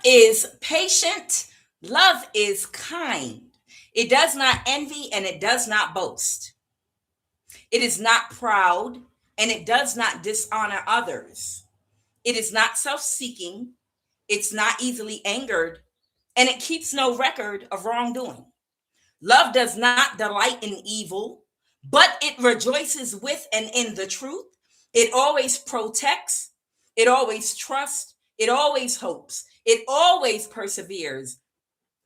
is patient. Love is kind. It does not envy and it does not boast. It is not proud and it does not dishonor others. It is not self seeking. It's not easily angered and it keeps no record of wrongdoing. Love does not delight in evil, but it rejoices with and in the truth. It always protects. It always trusts. It always hopes. It always perseveres.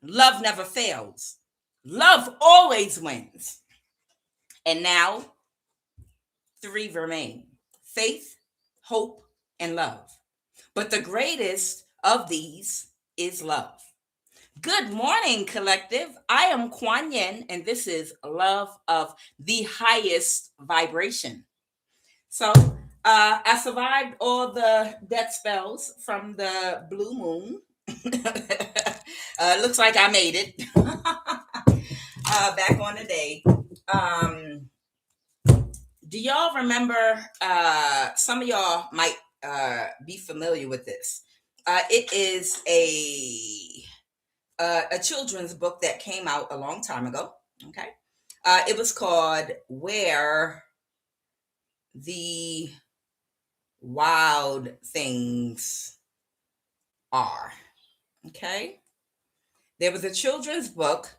Love never fails. Love always wins. And now, three remain: faith, hope, and love. But the greatest of these is love. Good morning, collective. I am Kuan Yin, and this is Love of the Highest Vibration. So, I survived all the death spells from the blue moon. Looks like I made it back on the day. Do y'all remember? Some of y'all might be familiar with this. It is a children's book that came out a long time ago. Okay. It was called Where the Wild Things Are. Okay. There was a children's book.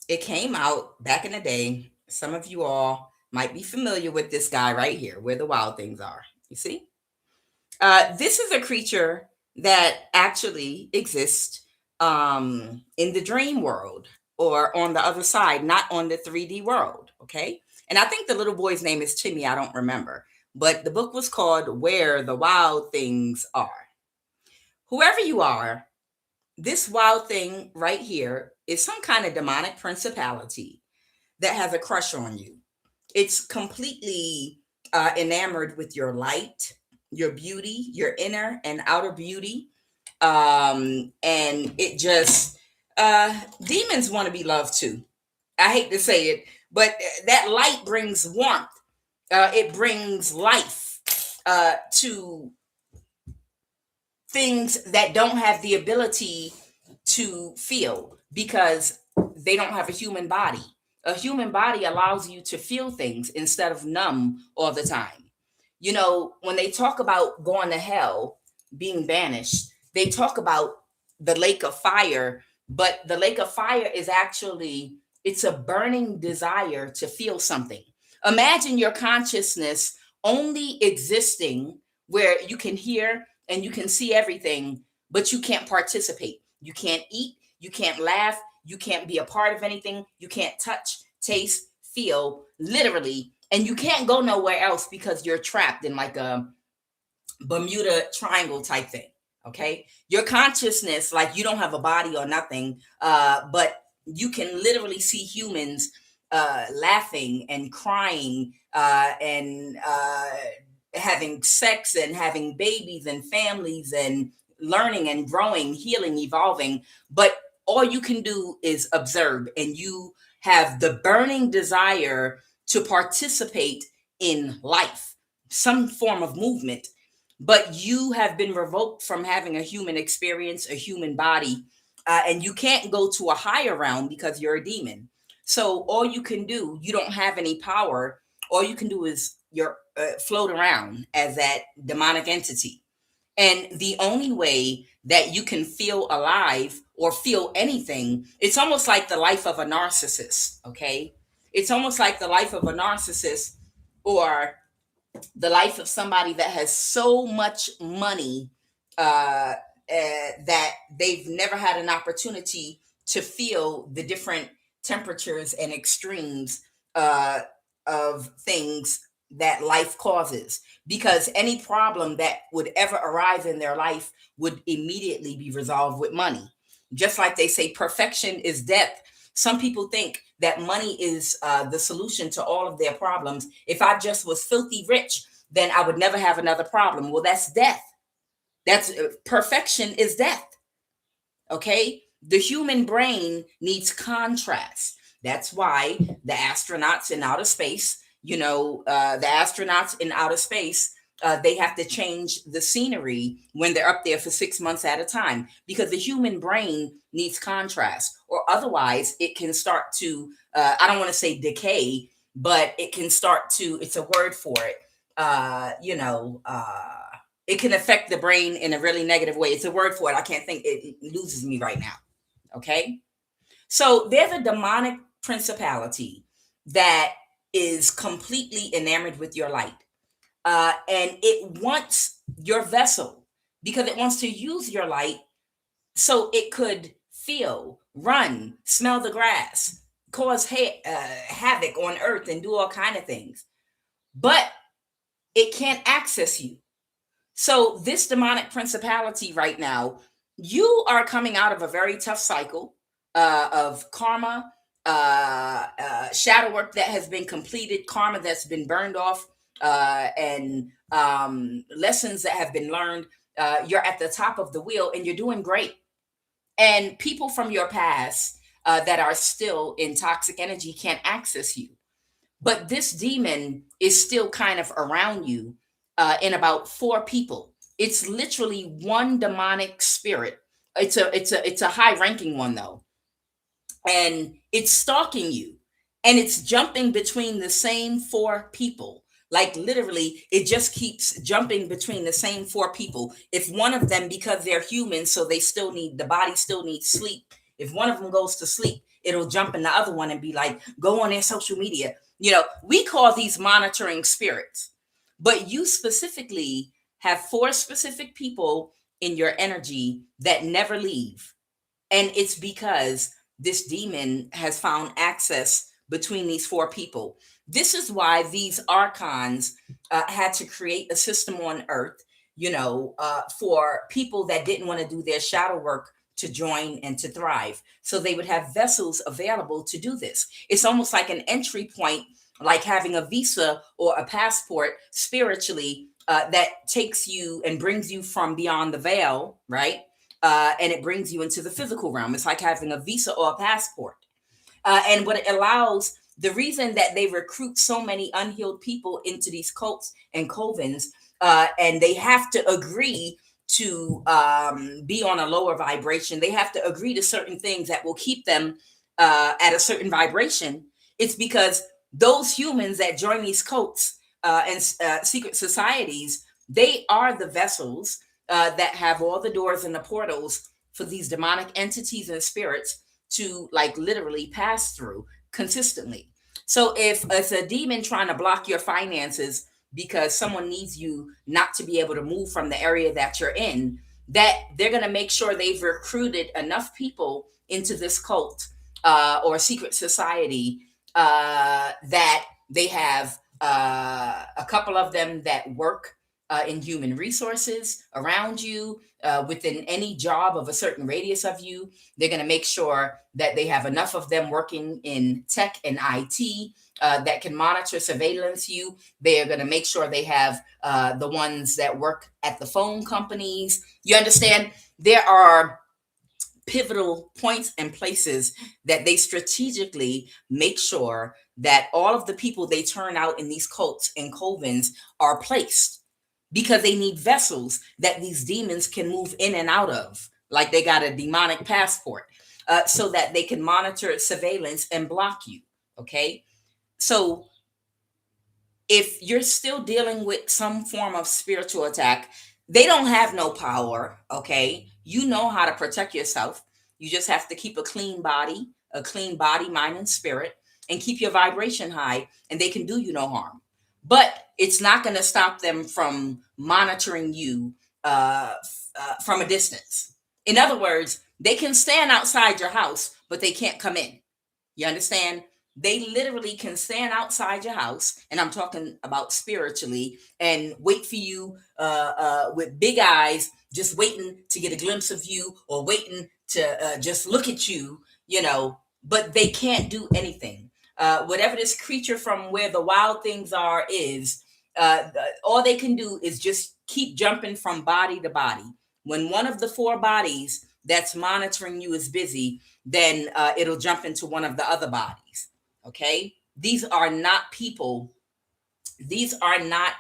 It came out back in the day. Some of you all might be familiar with this guy right here, Where the Wild Things Are. You see? This is a creature that actually exists in the dream world or on the other side, not on the 3D world. Okay. And I think the little boy's name is Timmy. I don't remember. But the book was called Where the Wild Things Are. Whoever you are, this wild thing right here is some kind of demonic principality that has a crush on you. It's completely enamored with your light, your beauty, your inner and outer beauty. And it just, demons want to be loved too. I hate to say it, but that light brings warmth. It brings life to things that don't have the ability to feel because they don't have a human body. A human body allows you to feel things instead of numb all the time. You know, when they talk about going to hell, being banished, they talk about the lake of fire, but the lake of fire is actually, it's a burning desire to feel something. Imagine your consciousness only existing where you can hear and you can see everything, but you can't participate. You can't eat, you can't laugh, you can't be a part of anything, you can't touch, taste, feel, literally, and you can't go nowhere else because you're trapped in like a Bermuda Triangle type thing. Okay. Your consciousness, like you don't have a body or nothing, but you can literally see humans laughing and crying and having sex and having babies and families and learning and growing, healing, evolving. But all you can do is observe, and you have the burning desire to participate in life, some form of movement, but you have been revoked from having a human experience, a human body, and you can't go to a higher realm because you're a demon. So all you can do, you don't have any power. All you can do is you're float around as that demonic entity. And the only way that you can feel alive or feel anything, it's almost like the life of a narcissist. Okay, it's almost like the life of a narcissist, or the life of somebody that has so much money that they've never had an opportunity to feel the different temperatures and extremes of things that life causes, because any problem that would ever arise in their life would immediately be resolved with money. Just like they say perfection is death, some people think that money is the solution to all of their problems. If I just was filthy rich, then I would never have another problem. Well, that's death. That's perfection is death. Okay. The human brain needs contrast. That's why the astronauts in outer space, the astronauts in outer space they have to change the scenery when they're up there for 6 months at a time, because the human brain needs contrast, or otherwise it can start to, I don't want to say decay, but it can start to, it's a word for it, it can affect the brain in a really negative way. It's a word for it. I can't think, it loses me right now. Okay. So there's a demonic principality that is completely enamored with your light. And it wants your vessel because it wants to use your light so it could feel, run, smell the grass, cause havoc on earth and do all kind of things. But it can't access you. So this demonic principality right now, you are coming out of a very tough cycle of karma, shadow work that has been completed, karma that's been burned off, and lessons that have been learned. You're at the top of the wheel and you're doing great. And people from your past that are still in toxic energy can't access you. But this demon is still kind of around you in about 4 people. It's literally one demonic spirit. It's a high ranking one though, and it's stalking you, and it's jumping between the same 4 people. Like literally, it just keeps jumping between the same 4 people. If one of them, because they're human, so they still need, the body still needs sleep. If one of them goes to sleep, it'll jump in the other one and be like, go on their social media. We call these monitoring spirits, but you specifically have 4 specific people in your energy that never leave. And it's because this demon has found access between these 4 people. This is why these archons had to create a system on earth, for people that didn't want to do their shadow work to join and to thrive. So they would have vessels available to do this. It's almost like an entry point, like having a visa or a passport spiritually that takes you and brings you from beyond the veil, right? And it brings you into the physical realm. It's like having a visa or a passport. And what it allows, the reason that they recruit so many unhealed people into these cults and covens, and they have to agree to be on a lower vibration. They have to agree to certain things that will keep them at a certain vibration. It's because those humans that join these cults and secret societies, they are the vessels that have all the doors and the portals for these demonic entities and spirits to like literally pass through consistently. So if it's a demon trying to block your finances because someone needs you not to be able to move from the area that you're in, that they're going to make sure they've recruited enough people into this cult or secret society that they have a couple of them that work in human resources around you, within any job of a certain radius of you. They're going to make sure that they have enough of them working in tech and IT that can monitor, surveillance you. They are going to make sure they have the ones that work at the phone companies. You understand? There are pivotal points and places that they strategically make sure that all of the people they turn out in these cults and covens are placed, because they need vessels that these demons can move in and out of, like they got a demonic passport, so that they can monitor, surveillance, and block you. Okay. So if you're still dealing with some form of spiritual attack, they don't have no power. Okay. You know how to protect yourself. You just have to keep a clean body, mind, and spirit, and keep your vibration high, and they can do you no harm. But it's not going to stop them from monitoring you from a distance. In other words, they can stand outside your house, but they can't come in. You understand? They literally can stand outside your house, and I'm talking about spiritually, and wait for you with big eyes, just waiting to get a glimpse of you, or waiting to just look at you, but they can't do anything. Whatever this creature from where the wild things are is, all they can do is just keep jumping from body to body. When one of the 4 bodies that's monitoring you is busy, then it'll jump into one of the other bodies. Okay. These are not people. These are not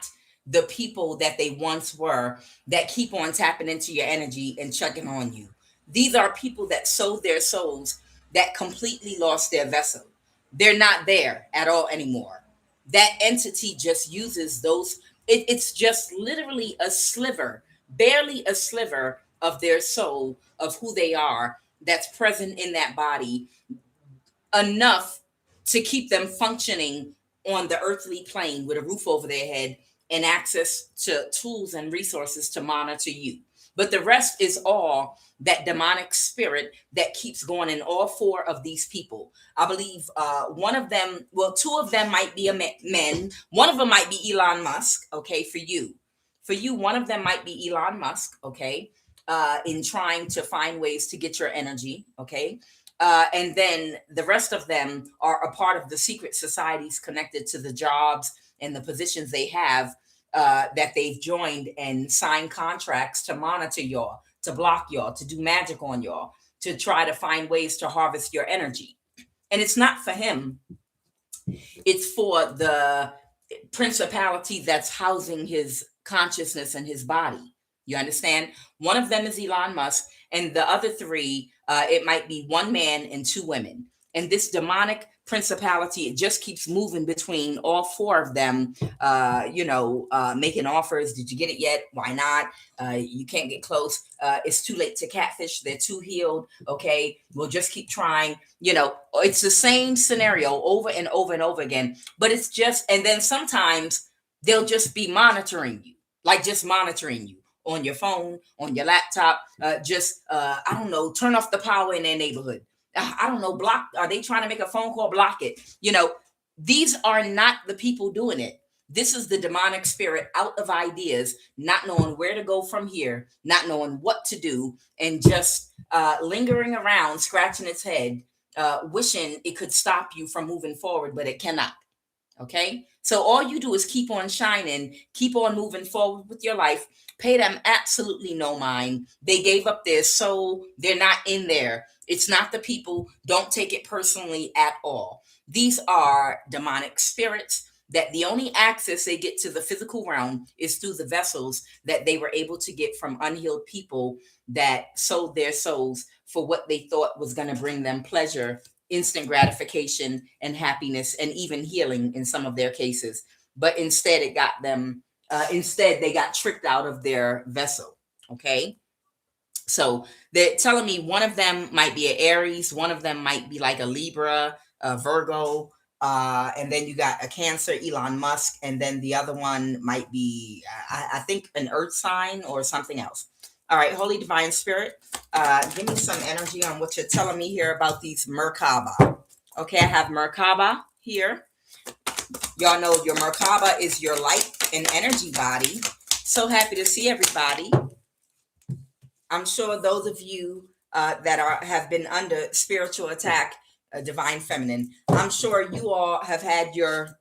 the people that they once were, that keep on tapping into your energy and checking on you. These are people that sold their souls, that completely lost their vessel. They're not there at all anymore. That entity just uses those. It's just literally a sliver, barely a sliver of their soul, of who they are, that's present in that body, enough to keep them functioning on the earthly plane with a roof over their head and access to tools and resources to monitor you. But the rest is all that demonic spirit that keeps going in all four of these people. I believe one of them, well, two of them might be men. One of them might be Elon Musk, okay, for you. For you, one of them might be Elon Musk, okay, in trying to find ways to get your energy, okay? And then the rest of them are a part of the secret societies connected to the jobs and the positions they have, that they've joined and signed contracts to monitor y'all, to block y'all, to do magic on y'all, to try to find ways to harvest your energy. And it's not for him, it's for the principality that's housing his consciousness and his body. You understand? One of them is Elon Musk, and the other three, it might be one man and two women. And this demonic principality, it just keeps moving between all four of them, making offers. Did you get it yet? Why not? You can't get close. It's too late to catfish. They're too healed. Okay, we'll just keep trying. It's the same scenario over and over and over again. But it's just, and then sometimes they'll just be monitoring you, like just monitoring you on your phone, on your laptop. I don't know, turn off the power in their neighborhood. I don't know, block. Are they trying to make a phone call? Block it. These are not the people doing it. This is the demonic spirit out of ideas, not knowing where to go from here, not knowing what to do, and just lingering around, scratching its head, wishing it could stop you from moving forward, but it cannot. Okay? So all you do is keep on shining, keep on moving forward with your life. Pay them absolutely no mind. They gave up their soul. They're not in there. It's not the people. Don't take it personally at all. These are demonic spirits that the only access they get to the physical realm is through the vessels that they were able to get from unhealed people that sold their souls for what they thought was going to bring them pleasure, instant gratification, and happiness, and even healing in some of their cases. But instead, it got them. Instead, they got tricked out of their vessel. Okay. So they're telling me one of them might be an Aries, one of them might be like a Libra, a Virgo, and then you got a Cancer, Elon Musk, and then the other one might be, I think, an Earth sign or something else. All right, Holy Divine Spirit, give me some energy on what you're telling me here about these Merkaba. Okay, I have Merkaba here. Y'all know your Merkaba is your light and energy body. So happy to see everybody. I'm sure those of you that have been under spiritual attack, divine feminine, I'm sure you all have had your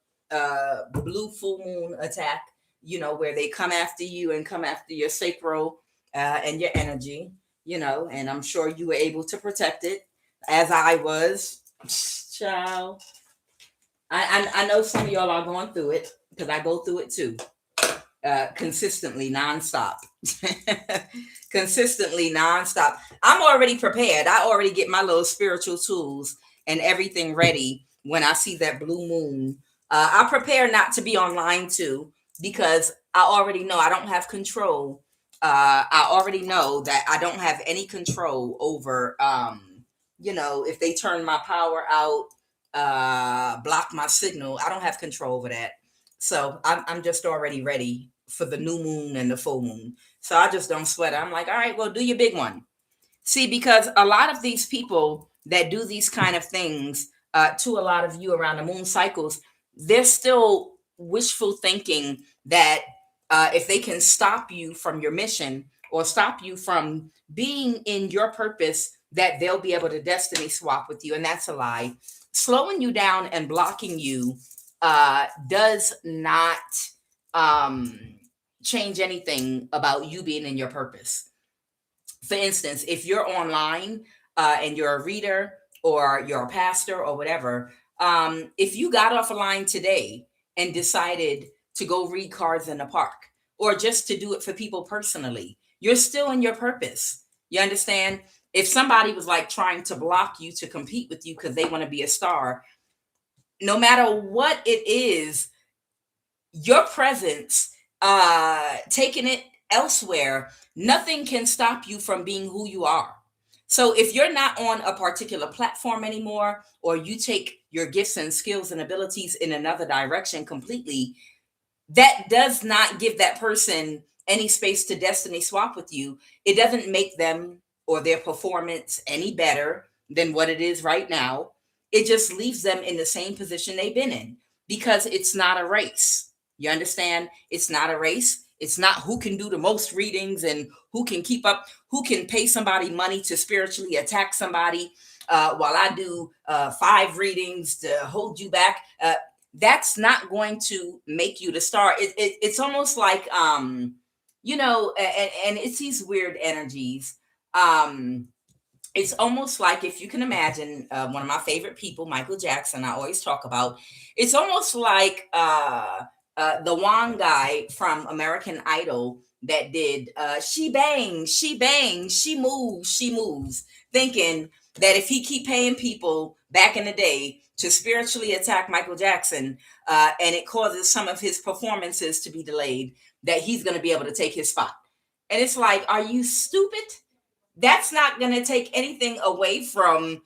blue full moon attack, where they come after you and come after your sacral and your energy, and I'm sure you were able to protect it, as I was. Child. I know some of y'all are going through it, because I go through it too. Consistently, nonstop. Consistently, nonstop. I'm already prepared. I already get my little spiritual tools and everything ready when I see that blue moon. I prepare not to be online too, because I already know I don't have control. I already know that I don't have any control over, if they turn my power out, block my signal. I don't have control over that. So I'm just already ready for the new moon and the full moon. So I just don't sweat it. I'm like, all right, well, do your big one. See, because a lot of these people that do these kind of things to a lot of you around the moon cycles, they're still wishful thinking that if they can stop you from your mission or stop you from being in your purpose, that they'll be able to destiny swap with you. And that's a lie. Slowing you down and blocking you does not change anything about you being in your purpose. For instance, if you're online and you're a reader or you're a pastor or whatever, if you got off a line today and decided to go read cards in the park or just to do it for people personally. You're still in your purpose. You understand? If somebody was like trying to block you to compete with you because they want to be a star, no matter what it is, your presence, taking it elsewhere, nothing can stop you from being who you are. So if you're not on a particular platform anymore, or you take your gifts and skills and abilities in another direction completely, that does not give that person any space to destiny swap with you. It doesn't make them or their performance any better than what it is right now. It just leaves them in the same position they've been in, because it's not a race. You understand? It's not a race. It's not who can do the most readings and who can keep up, who can pay somebody money to spiritually attack somebody, while I do 5 readings to hold you back. That's not going to make you the star. It's almost like, and it's these weird energies. It's almost like, if you can imagine, one of my favorite people, Michael Jackson, I always talk about. It's almost like the one guy from American Idol that did she bangs, she bangs, she moves, thinking that if he keep paying people back in the day to spiritually attack Michael Jackson, and it causes some of his performances to be delayed, that he's going to be able to take his spot. And it's like, are you stupid? That's not going to take anything away from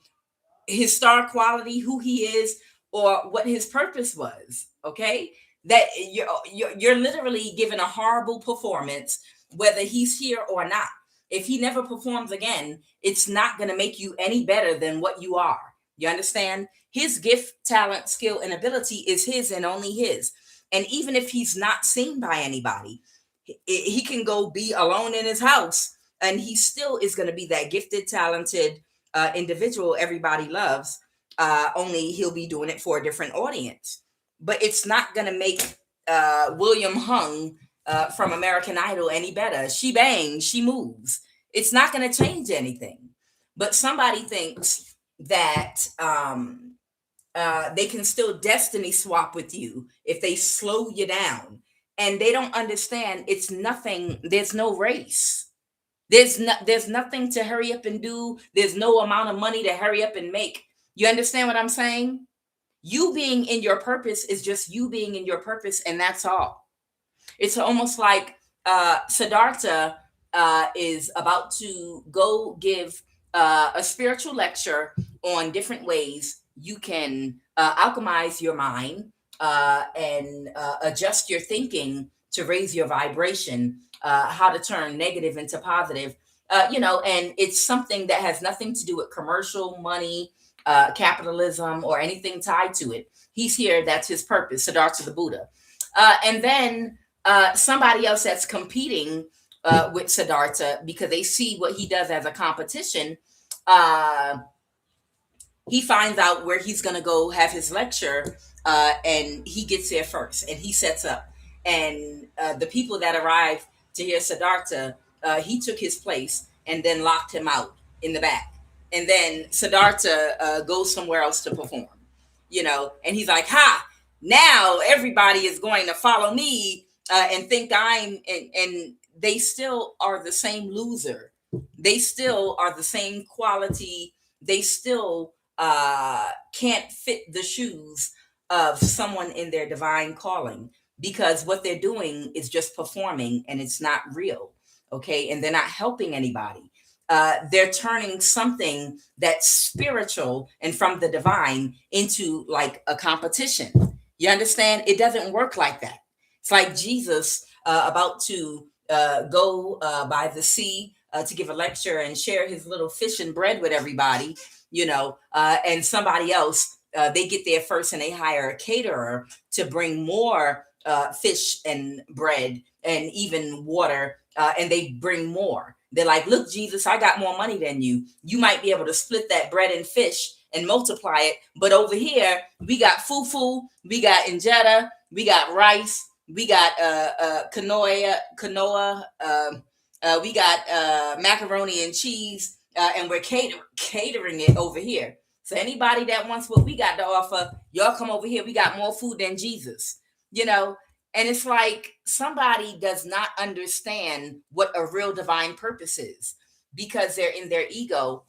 his star quality, who he is, or what his purpose was. Okay, that you're literally giving a horrible performance, whether he's here or not. If he never performs again, it's not going to make you any better than what you are. You understand? His gift, talent, skill, and ability is his and only his. And even if he's not seen by anybody, he can go be alone in his house, and he still is going to be that gifted, talented individual everybody loves. Only he'll be doing it for a different audience. But it's not going to make William Hung from American Idol any better. She bangs, she moves. It's not going to change anything. But somebody thinks that they can still destiny swap with you if they slow you down. And they don't understand, it's nothing. There's no race. There's nothing to hurry up and do. There's no amount of money to hurry up and make. You understand what I'm saying? You being in your purpose is just you being in your purpose, and that's all. It's almost like Siddhartha is about to go give a spiritual lecture on different ways you can alchemize your mind and adjust your thinking to raise your vibration, how to turn negative into positive, and it's something that has nothing to do with commercial money, capitalism, or anything tied to it. He's here. That's his purpose, Siddhartha the Buddha. And then somebody else that's competing with Siddhartha, because they see what he does as a competition, he finds out where he's going to go have his lecture, and he gets there first, and he sets up. And the people that arrive to hear Siddhartha, he took his place and then locked him out in the back. And then Siddhartha goes somewhere else to perform, and he's like, ha, now everybody is going to follow me and think and they still are the same loser. They still are the same quality. They still can't fit the shoes of someone in their divine calling, because what they're doing is just performing, and it's not real. Okay. And they're not helping anybody. They're turning something that's spiritual and from the divine into like a competition. You understand? It doesn't work like that. It's like Jesus about to go by the sea to give a lecture and share his little fish and bread with everybody, and somebody else, they get there first and they hire a caterer to bring more fish and bread and even water, and they bring more. They're like, look, Jesus, I got more money than you. You might be able to split that bread and fish and multiply it. But over here, we got fufu, we got injera, we got rice, we got quinoa, we got macaroni and cheese, and we're catering it over here. So anybody that wants what we got to offer, y'all come over here. We got more food than Jesus. And it's like somebody does not understand what a real divine purpose is because they're in their ego,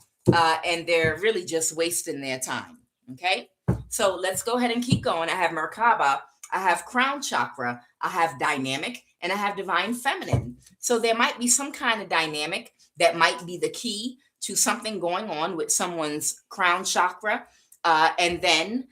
and they're really just wasting their time. Okay. So let's go ahead and keep going. I have Merkaba, I have crown chakra, I have dynamic, and I have divine feminine. So there might be some kind of dynamic that might be the key to something going on with someone's crown chakra. And then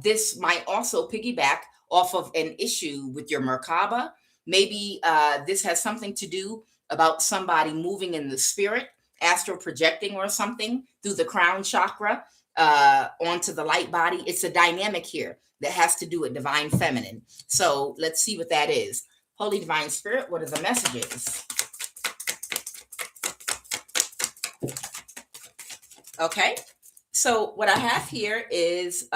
this might also piggyback off of an issue with your Merkaba. Maybe this has something to do about somebody moving in the spirit, astral projecting or something through the crown chakra onto the light body. It's a dynamic here that has to do with divine feminine. So let's see what that is. Holy Divine Spirit, what are the messages? Okay. So what I have here is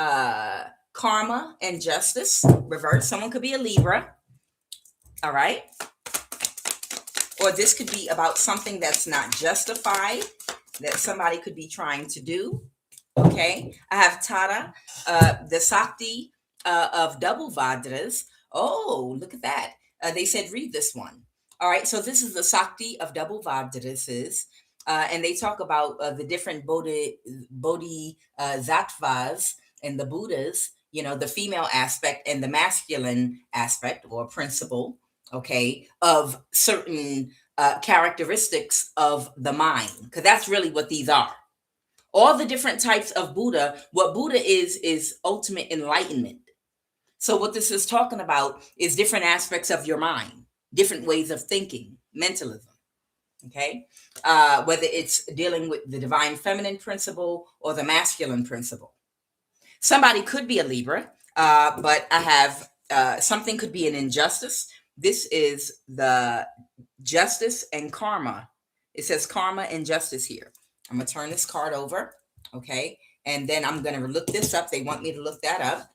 karma and justice reverse. Someone could be a Libra. All right. Or this could be about something that's not justified that somebody could be trying to do. Okay. I have Tara, the Sakti of double Vadras. Oh, look at that. They said read this one. All right. So this is the Sakti of double Vadras. And they talk about the different bodhisattvas and the Buddhas, you know, the female aspect and the masculine aspect or principle, okay, of certain characteristics of the mind, because that's really what these are. All the different types of Buddha, what Buddha is ultimate enlightenment. So what this is talking about is different aspects of your mind, different ways of thinking, mentalism. Okay, whether it's dealing with the divine feminine principle or the masculine principle. Somebody could be a Libra, but I have something could be an injustice. This is the justice and karma. It says karma and justice here. I'm going to turn this card over. Okay, and then I'm going to look this up. They want me to look that up.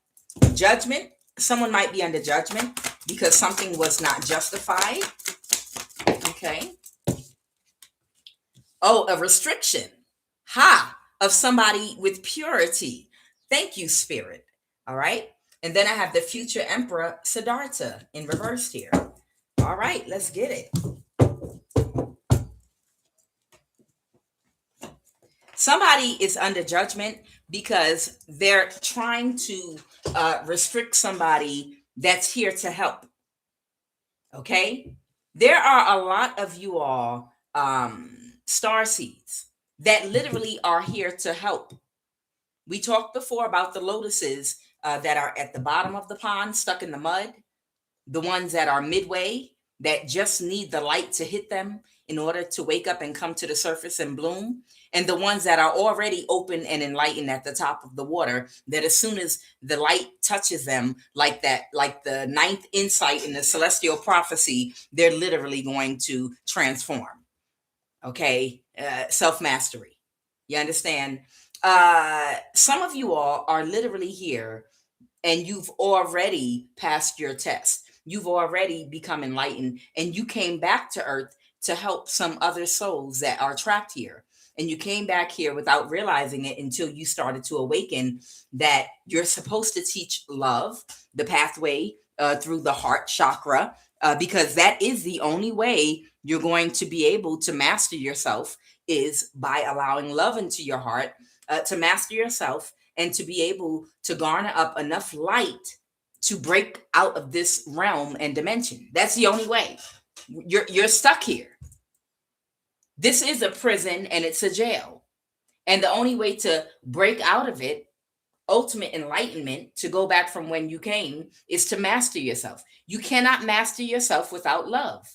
Judgment. Someone might be under judgment because something was not justified. Okay. Oh, a restriction. Of somebody with purity. Thank you, Spirit. All right. And then I have the future Emperor Siddhartha in reverse here. All right, let's get it. Somebody is under judgment because they're trying to restrict somebody that's here to help. Okay. There are a lot of you all star seeds that literally are here to help. We talked before about the lotuses that are at the bottom of the pond, stuck in the mud, the ones that are midway, that just need the light to hit them in order to wake up and come to the surface and bloom, and the ones that are already open and enlightened at the top of the water, that as soon as the light touches them, like that, like the ninth insight in the celestial prophecy, they're literally going to transform. Okay, self-mastery. You understand? Some of you all are literally here and you've already passed your test. You've already become enlightened and you came back to earth to help some other souls that are trapped here. And you came back here without realizing it until you started to awaken that you're supposed to teach love, the pathway through the heart chakra, because that is the only way you're going to be able to master yourself, is by allowing love into your heart, to master yourself and to be able to garner up enough light to break out of this realm and dimension. That's the only way. You're stuck here. This is a prison and it's a jail. And the only way to break out of it, ultimate enlightenment, to go back from when you came, is to master yourself. You cannot master yourself without love.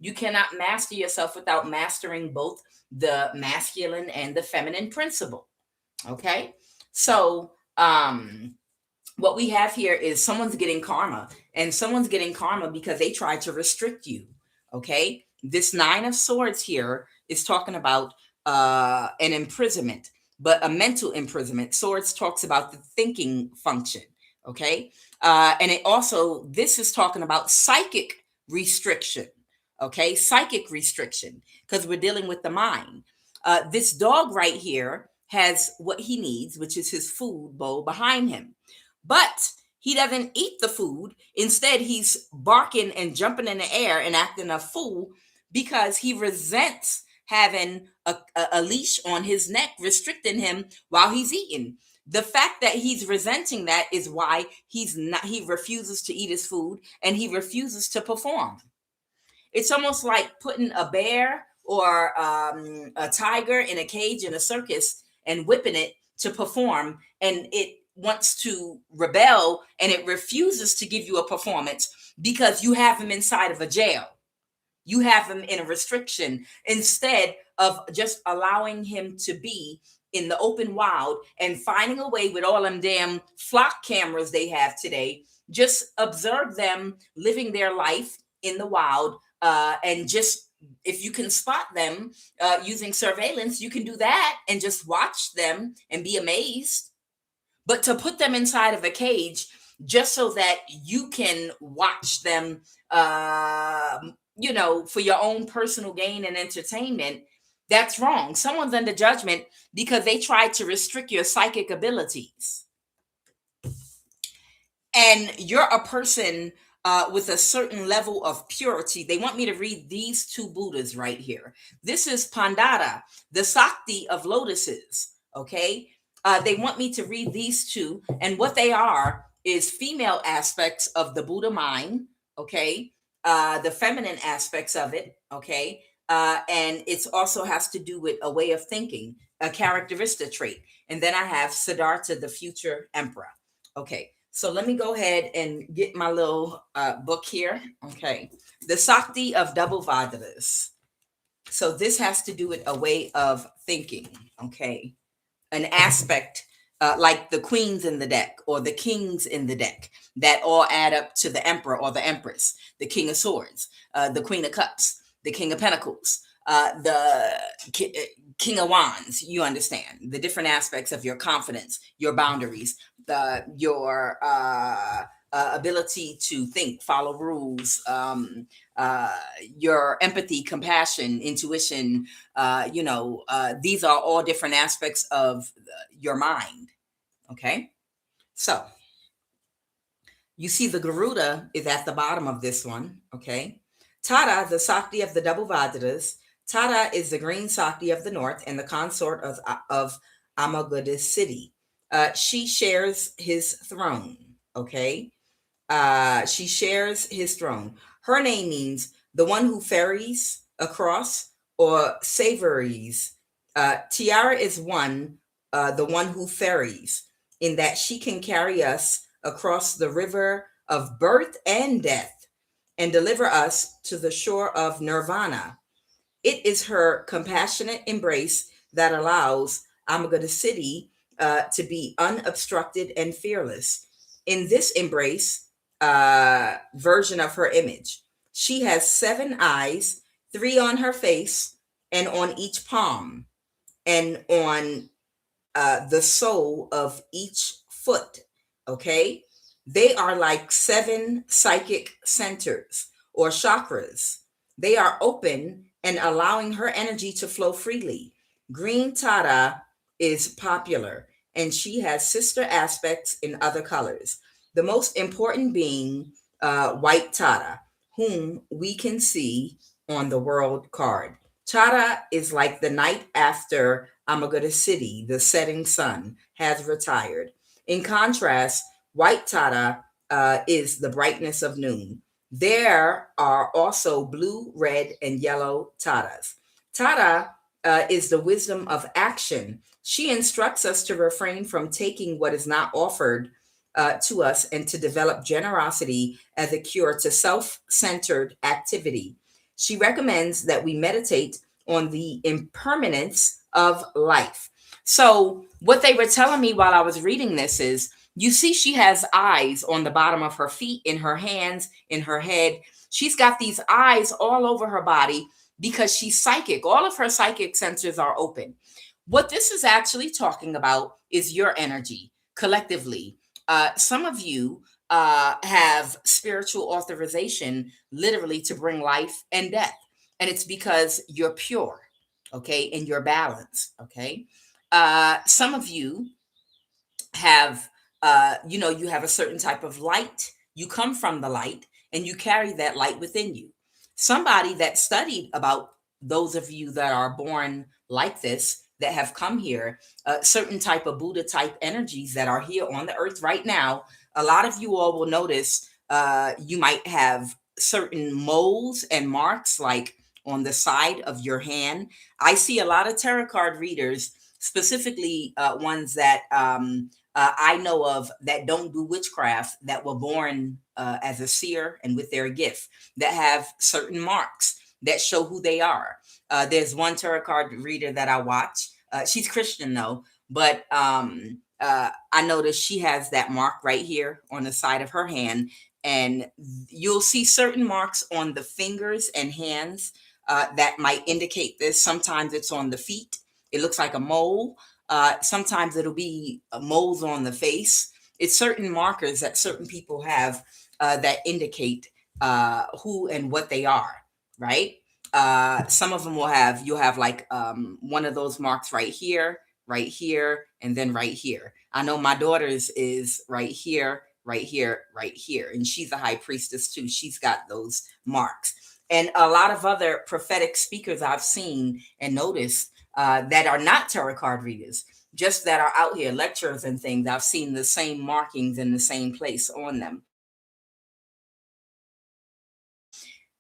You cannot master yourself without mastering both the masculine and the feminine principle. Okay? So, what we have here is someone's getting karma, and someone's getting karma because they tried to restrict you. Okay? This 9 of Swords here is talking about an imprisonment, but a mental imprisonment. Swords talks about the thinking function. Okay? And it also, this is talking about psychic restriction. Okay? Psychic restriction, because we're dealing with the mind. This dog right here has what he needs, which is his food bowl behind him. But He doesn't eat the food. Instead, he's barking and jumping in the air and acting a fool because he resents having a leash on his neck restricting him while he's eating. The fact that he's resenting that is why he refuses to eat his food and he refuses to perform. It's almost like putting a bear or a tiger in a cage in a circus and whipping it to perform, and it wants to rebel and it refuses to give you a performance because you have him inside of a jail. You have him in a restriction instead of just allowing him to be in the open wild and finding a way with all them damn flock cameras they have today. Just observe them living their life in the wild, and just if you can spot them using surveillance, you can do that and just watch them and be amazed. But to put them inside of a cage just so that you can watch them, for your own personal gain and entertainment, that's wrong. Someone's under judgment because they tried to restrict your psychic abilities. And you're a person with a certain level of purity. They want me to read these two Buddhas right here. This is Pandada, the Sakti of lotuses. Okay. They want me to read these two. And what they are is female aspects of the Buddha mind. Okay. The feminine aspects of it. Okay. And it also has to do with a way of thinking, a characteristic trait. And then I have Siddhartha, the future emperor. Okay. So let me go ahead and get my little book here. Okay. The Sakti of double Vajras. So this has to do with a way of thinking. Okay. An aspect like the queens in the deck or the kings in the deck that all add up to the emperor or the empress, the king of swords, the queen of cups, the king of pentacles, the king of wands. You understand the different aspects of your confidence, your boundaries, your ability to think, follow rules, your empathy, compassion, intuition. These are all different aspects of your mind. Okay, so you see the Garuda is at the bottom of this one. Okay, Tara, the Sakti of the double Vajras. Tara is the green Sakti of the north and the consort of Amagoda city. She shares his throne. Okay, she shares his throne. Her name means the one who ferries across or savories. Tiara is the one who ferries, in that she can carry us across the river of birth and death and deliver us to the shore of nirvana. It is her compassionate embrace that allows Amagoda city to be unobstructed and fearless. In this embrace version of her image, she has 7 eyes, 3 on her face and on each palm, and on the sole of each foot. Okay, they are like 7 psychic centers or chakras. They are open and allowing her energy to flow freely. Green Tara is popular, and she has sister aspects in other colors. The most important being white Tara, whom we can see on the world card. Tara is like the night after Amagoda city, the setting sun has retired. In contrast, white Tara is the brightness of noon. There are also blue, red, and yellow Taras. Tara is the wisdom of action. She instructs us to refrain from taking what is not offered to us and to develop generosity as a cure to self-centered activity. She recommends that we meditate on the impermanence of life. So what they were telling me while I was reading this is, you see, she has eyes on the bottom of her feet, in her hands, in her head. She's got these eyes all over her body because she's psychic. All of her psychic sensors are open. What this is actually talking about is your energy collectively. Some of you have spiritual authorization literally to bring life and death. And it's because you're pure, okay, and you're balanced, okay? Some of you have You have a certain type of light. You come from the light and you carry that light within you. Somebody that studied about those of you that are born like this, that have come here, certain type of Buddha type energies that are here on the earth right now. A lot of you all will notice you might have certain moles and marks like on the side of your hand. I see a lot of tarot card readers, specifically ones that I know of that don't do witchcraft, that were born as a seer and with their gift, that have certain marks that show who they are. There's one tarot card reader that I watch. She's Christian though, but I noticed she has that mark right here on the side of her hand, and you'll see certain marks on the fingers and hands that might indicate this. Sometimes it's on the feet. It looks like a mole. Sometimes it'll be moles on the face. It's certain markers that certain people have that indicate who and what they are, right? Some of them you'll have like one of those marks right here, and then right here. I know my daughter's is right here, right here, right here. And she's a high priestess too. She's got those marks. And a lot of other prophetic speakers I've seen and noticed that are not tarot card readers, just that are out here, lecturers and things. I've seen the same markings in the same place on them.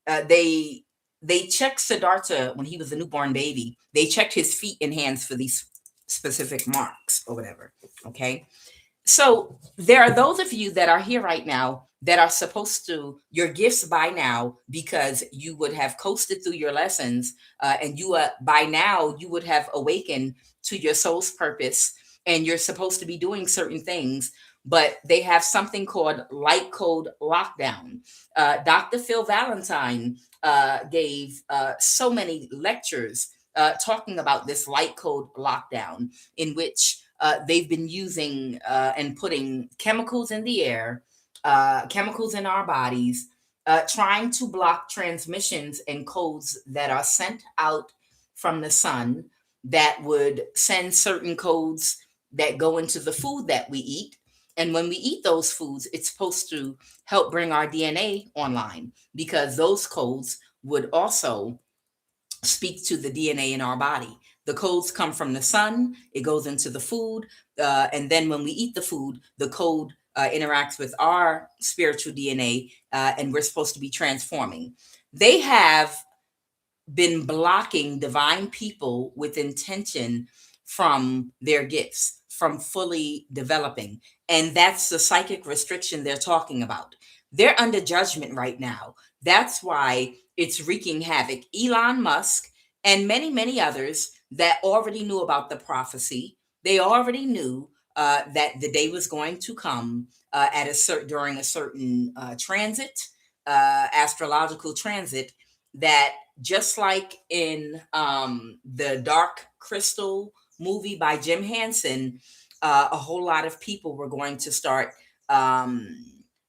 They checked Siddhartha when he was a newborn baby. They checked his feet and hands for these specific marks or whatever. Okay. So there are those of you that are here right now that are supposed to your gifts by now, because you would have coasted through your lessons, and you by now you would have awakened to your soul's purpose, and you're supposed to be doing certain things. But they have something called light code lockdown. Dr. Phil Valentine gave so many lectures talking about this light code lockdown, in which they've been using and putting chemicals in the air, chemicals in our bodies, trying to block transmissions and codes that are sent out from the sun, that would send certain codes that go into the food that we eat. And when we eat those foods, it's supposed to help bring our DNA online, because those codes would also speak to the DNA in our body. The codes come from the sun, it goes into the food, and then when we eat the food, the code interacts with our spiritual DNA, and we're supposed to be transforming. They have been blocking divine people with intention from their gifts, from fully developing. And that's the psychic restriction they're talking about. They're under judgment right now. That's why it's wreaking havoc. Elon Musk and many, many others that already knew about the prophecy, they already knew that the day was going to come at during a certain transit, astrological transit, that just like in the Dark Crystal movie by Jim Henson, a whole lot of people were going to start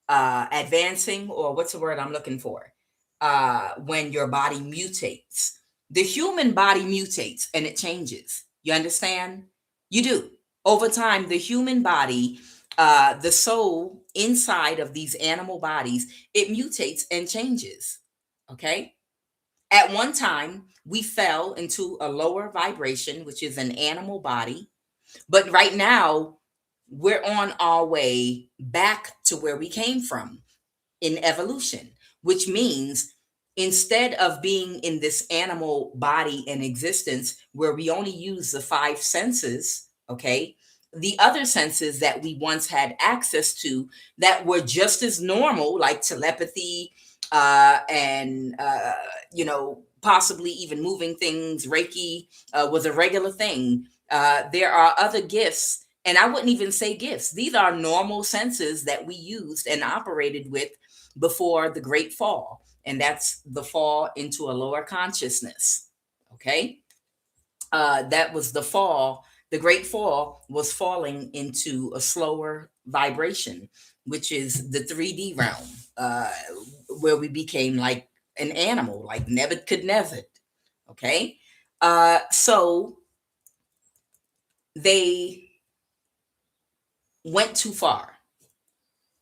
advancing, or what's the word I'm looking for? When your body mutates. The human body mutates and it changes. You understand? You do. Over time, the human body, the soul inside of these animal bodies, it mutates and changes. Okay? At one time, we fell into a lower vibration, which is an animal body. But right now, we're on our way back to where we came from in evolution, which means instead of being in this animal body and existence where we only use the five senses, okay, the other senses that we once had access to that were just as normal, like telepathy, and possibly even moving things, Reiki was a regular thing. There are other gifts, and I wouldn't even say gifts. These are normal senses that we used and operated with before the great fall, and that's the fall into a lower consciousness. Okay, that was the fall. The great fall was falling into a slower vibration, which is the 3D realm, where we became like an animal, like Nebuchadnezzar. Okay, so they went too far.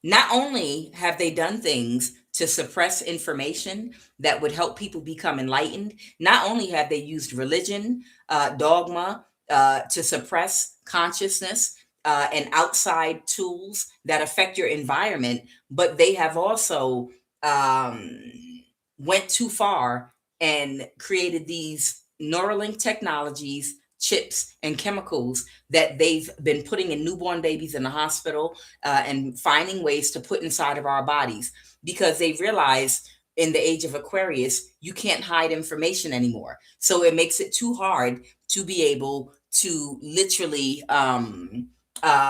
Not only have they done things to suppress information that would help people become enlightened, not only have they used religion, dogma, to suppress consciousness, and outside tools that affect your environment, but they have also um, went too far and created these Neuralink technologies, chips, and chemicals that they've been putting in newborn babies in the hospital, and finding ways to put inside of our bodies, because they realize in the age of Aquarius, you can't hide information anymore. So it makes it too hard to be able to literally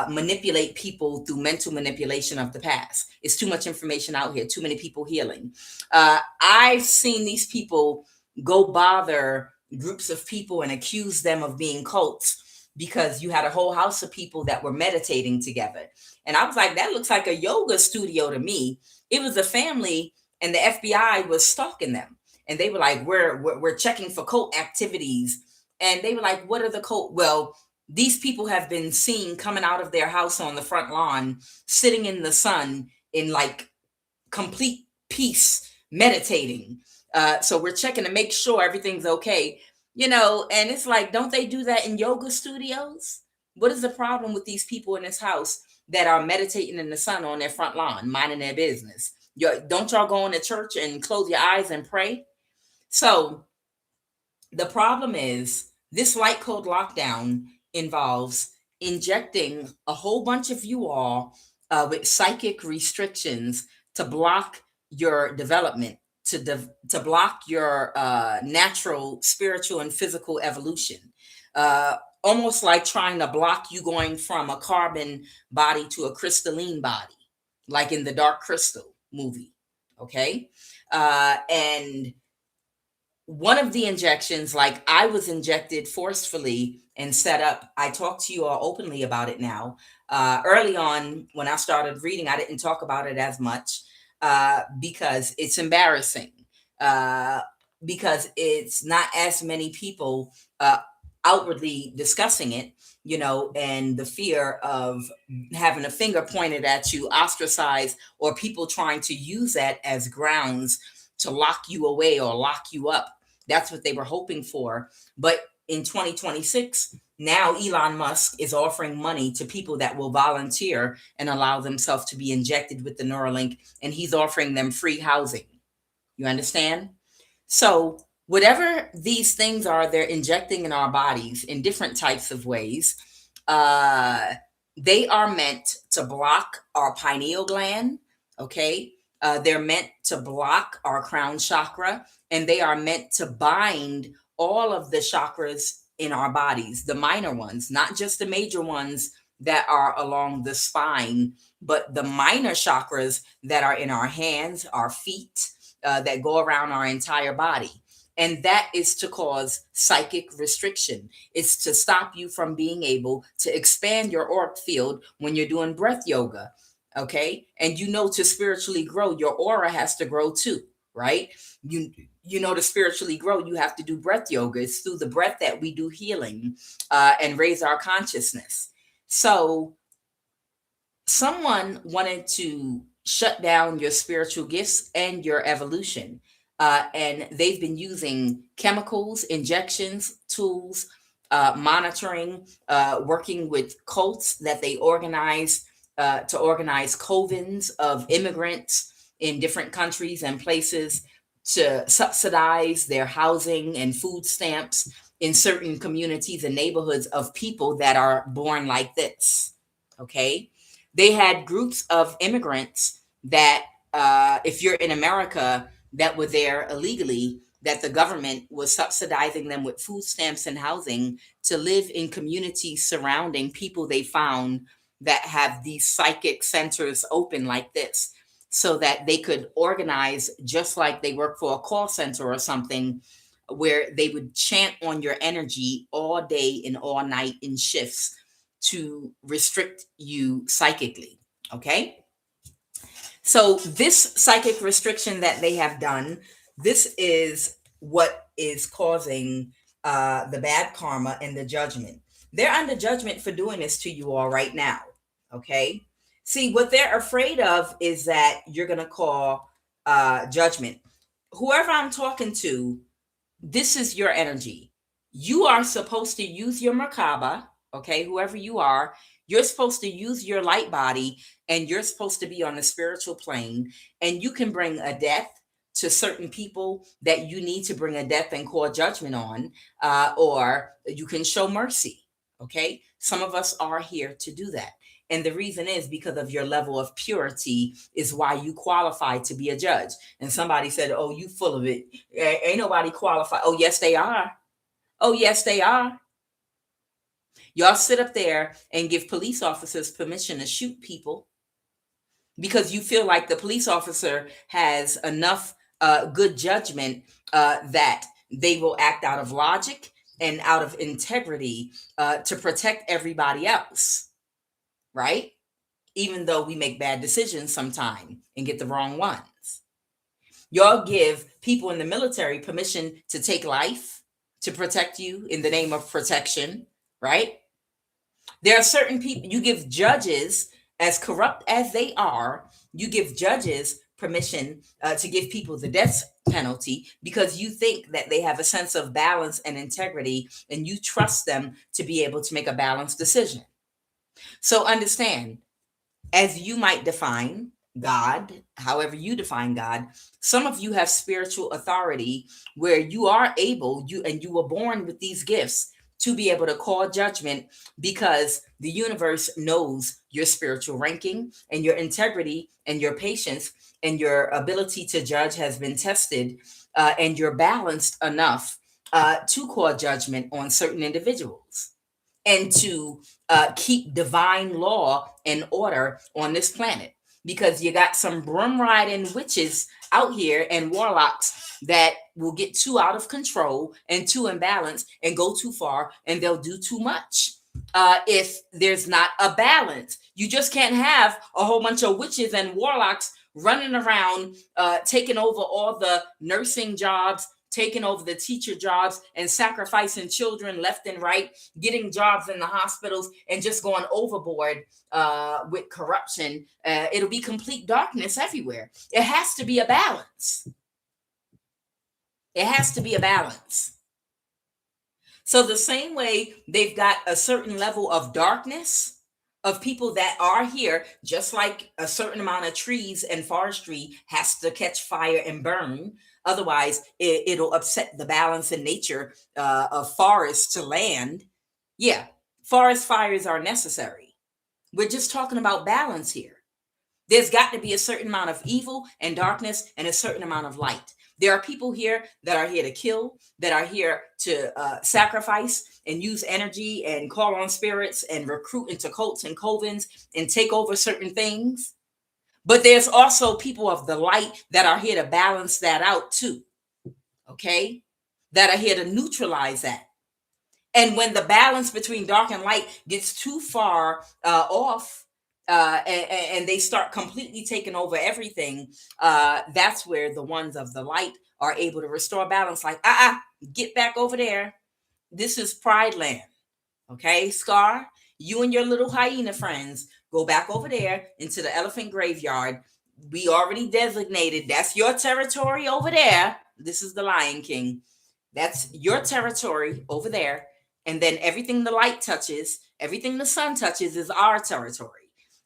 manipulate people through mental manipulation of the past. It's too much information out here, too many people healing. I've seen these people go bother groups of people and accuse them of being cults because you had a whole house of people that were meditating together. And I was like, that looks like a yoga studio to me. It was a family, and the FBI was stalking them. And they were like, we're checking for cult activities. And they were like, what are the cult? Well, these people have been seen coming out of their house on the front lawn, sitting in the sun in like complete peace, meditating. So we're checking to make sure everything's okay, and it's like, don't they do that in yoga studios? What is the problem with these people in this house that are meditating in the sun on their front lawn, minding their business? Don't y'all go into church and close your eyes and pray? So the problem is this light code lockdown involves injecting a whole bunch of you all with psychic restrictions to block your development, to block your natural, spiritual, and physical evolution. Almost like trying to block you going from a carbon body to a crystalline body, like in the Dark Crystal movie. Okay. And one of the injections, like I was injected forcefully and set up. I talk to you all openly about it now. Early on, when I started reading, I didn't talk about it as much because it's embarrassing, uh, because it's not as many people outwardly discussing it, and the fear of having a finger pointed at you, ostracized, or people trying to use that as grounds to lock you away or lock you up. That's what they were hoping for. But in 2026, now Elon Musk is offering money to people that will volunteer and allow themselves to be injected with the Neuralink, and he's offering them free housing. You understand? So, whatever these things are, they're injecting in our bodies in different types of ways. They are meant to block our pineal gland, okay? They're meant to block our crown chakra, and they are meant to bind all of the chakras in our bodies, the minor ones, not just the major ones that are along the spine, but the minor chakras that are in our hands, our feet, that go around our entire body. And that is to cause psychic restriction. It's to stop you from being able to expand your auric field when you're doing breath yoga. Okay. And to spiritually grow, your aura has to grow too, right? To spiritually grow, you have to do breath yoga. It's through the breath that we do healing and raise our consciousness. So someone wanted to shut down your spiritual gifts and your evolution. And they've been using chemicals, injections, tools, monitoring, working with cults that they organize to organize covens of immigrants in different countries and places to subsidize their housing and food stamps in certain communities and neighborhoods of people that are born like this. Okay. They had groups of immigrants that, if you're in America, that were there illegally, that the government was subsidizing them with food stamps and housing to live in communities surrounding people they found that have these psychic centers open like this, so that they could organize just like they work for a call center or something, where they would chant on your energy all day and all night in shifts to restrict you psychically. Okay. So this psychic restriction that they have done, this is what is causing the bad karma and the judgment. They're under judgment for doing this to you all right now. Okay. See, what they're afraid of is that you're going to call judgment. Whoever I'm talking to, this is your energy. You are supposed to use your Merkaba, okay? Whoever you are, you're supposed to use your light body, and you're supposed to be on the spiritual plane, and you can bring a death to certain people that you need to bring a death and call judgment on, or you can show mercy, okay? Some of us are here to do that. And the reason is because of your level of purity is why you qualify to be a judge. And somebody said, "Oh, you full of it. Ain't nobody qualified." Oh, yes, they are. Oh, yes, they are. Y'all sit up there and give police officers permission to shoot people because you feel like the police officer has enough good judgment that they will act out of logic and out of integrity to protect everybody else, right? Even though we make bad decisions sometimes and get the wrong ones. Y'all give people in the military permission to take life to protect you in the name of protection, right? There are certain people, you give judges, as corrupt as they are, you give judges permission to give people the death penalty because you think that they have a sense of balance and integrity and you trust them to be able to make a balanced decision. So understand, as you might define God, however you define God, some of you have spiritual authority where you are able, you were born with these gifts to be able to call judgment because the universe knows your spiritual ranking and your integrity and your patience and your ability to judge has been tested, and you're balanced enough to call judgment on certain individuals and to keep divine law and order on this planet, because you got some broom riding witches out here and warlocks that will get too out of control and too imbalanced and go too far, and they'll do too much if there's not a balance. You just can't have a whole bunch of witches and warlocks running around taking over all the nursing jobs, taking over the teacher jobs, and sacrificing children left and right, getting jobs in the hospitals, and just going overboard with corruption. It'll be complete darkness everywhere. It has to be a balance. It has to be a balance. So the same way they've got a certain level of darkness of people that are here, just like a certain amount of trees and forestry has to catch fire and burn. Otherwise, it'll upset the balance in nature of forest to land. Yeah, forest fires are necessary. We're just talking about balance here. There's got to be a certain amount of evil and darkness and a certain amount of light. There are people here that are here to kill, that are here to sacrifice and use energy and call on spirits and recruit into cults and covens and take over certain things. But there's also people of the light that are here to balance that out too. Okay? That are here to neutralize that. And when the balance between dark and light gets too far off, and they start completely taking over everything, that's where the ones of the light are able to restore balance. Like, get back over there. This is Pride Land. Okay, Scar, you and your little hyena friends go back over there into the elephant graveyard. We already designated that's your territory over there. This is the Lion King. That's your territory over there. And then everything the light touches, everything the sun touches is our territory.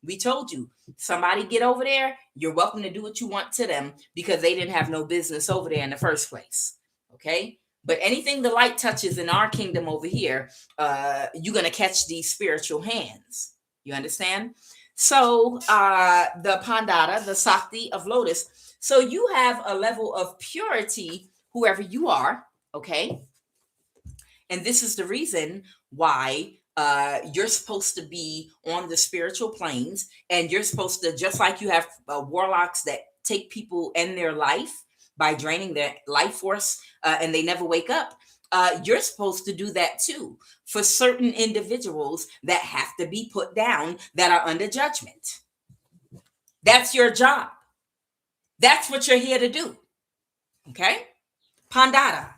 We told you, somebody get over there, you're welcome to do what you want to them because they didn't have no business over there in the first place. Okay? But anything the light touches in our kingdom over here, you're going to catch these spiritual hands. You understand? So the Pandada, the Sakti of Lotus. So you have a level of purity, whoever you are, okay? And this is the reason why you're supposed to be on the spiritual planes, and you're supposed to, just like you have warlocks that take people in their life by draining their life force and they never wake up. You're supposed to do that too for certain individuals that have to be put down, that are under judgment. That's your job. That's what you're here to do. Okay? Pandada,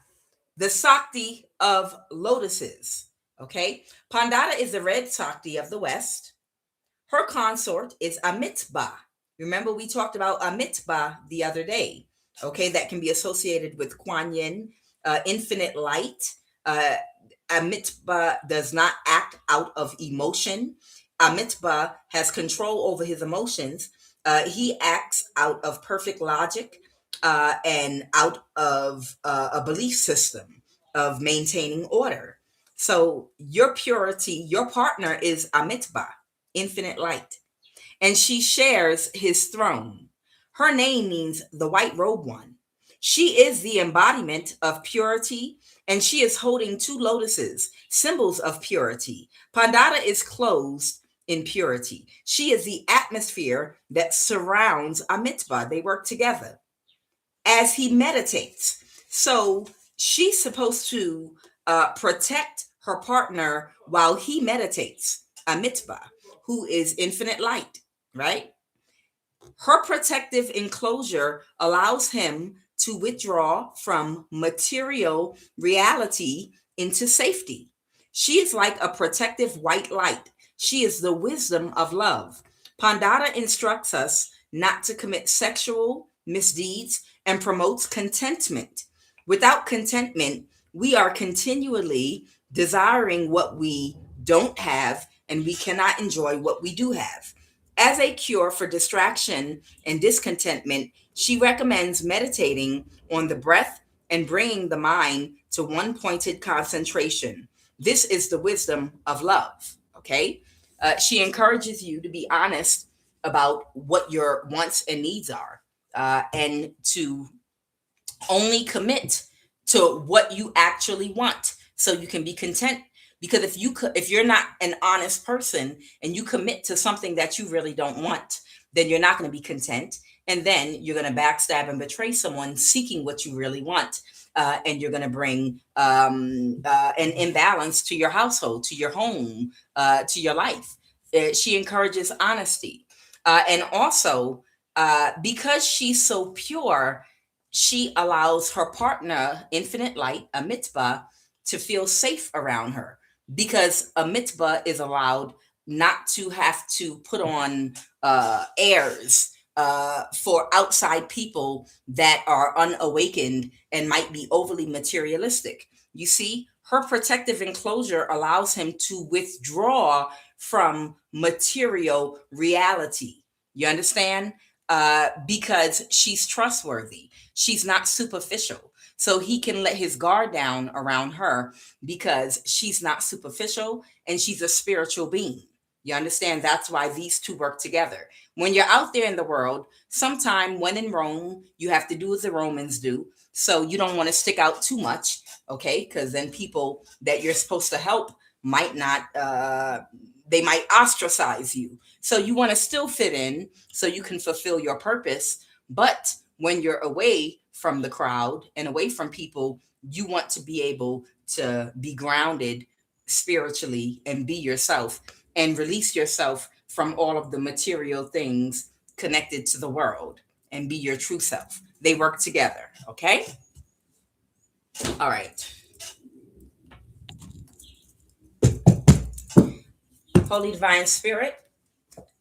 the Sakti of lotuses. Okay? Pandada is the red Sakti of the West. Her consort is Amitabha. Remember, we talked about Amitabha the other day. Okay, that can be associated with Kuan Yin, infinite light. Uh, Amitabha does not act out of emotion. Amitabha has control over his emotions. He acts out of perfect logic and out of a belief system of maintaining order. So your purity, your partner is Amitabha, infinite light, and she shares his throne. Her name means the white robe one. She is the embodiment of purity, and she is holding two lotuses, symbols of purity. Pandada is closed in purity. She is the atmosphere that surrounds Amitabha. They work together as he meditates. So she's supposed to protect her partner while he meditates, Amitabha, who is infinite light, right? Her protective enclosure allows him to withdraw from material reality into safety. She is like a protective white light. She is the wisdom of love. Pandada instructs us not to commit sexual misdeeds and promotes contentment. Without contentment, we are continually desiring what we don't have, and we cannot enjoy what we do have. As a cure for distraction and discontentment, she recommends meditating on the breath and bringing the mind to one pointed concentration. This is the wisdom of love. Okay. She encourages you to be honest about what your wants and needs are, and to only commit to what you actually want so you can be content. Because if you're not an honest person and you commit to something that you really don't want, then you're not going to be content, and then you're going to backstab and betray someone seeking what you really want. And you're going to bring an imbalance to your household, to your home, to your life. She encourages honesty, and also because she's so pure, she allows her partner, infinite light, Amitabha, to feel safe around her, because Amitabha is allowed not to have to put on airs for outside people that are unawakened and might be overly materialistic. You see, her protective enclosure allows him to withdraw from material reality. You understand? Because she's trustworthy. She's not superficial. So he can let his guard down around her because she's not superficial and she's a spiritual being. You understand? That's why these two work together. When you're out there in the world, sometime when in Rome, you have to do as the Romans do. So you don't want to stick out too much, okay? Because then people that you're supposed to help might not, they might ostracize you. So you want to still fit in so you can fulfill your purpose. But when you're away from the crowd and away from people, you want to be able to be grounded spiritually and be yourself and release yourself from all of the material things connected to the world and be your true self. They work together. Okay. All right. Holy Divine Spirit,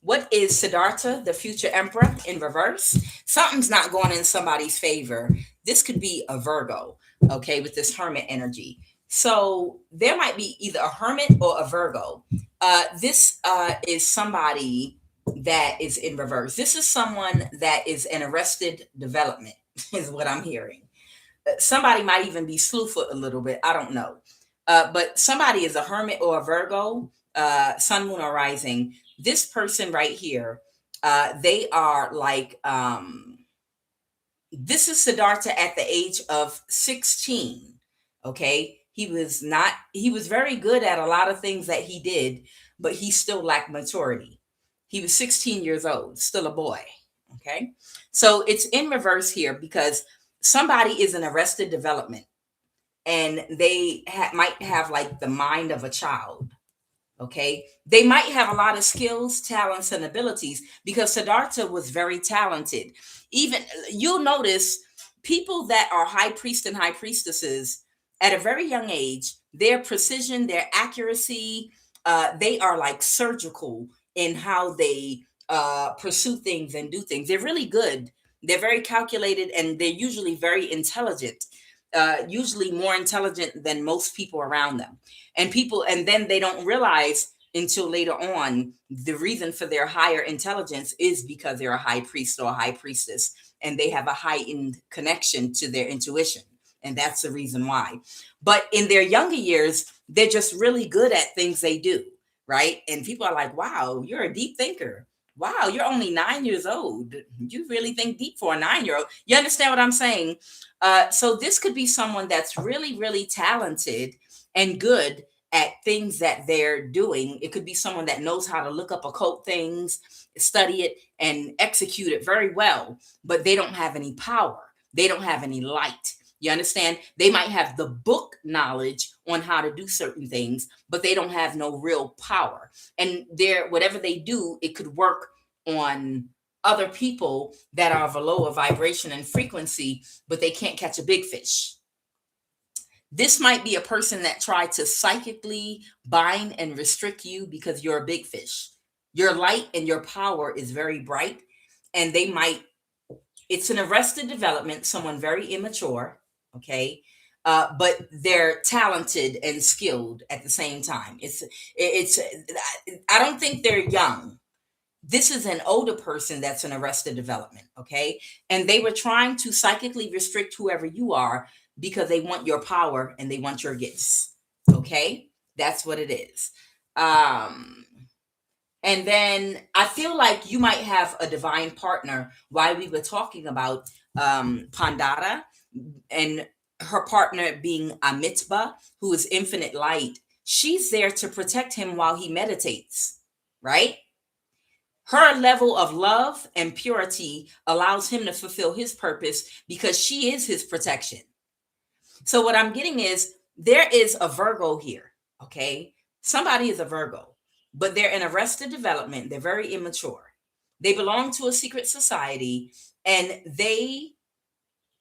what is Siddhartha, the future emperor, in reverse? Something's not going in somebody's favor. This could be a Virgo, okay, with this hermit energy. So there might be either a hermit or a Virgo. This is somebody that is in reverse. This is someone that is an arrested development, is what I'm hearing. Somebody might even be slewfoot a little bit. I don't know. But somebody is a hermit or a Virgo, sun, moon, or rising. This person right here, they are like, this is Siddhartha at the age of 16. Okay. He was very good at a lot of things that he did, but he still lacked maturity. He was 16 years old, still a boy. Okay. So it's in reverse here because somebody is in arrested development and they might have like the mind of a child. Okay. They might have a lot of skills, talents, and abilities because Siddhartha was very talented. Even you'll notice people that are high priests and high priestesses at a very young age, their precision, their accuracy, they are like surgical in how they pursue things and do things. They're really good. They're very calculated, and they're usually very intelligent. Usually more intelligent than most people around them. And then they don't realize until later on the reason for their higher intelligence is because they're a high priest or a high priestess, and they have a heightened connection to their intuition. And that's the reason why. But in their younger years, they're just really good at things they do, right? And people are like, wow, you're a deep thinker. Wow, you're only 9 years old. You really think deep for a 9-year-old. You understand what I'm saying? So this could be someone that's really, really talented and good at things that they're doing. It could be someone that knows how to look up occult things, study it, and execute it very well, but they don't have any power. They don't have any light. You understand? They might have the book knowledge on how to do certain things, but they don't have no real power. And whatever they do, it could work on other people that are of a lower vibration and frequency, but they can't catch a big fish. This might be a person that tried to psychically bind and restrict you because you're a big fish. Your light and your power is very bright, and it's an arrested development, someone very immature, okay? But they're talented and skilled at the same time. I don't think they're young. This is an older person that's an arrested development, okay? And they were trying to psychically restrict whoever you are because they want your power and they want your gifts, okay? That's what it is. And then I feel like you might have a divine partner. While we were talking about Pandara and her partner being Amitabha, who is infinite light, she's there to protect him while he meditates, right? Her level of love and purity allows him to fulfill his purpose because she is his protection. So what I'm getting is there is a Virgo here, okay? Somebody is a Virgo, but they're in arrested development. They're very immature. They belong to a secret society, and they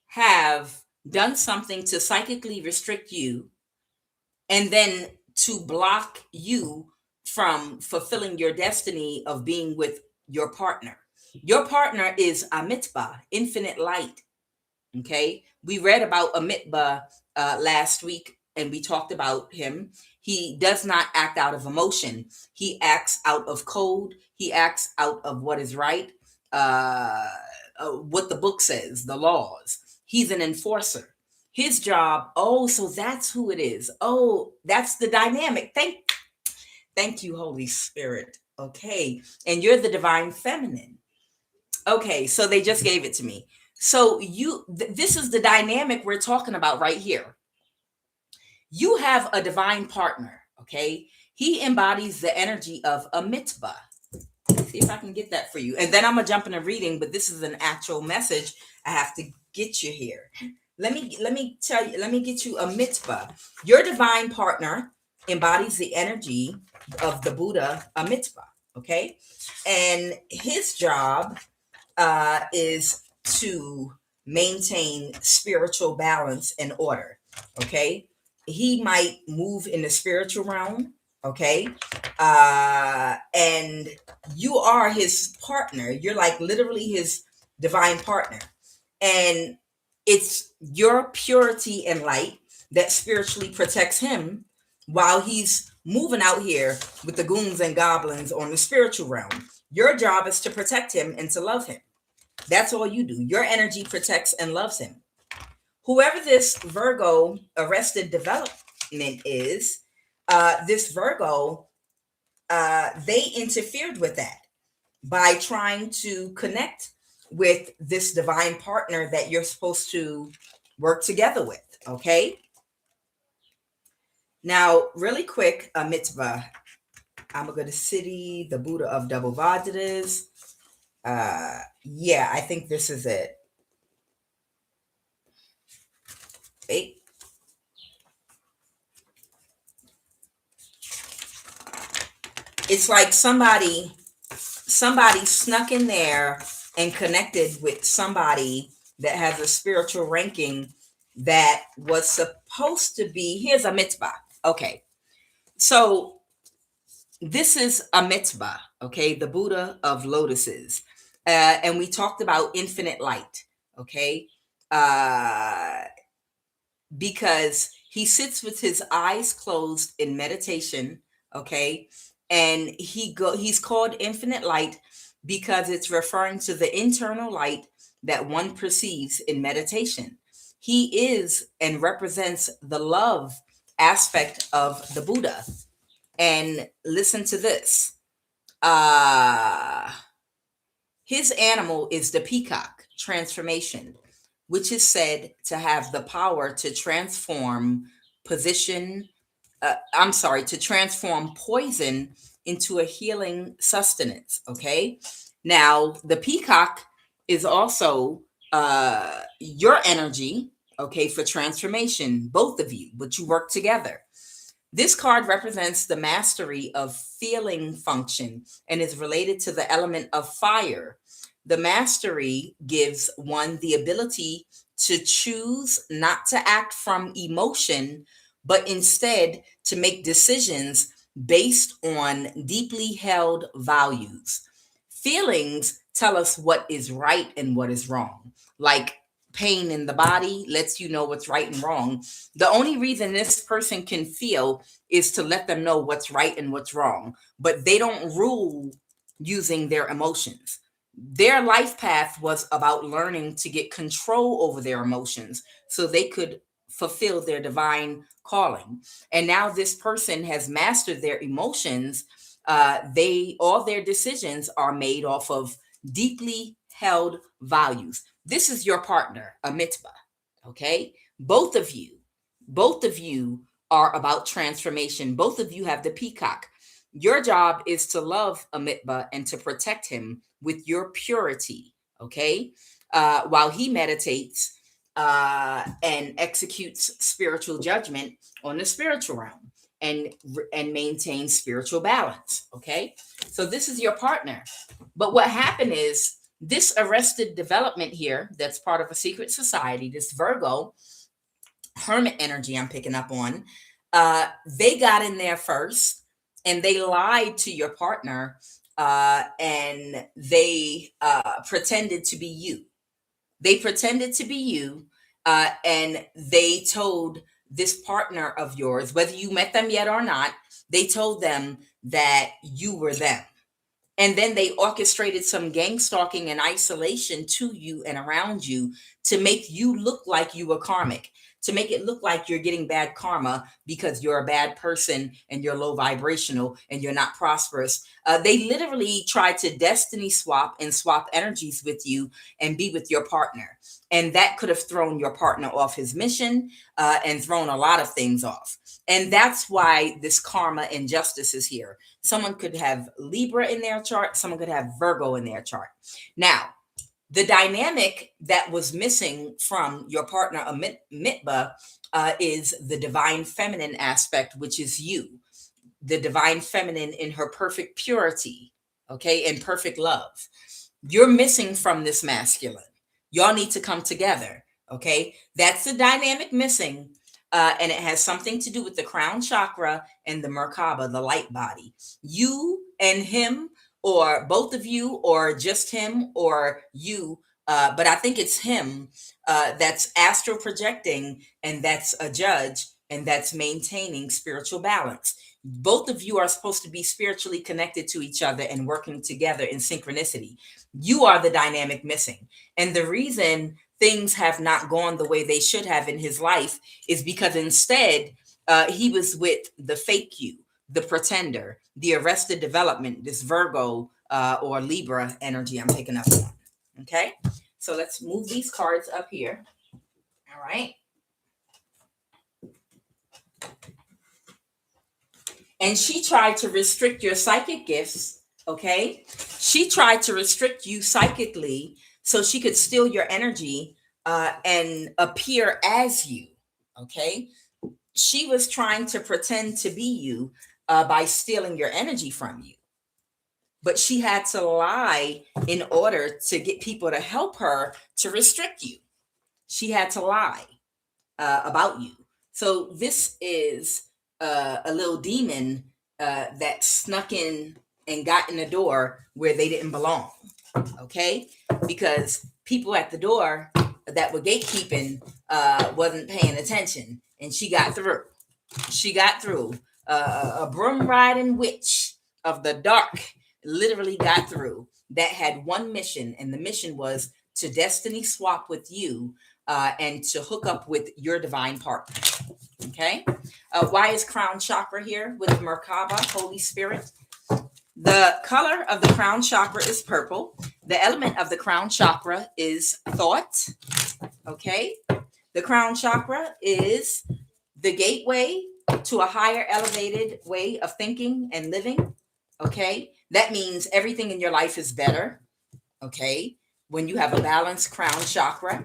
have done something to psychically restrict you and then to block you from fulfilling your destiny of being with your partner. Your partner is Amitabha, infinite light. Okay. We read about Amitabha last week, and we talked about him. He does not act out of emotion. He acts out of code. He acts out of what is right, what the book says, the laws. He's an enforcer. His job, so that's who it is. Oh, that's the dynamic. Thank you, Holy Spirit. Okay. And you're the divine feminine. Okay. So they just gave it to me. So this is the dynamic we're talking about right here. You have a divine partner. Okay. He embodies the energy of Amitabha. See if I can get that for you. And then I'm going to jump in a reading, but this is an actual message. I have to get you here. Let me get you Amitabha. Your divine partner embodies the energy of the Buddha Amitabha, okay? And his job is to maintain spiritual balance and order, okay? He might move in the spiritual realm, okay? And you are his partner. You're like literally his divine partner. And it's your purity and light that spiritually protects him while he's moving out here with the goons and goblins on the spiritual realm. Your job is to protect him and to love him. That's all you do. Your energy protects and loves him. Whoever this Virgo arrested development is, this Virgo, they interfered with that by trying to connect with this divine partner that you're supposed to work together with, okay? Now, really quick, Amitabha, Amagata City, the Buddha of Double Vajras. Yeah, I think this is it. Hey. It's like somebody snuck in there and connected with somebody that has a spiritual ranking that was supposed to be, here's Amitabha. Okay. So this is Amitabha, okay, the Buddha of lotuses. And we talked about infinite light, okay, because he sits with his eyes closed in meditation, okay, and he's called infinite light because it's referring to the internal light that one perceives in meditation. He is and represents the love aspect of the Buddha. And listen to this. Uh, his animal is the peacock transformation, which is said to have the power to transform position. To transform poison into a healing sustenance. Okay. Now, the peacock is also your energy, okay, for transformation, both of you, but you work together. This card represents the mastery of feeling function and is related to the element of fire. The mastery gives one the ability to choose not to act from emotion, but instead to make decisions based on deeply held values. Feelings tell us what is right and what is wrong. Like pain in the body lets you know what's right and wrong. The only reason this person can feel is to let them know what's right and what's wrong, but they don't rule using their emotions. Their life path was about learning to get control over their emotions so they could fulfill their divine calling. And now this person has mastered their emotions. They all their decisions are made off of deeply held values. This is your partner, Amitabha. Okay, both of you are about transformation. Both of you have the peacock. Your job is to love Amitabha and to protect him with your purity. Okay, while he meditates and executes spiritual judgment on the spiritual realm and maintains spiritual balance. Okay, so this is your partner. But what happened is this arrested development here, that's part of a secret society, this Virgo hermit energy I'm picking up on, they got in there first and they lied to your partner, and they pretended to be you. They pretended to be you, and they told this partner of yours, whether you met them yet or not, they told them that you were them. And then they orchestrated some gang stalking and isolation to you and around you to make you look like you were karmic, to make it look like you're getting bad karma because you're a bad person and you're low vibrational and you're not prosperous. They literally tried to destiny swap and swap energies with you and be with your partner. And that could have thrown your partner off his mission, and thrown a lot of things off. And that's why this karma injustice is here. Someone could have Libra in their chart. Someone could have Virgo in their chart. Now, the dynamic that was missing from your partner, Amitba, is the divine feminine aspect, which is you, the divine feminine in her perfect purity, okay, and perfect love. You're missing from this masculine. Y'all need to come together, okay? That's the dynamic missing. And it has something to do with the crown chakra and the Merkaba, the light body. You and him, or both of you, or just him or you, but I think it's him, that's astral projecting, and that's a judge, and that's maintaining spiritual balance. Both of you are supposed to be spiritually connected to each other and working together in synchronicity. You are the dynamic missing. And the reason things have not gone the way they should have in his life is because instead he was with the fake you, the pretender, the arrested development, this Virgo or Libra energy I'm picking up on. Okay, so let's move these cards up here. All right. And she tried to restrict your psychic gifts. Okay, she tried to restrict you psychically so she could steal your energy and appear as you. Okay, she was trying to pretend to be you by stealing your energy from you. But she had to lie in order to get people to help her to restrict you. She had to lie about you. So this is a little demon that snuck in and got in the door where they didn't belong. Okay, because people at the door that were gatekeeping wasn't paying attention, and she got through. She got through. A broom riding witch of the dark literally got through. That had one mission, and the mission was to destiny swap with you and to hook up with your divine partner. Okay. Why is crown chakra here with Merkaba, Holy Spirit? The color of the crown chakra is purple. The element of the crown chakra is thought. Okay. The crown chakra is the gateway to a higher elevated way of thinking and living. Okay. That means everything in your life is better. Okay. When you have a balanced crown chakra,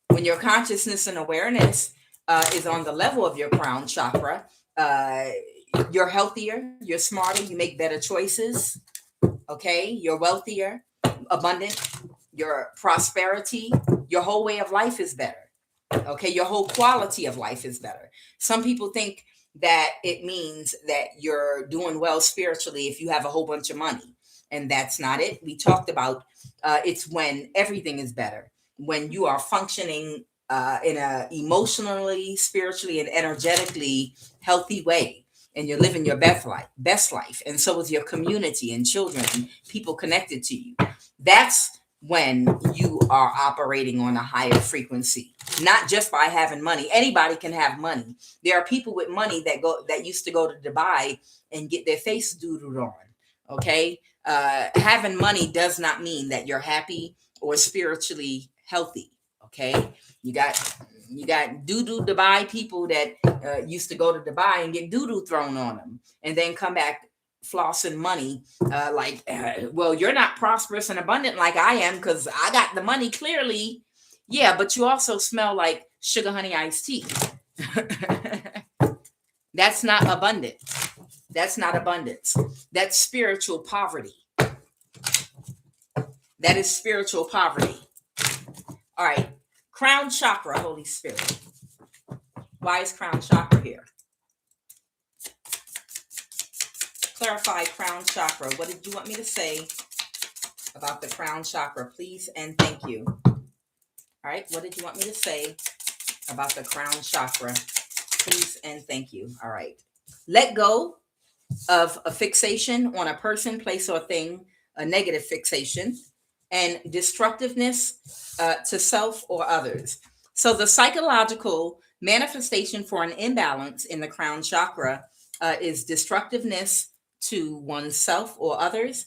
when your consciousness and awareness is on the level of your crown chakra, you're healthier, you're smarter, you make better choices. Okay. You're wealthier, abundant, your prosperity, your whole way of life is better. Okay, your whole quality of life is better. Some people think that it means that you're doing well spiritually if you have a whole bunch of money, and that's not it. We talked about it's when everything is better, when you are functioning in a emotionally, spiritually, and energetically healthy way, and you're living your best life, and so is your community and children and people connected to you. That's when you are operating on a higher frequency, not just by having money. Anybody can have money. There are people with money that used to go to Dubai and get their face doodled on. Okay. Having money does not mean that you're happy or spiritually healthy. Okay. You got doo-doo Dubai people that used to go to Dubai and get doo-doo thrown on them and then come back flossing money well, you're not prosperous and abundant like I am because I got the money clearly. Yeah, but you also smell like sugar honey iced tea. That's not abundant. That's not abundance. That's spiritual poverty. That is spiritual poverty. All right. Crown chakra, Holy Spirit. Why is crown chakra here? Clarify crown chakra. What did you want me to say about the crown chakra? Please and thank you. All right. What did you want me to say about the crown chakra? Please and thank you. All right. Let go of a fixation on a person, place, or thing, a negative fixation, and destructiveness to self or others. So the psychological manifestation for an imbalance in the crown chakra is destructiveness to oneself or others.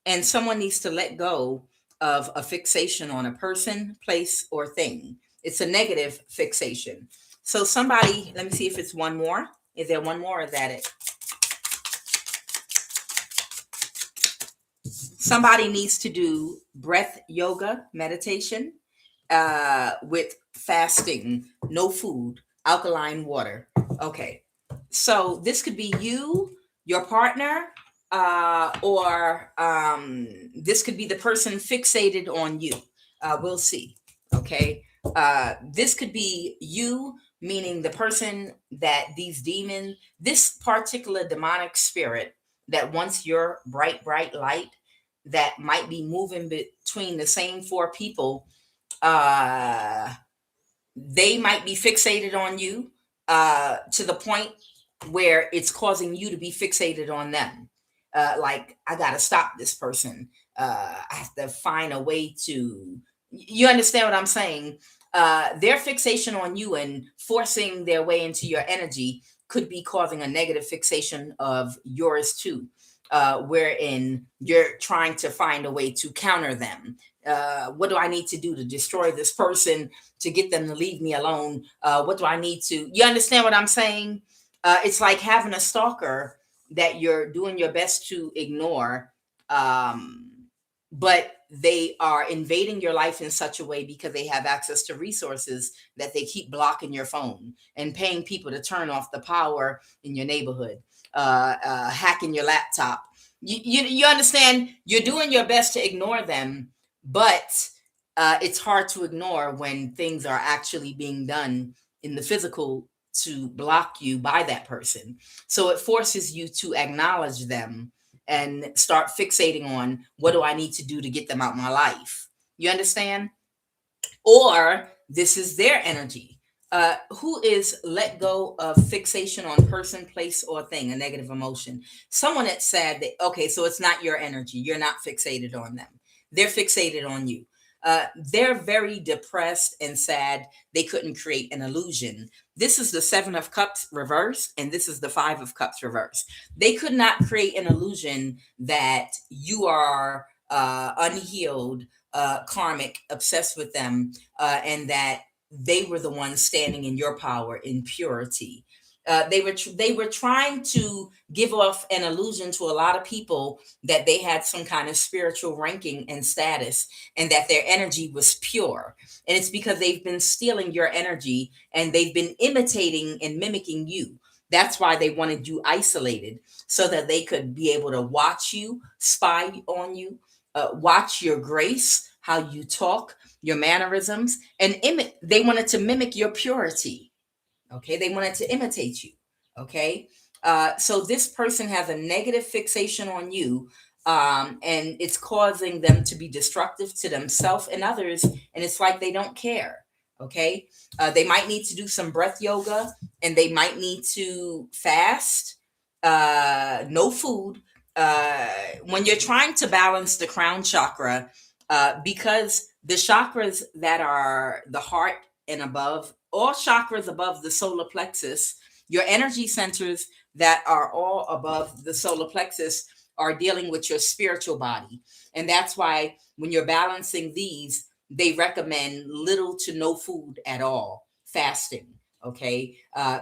And someone needs to let go of a fixation on a person, place, or thing. It's a negative fixation. So somebody, let me see if it's one more. Is there one more or is that it? Somebody needs to do breath yoga meditation with fasting, no food, alkaline water. Okay. So this could be you, your partner, or this could be the person fixated on you. We'll see. Okay. This could be you, meaning the person that these demons, this particular demonic spirit that wants your bright, bright light that might be moving between the same four people, they might be fixated on you to the point where it's causing you to be fixated on them. Like, I got to stop this person. I have to find a way to, you understand what I'm saying? Their fixation on you and forcing their way into your energy could be causing a negative fixation of yours too, wherein you're trying to find a way to counter them. What do I need to do to destroy this person, to get them to leave me alone? What do I need to, you understand what I'm saying? It's like having a stalker that you're doing your best to ignore, but they are invading your life in such a way because they have access to resources that they keep blocking your phone and paying people to turn off the power in your neighborhood, hacking your laptop. You understand? You're doing your best to ignore them, but it's hard to ignore when things are actually being done in the physical to block you by that person. So it forces you to acknowledge them and start fixating on what do I need to do to get them out of my life. You understand? Or this is their energy. Who is let go of fixation on person, place, or thing, a negative emotion? Someone that said that, okay, so it's not your energy. You're not fixated on them. They're fixated on you. They're very depressed and sad. They couldn't create an illusion. This is the Seven of Cups reversed, and this is the Five of Cups reversed. They could not create an illusion that you are unhealed, karmic, obsessed with them, and that they were the ones standing in your power in purity. They were trying to give off an illusion to a lot of people that they had some kind of spiritual ranking and status, and that their energy was pure. And it's because they've been stealing your energy and they've been imitating and mimicking you. That's why they wanted you isolated, so that they could be able to watch you, spy on you, watch your grace, how you talk, your mannerisms, and they wanted to mimic your purity. Okay, they wanted to imitate you. Okay, so this person has a negative fixation on you, and it's causing them to be destructive to themselves and others, and it's like they don't care. Okay, they might need to do some breath yoga, and they might need to fast, no food. When you're trying to balance the crown chakra, because the chakras that are the heart and above, all chakras above the solar plexus, your energy centers that are all above the solar plexus are dealing with your spiritual body. And that's why when you're balancing these, they recommend little to no food at all, fasting. Okay.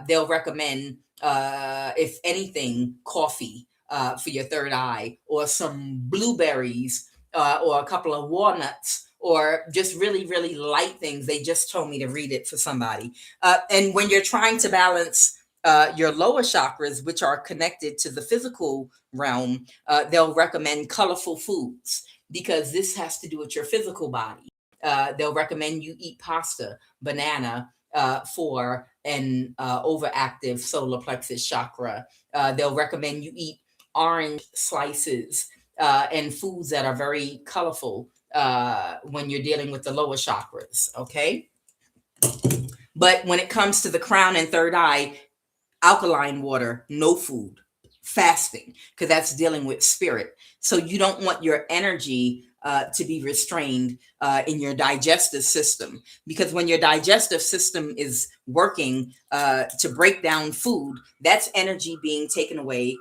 They'll recommend, if anything, coffee for your third eye, or some blueberries, or a couple of walnuts, or just really, really light things. They just told me to read it for somebody. And when you're trying to balance your lower chakras, which are connected to the physical realm, they'll recommend colorful foods, because this has to do with your physical body. They'll recommend you eat pasta, banana, for an overactive solar plexus chakra. They'll recommend you eat orange slices, and foods that are very colorful, when you're dealing with the lower chakras. Okay. But when it comes to the crown and third eye, alkaline water, no food, fasting, because that's dealing with spirit. So you don't want your energy to be restrained in your digestive system, because when your digestive system is working to break down food, that's energy being taken away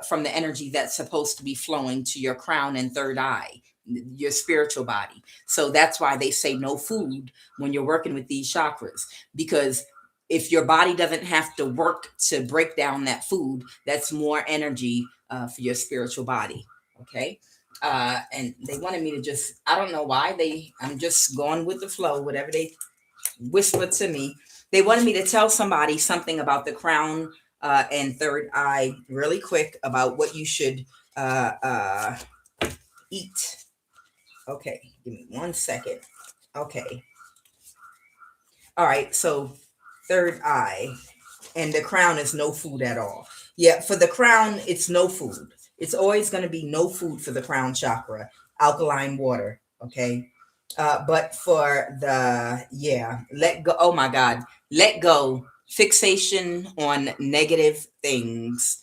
from the energy that's supposed to be flowing to your crown and third eye, your spiritual body. So that's why they say no food when you're working with these chakras, because if your body doesn't have to work to break down that food, that's more energy for your spiritual body. Okay. And they wanted me to just, I don't know why I'm just going with the flow, whatever they whispered to me. They wanted me to tell somebody something about the crown and third eye really quick, about what you should uh, eat. Okay. Give me 1 second. Okay. All right. So third eye and the crown is no food at all. Yeah, for the crown, it's no food. It's always going to be no food for the crown chakra, alkaline water. Okay. But for let go. Oh my God, let go. Fixation on negative things.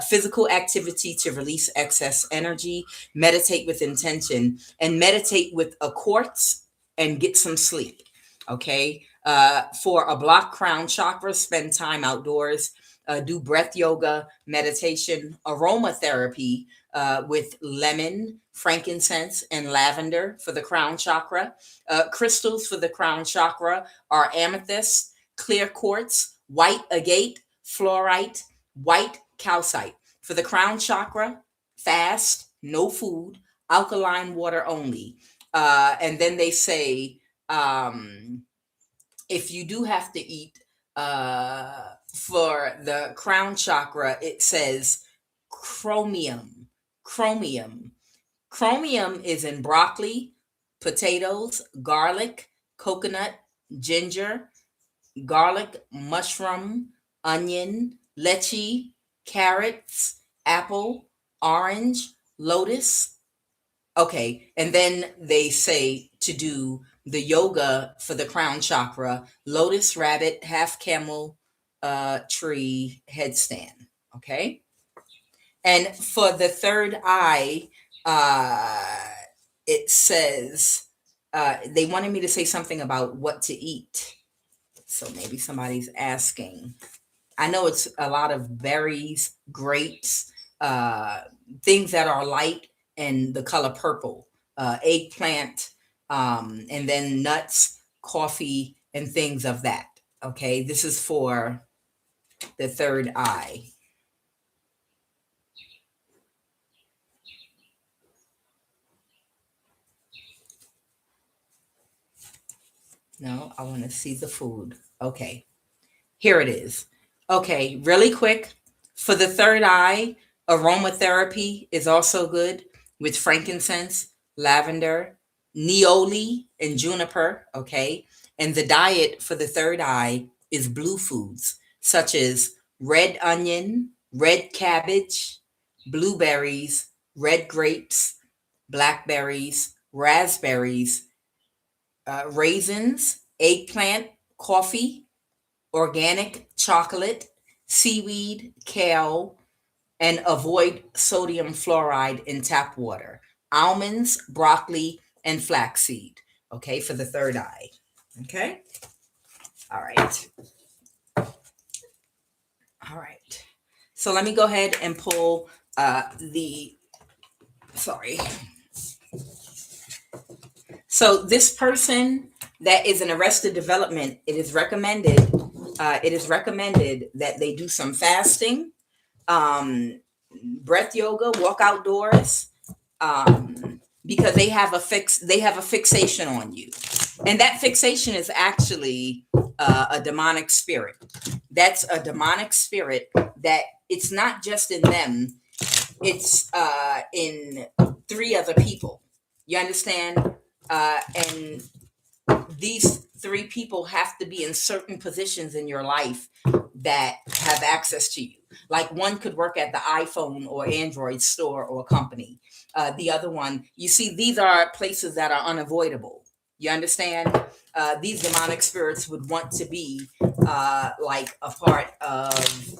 Physical activity to release excess energy. Meditate with intention, and meditate with a quartz, and get some sleep. Okay. For a blocked crown chakra, spend time outdoors, do breath yoga, meditation, aromatherapy with lemon, frankincense, and lavender for the crown chakra. Crystals for the crown chakra are amethyst, clear quartz, white agate, fluorite, white calcite. For the crown chakra, fast, no food, alkaline water only. And then they say, if you do have to eat, for the crown chakra, it says chromium. Chromium. Chromium is in broccoli, potatoes, garlic, coconut, ginger, garlic, mushroom, onion, lychee, carrots, apple, orange, lotus. Okay, and then they say to do the yoga for the crown chakra, lotus, rabbit, half camel, tree, headstand. Okay, and for the third eye, uh, it says they wanted me to say something about what to eat. So maybe somebody's asking. I know it's a lot of berries, grapes, uh, things that are light and the color purple, eggplant, and then nuts, coffee, and things of that. Okay, this is for the third eye. No, I want to see the food. Okay. Here it is. Okay, really quick. For the third eye, aromatherapy is also good with frankincense, lavender, neoli, and juniper. Okay. And the diet for the third eye is blue foods such as red onion, red cabbage, blueberries, red grapes, blackberries, raspberries, raisins, eggplant, coffee, organic chocolate, seaweed, kale, and avoid sodium fluoride in tap water, almonds, broccoli, and flaxseed. Okay, for the third eye. Okay. All right. All right. So let me go ahead and pull the, sorry. So this person that is in arrested development, it is recommended that they do some fasting, breath yoga, walk outdoors, because they have a fixation on you, and that fixation is actually a demonic spirit. That's a demonic spirit that it's not just in them; it's in three other people. You understand? And these three people have to be in certain positions in your life that have access to you. Like one could work at the iPhone or Android store or company. The other one, you see, these are places that are unavoidable. You understand? These demonic spirits would want to be like a part of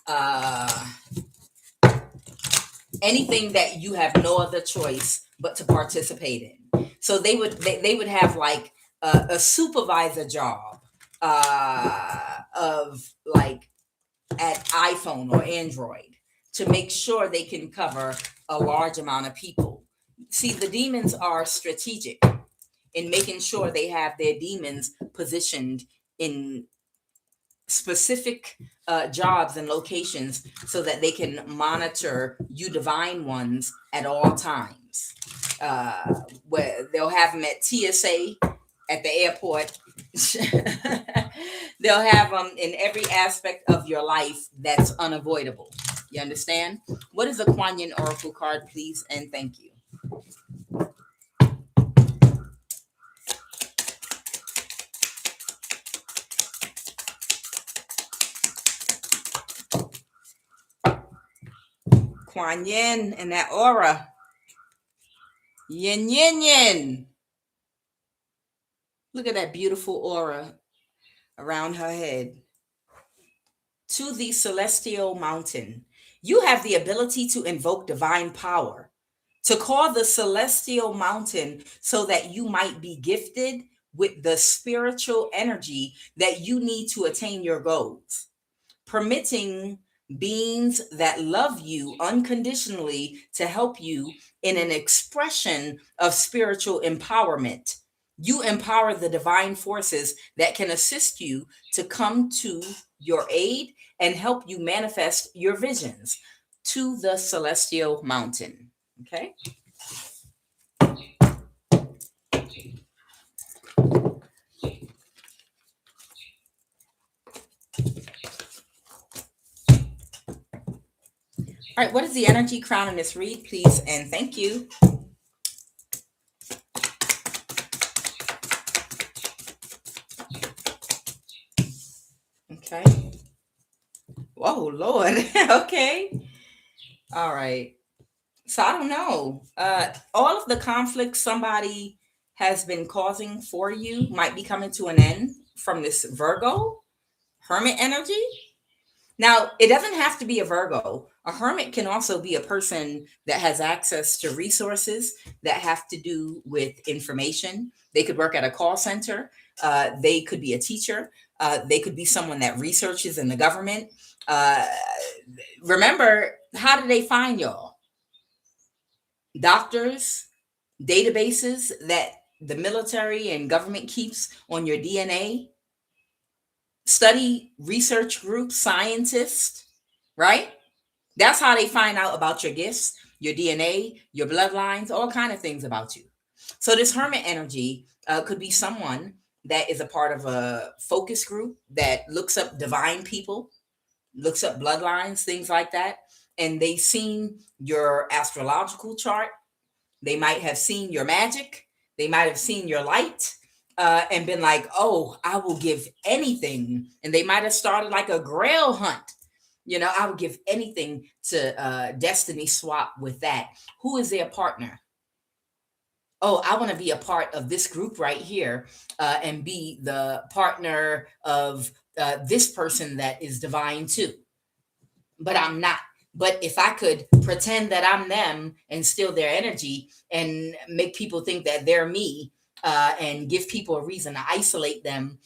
uh, anything that you have no other choice but to participate in. So they would have like a supervisor job of like at iPhone or Android to make sure they can cover a large amount of people. See, the demons are strategic in making sure they have their demons positioned in specific jobs and locations so that they can monitor you divine ones at all times. Where they'll have them at TSA, at the airport. They'll have them in every aspect of your life that's unavoidable. You understand? What is a Kuan Yin Oracle card, please? And thank you. Kuan Yin and that aura. Yin, yin, yin. Look at that beautiful aura around her head. To the celestial mountain. You have the ability to invoke divine power, to call the celestial mountain so that you might be gifted with the spiritual energy that you need to attain your goals, permitting beings that love you unconditionally to help you in an expression of spiritual empowerment. You empower the divine forces that can assist you to come to your aid and help you manifest your visions to the celestial mountain. Okay. All right, what is the energy crown in this read, please? And thank you. Okay. Whoa, Lord. Okay. All right. So I don't know. All of the conflicts somebody has been causing for you might be coming to an end from this Virgo hermit energy. Now, it doesn't have to be a Virgo. A hermit can also be a person that has access to resources that have to do with information. They could work at a call center. They could be a teacher. They could be someone that researches in the government. Uh, Remember, how do they find y'all? Doctors, databases that the military and government keeps on your DNA, study research groups, scientists, right? That's how they find out about your gifts, your DNA, your bloodlines, all kind of things about you. So this hermit energy could be someone that is a part of a focus group that looks up divine people, looks up bloodlines, things like that, and they've seen your astrological chart. They might have seen your magic. They might have seen your light and been like, oh, I will give anything. And they might have started like a grail hunt. You know, I would give anything to destiny swap with that. Who is their partner? Oh, I want to be a part of this group right here and be the partner of this person that is divine too. But I'm not. But if I could pretend that I'm them and steal their energy and make people think that they're me and give people a reason to isolate them,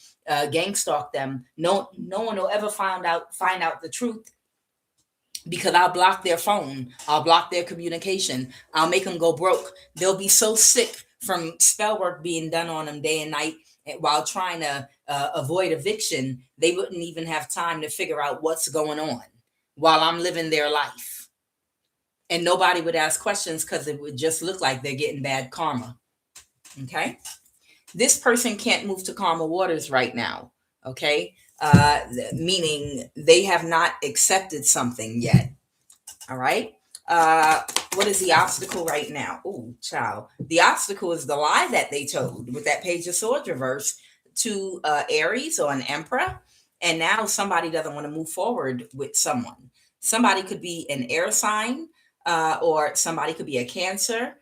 gang stalk them, no one will ever find out the truth because I'll block their phone, I'll block their communication, I'll make them go broke. They'll be so sick from spell work being done on them day and night while trying to avoid eviction, they wouldn't even have time to figure out what's going on while I'm living their life. And nobody would ask questions because it would just look like they're getting bad karma. Okay. This person can't move to calmer waters right now. Okay. Meaning they have not accepted something yet. All right. What is the obstacle right now? Oh, child. The obstacle is the lie that they told with that Page of Swords reverse to Aries or an Emperor. And now somebody doesn't want to move forward with someone. Somebody could be an air sign, or somebody could be a Cancer,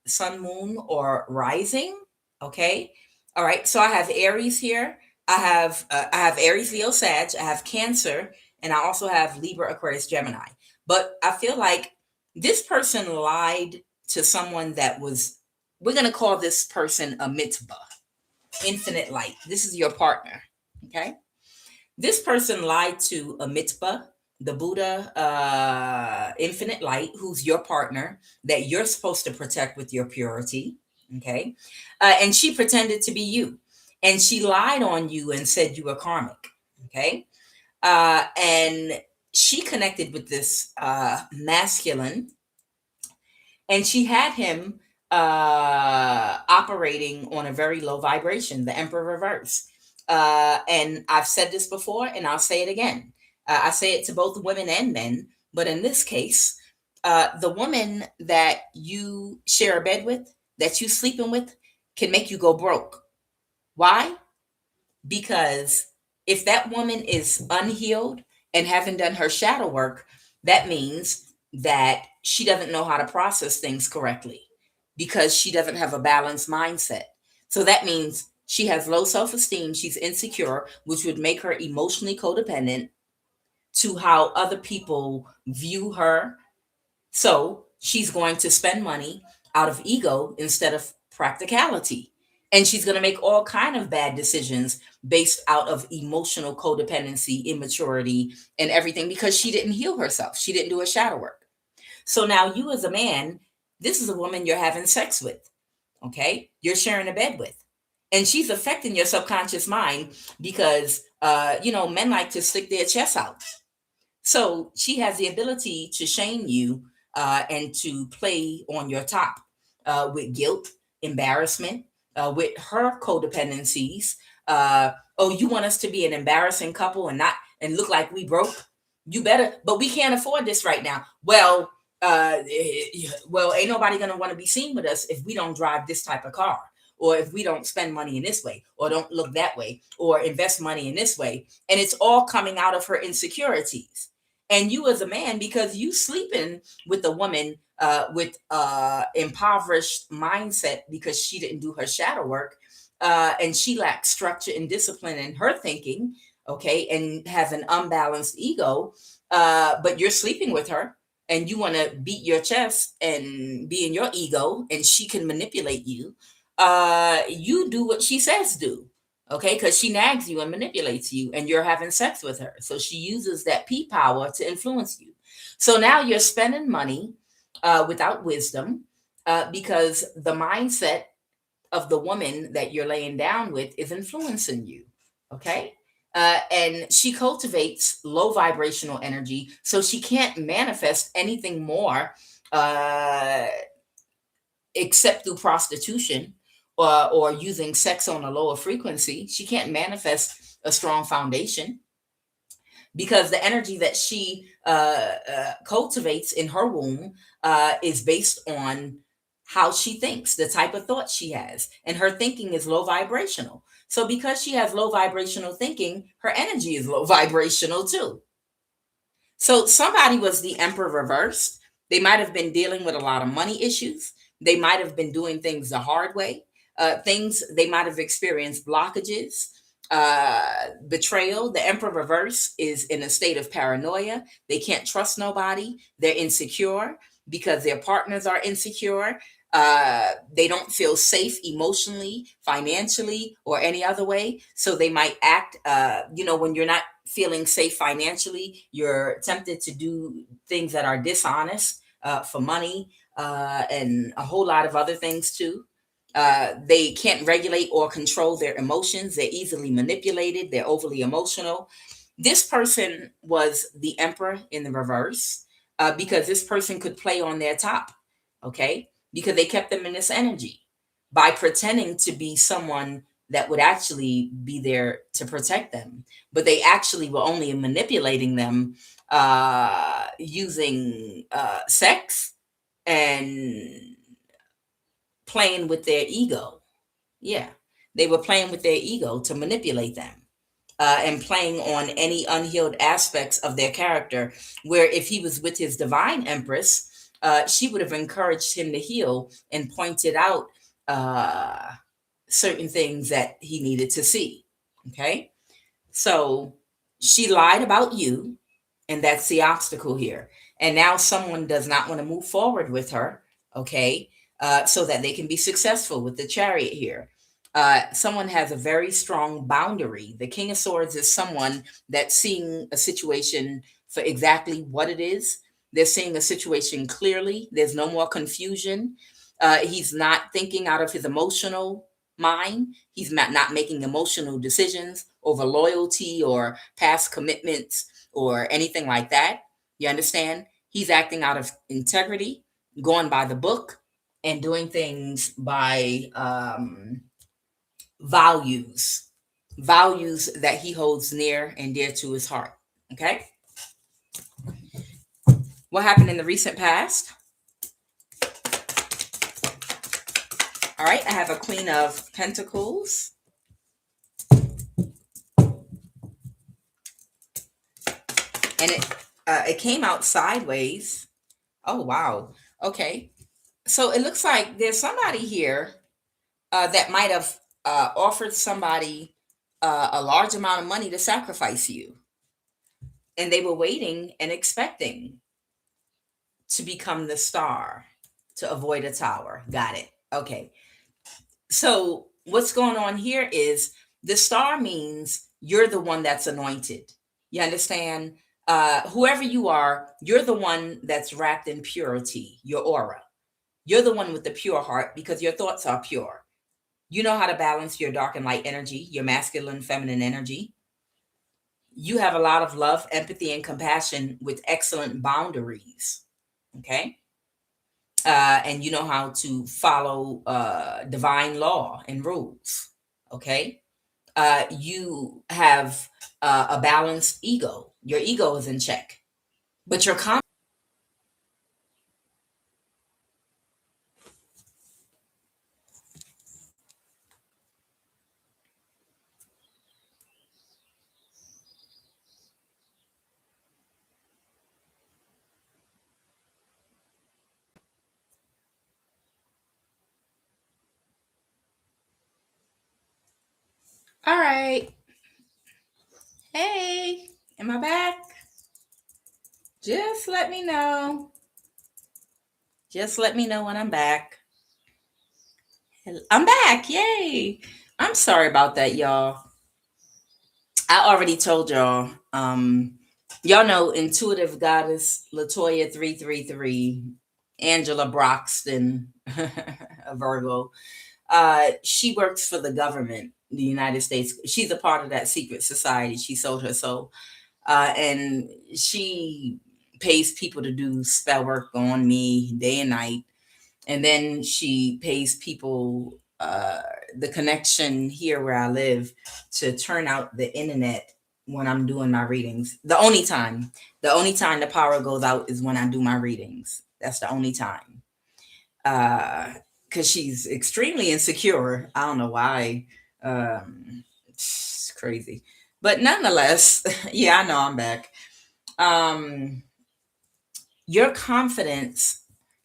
Sun, Moon, or Rising. Okay. All right. So I have Aries here. I have Aries, Leo, Sag. I have Cancer, and I also have Libra, Aquarius, Gemini. But I feel like this person lied to someone that was. We're gonna call this person a mitzvah, infinite light. This is your partner. Okay. This person lied to a mitzvah, the Buddha, infinite light, who's your partner that you're supposed to protect with your purity. Okay. And she pretended to be you. And she lied on you and said you were karmic. Okay. And she connected with this masculine, and she had him operating on a very low vibration, the Emperor reverse. And I've said this before, and I'll say it again. I say it to both women and men, but in this case, the woman that you share a bed with, that you sleeping with, can make you go broke. Why? Because if that woman is unhealed and haven't done her shadow work, that means that she doesn't know how to process things correctly because she doesn't have a balanced mindset. So that means she has low self-esteem, she's insecure, which would make her emotionally codependent to how other people view her. So she's going to spend money out of ego instead of practicality. And she's going to make all kind of bad decisions based out of emotional codependency, immaturity, and everything because she didn't heal herself. She didn't do her shadow work. So now you as a man, this is a woman you're having sex with. Okay. You're sharing a bed with. And she's affecting your subconscious mind because, men like to stick their chest out. So she has the ability to shame you and to play on your top with guilt, embarrassment, with her codependencies. Oh, you want us to be an embarrassing couple and look like we broke? You better, but we can't afford this right now. Well, ain't nobody gonna want to be seen with us if we don't drive this type of car, or if we don't spend money in this way, or don't look that way, or invest money in this way. And it's all coming out of her insecurities. And you as a man, because you sleeping with a woman with impoverished mindset because she didn't do her shadow work, and she lacks structure and discipline in her thinking, okay, and has an unbalanced ego, but you're sleeping with her and you want to beat your chest and be in your ego and she can manipulate you, you do what she says do. Okay, because she nags you and manipulates you, and you're having sex with her. So she uses that P power to influence you. So now you're spending money without wisdom, because the mindset of the woman that you're laying down with is influencing you. Okay. And she cultivates low vibrational energy, so she can't manifest anything more uh, except through prostitution, or using sex on a lower frequency. She can't manifest a strong foundation, because the energy that she cultivates in her womb is based on how she thinks, the type of thought she has. And her thinking is low vibrational. So, because she has low vibrational thinking, her energy is low vibrational too. So, somebody was the emperor reversed. They might have been dealing with a lot of money issues. They might have been doing things the hard way. Things they might have experienced blockages, betrayal. The emperor reverse is in a state of paranoia. They can't trust nobody. They're insecure because their partners are insecure. They don't feel safe emotionally, financially, or any other way. So they might act, when you're not feeling safe financially, you're tempted to do things that are dishonest for money, and a whole lot of other things too. They can't regulate or control their emotions. They're easily manipulated. They're overly emotional. This person was the emperor in the reverse, because this person could play on their top, okay? Because they kept them in this energy by pretending to be someone that would actually be there to protect them. But they actually were only manipulating them using sex and playing with their ego. Yeah, they were playing with their ego to manipulate them, and playing on any unhealed aspects of their character. Where if he was with his divine empress, she would have encouraged him to heal and pointed out certain things that he needed to see. Okay, so she lied about you, and that's the obstacle here. And now someone does not want to move forward with her, okay, so that they can be successful with the chariot here. Someone has a very strong boundary. The King of Swords is someone that's seeing a situation for exactly what it is. They're seeing a situation clearly. There's no more confusion. He's not thinking out of his emotional mind. He's not making emotional decisions over loyalty or past commitments or anything like that. You understand? He's acting out of integrity, going by the book, and doing things by values that he holds near and dear to his heart. Okay? What happened in the recent past? All right, I have a Queen of Pentacles. And it came out sideways. Oh, wow. Okay. So it looks like there's somebody here that might have offered somebody a large amount of money to sacrifice you. And they were waiting and expecting to become the star to avoid a tower. Got it. Okay. So what's going on here is the star means you're the one that's anointed. You understand? Whoever you are, you're the one that's wrapped in purity, your aura. You're the one with the pure heart because your thoughts are pure. You know how to balance your dark and light energy, your masculine, feminine energy. You have a lot of love, empathy, and compassion with excellent boundaries. Okay. And you know how to follow divine law and rules. Okay. You have a balanced ego. Your ego is in check, but your All right. Hey, am I back? Just let me know. Just let me know when I'm back. I'm back. Yay. I'm sorry about that, y'all. I already told y'all. Y'all know intuitive goddess Latoya 333, Angela Broxton, a Virgo. She works for the government, the United States. She's a part of that secret society. She sold her soul. And she pays people to do spell work on me day and night. And then she pays people the connection here where I live to turn out the internet when I'm doing my readings. The only time the power goes out is when I do my readings. That's the only time. Because she's extremely insecure. I don't know why. It's crazy. But nonetheless, yeah, I know I'm back. Um, your confidence,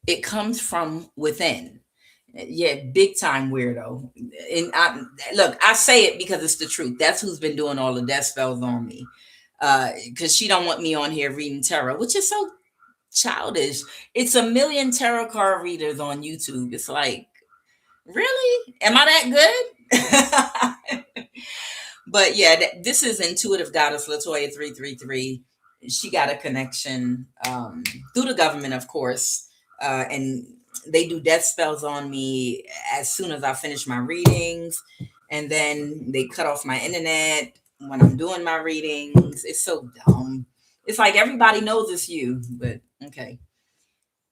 it comes from within. Yeah, big time weirdo. And look, I say it because it's the truth. That's who's been doing all the death spells on me. Because she don't want me on here reading tarot, which is so childish. It's a million tarot card readers on YouTube. It's like, really? Am I that good? But yeah, this is intuitive goddess Latoya 333. She got a connection through the government, of course, and they do death spells on me as soon as I finish my readings, and then they cut off my internet when I'm doing my readings. It's so dumb. It's like everybody knows it's you, but okay.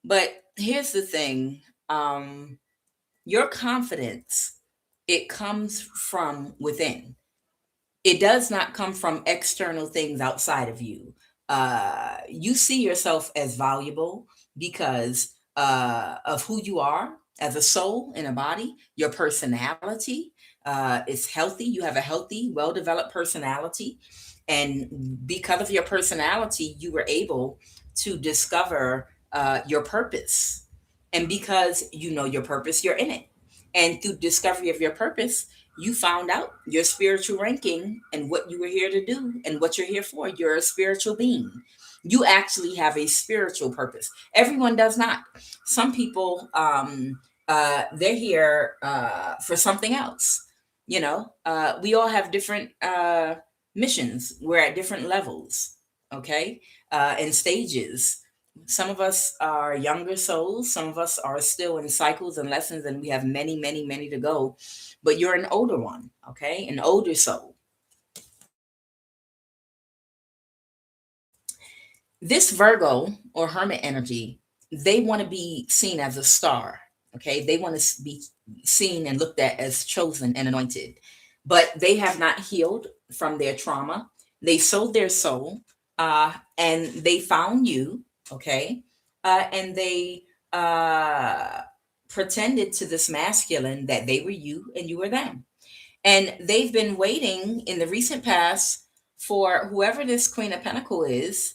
But here's the thing. Your confidence, it comes from within. It does not come from external things outside of you. You see yourself as valuable because of who you are as a soul in a body. Your personality is healthy. You have a healthy, well developed personality. And because of your personality, you were able to discover your purpose. And because you know your purpose, you're in it. And through discovery of your purpose, you found out your spiritual ranking and what you were here to do and what you're here for. You're a spiritual being. You actually have a spiritual purpose. Everyone does not. Some people, they're here for something else. We all have different missions. We're at different levels, okay, and stages. Some of us are younger souls. Some of us are still in cycles and lessons, and we have many, many, many to go. But you're an older one, okay? An older soul. This Virgo or Hermit energy, they want to be seen as a star, okay? They want to be seen and looked at as chosen and anointed. But they have not healed from their trauma. They sold their soul and they found you, okay? And they pretended to this masculine that they were you and you were them. And they've been waiting in the recent past for whoever this Queen of Pentacle is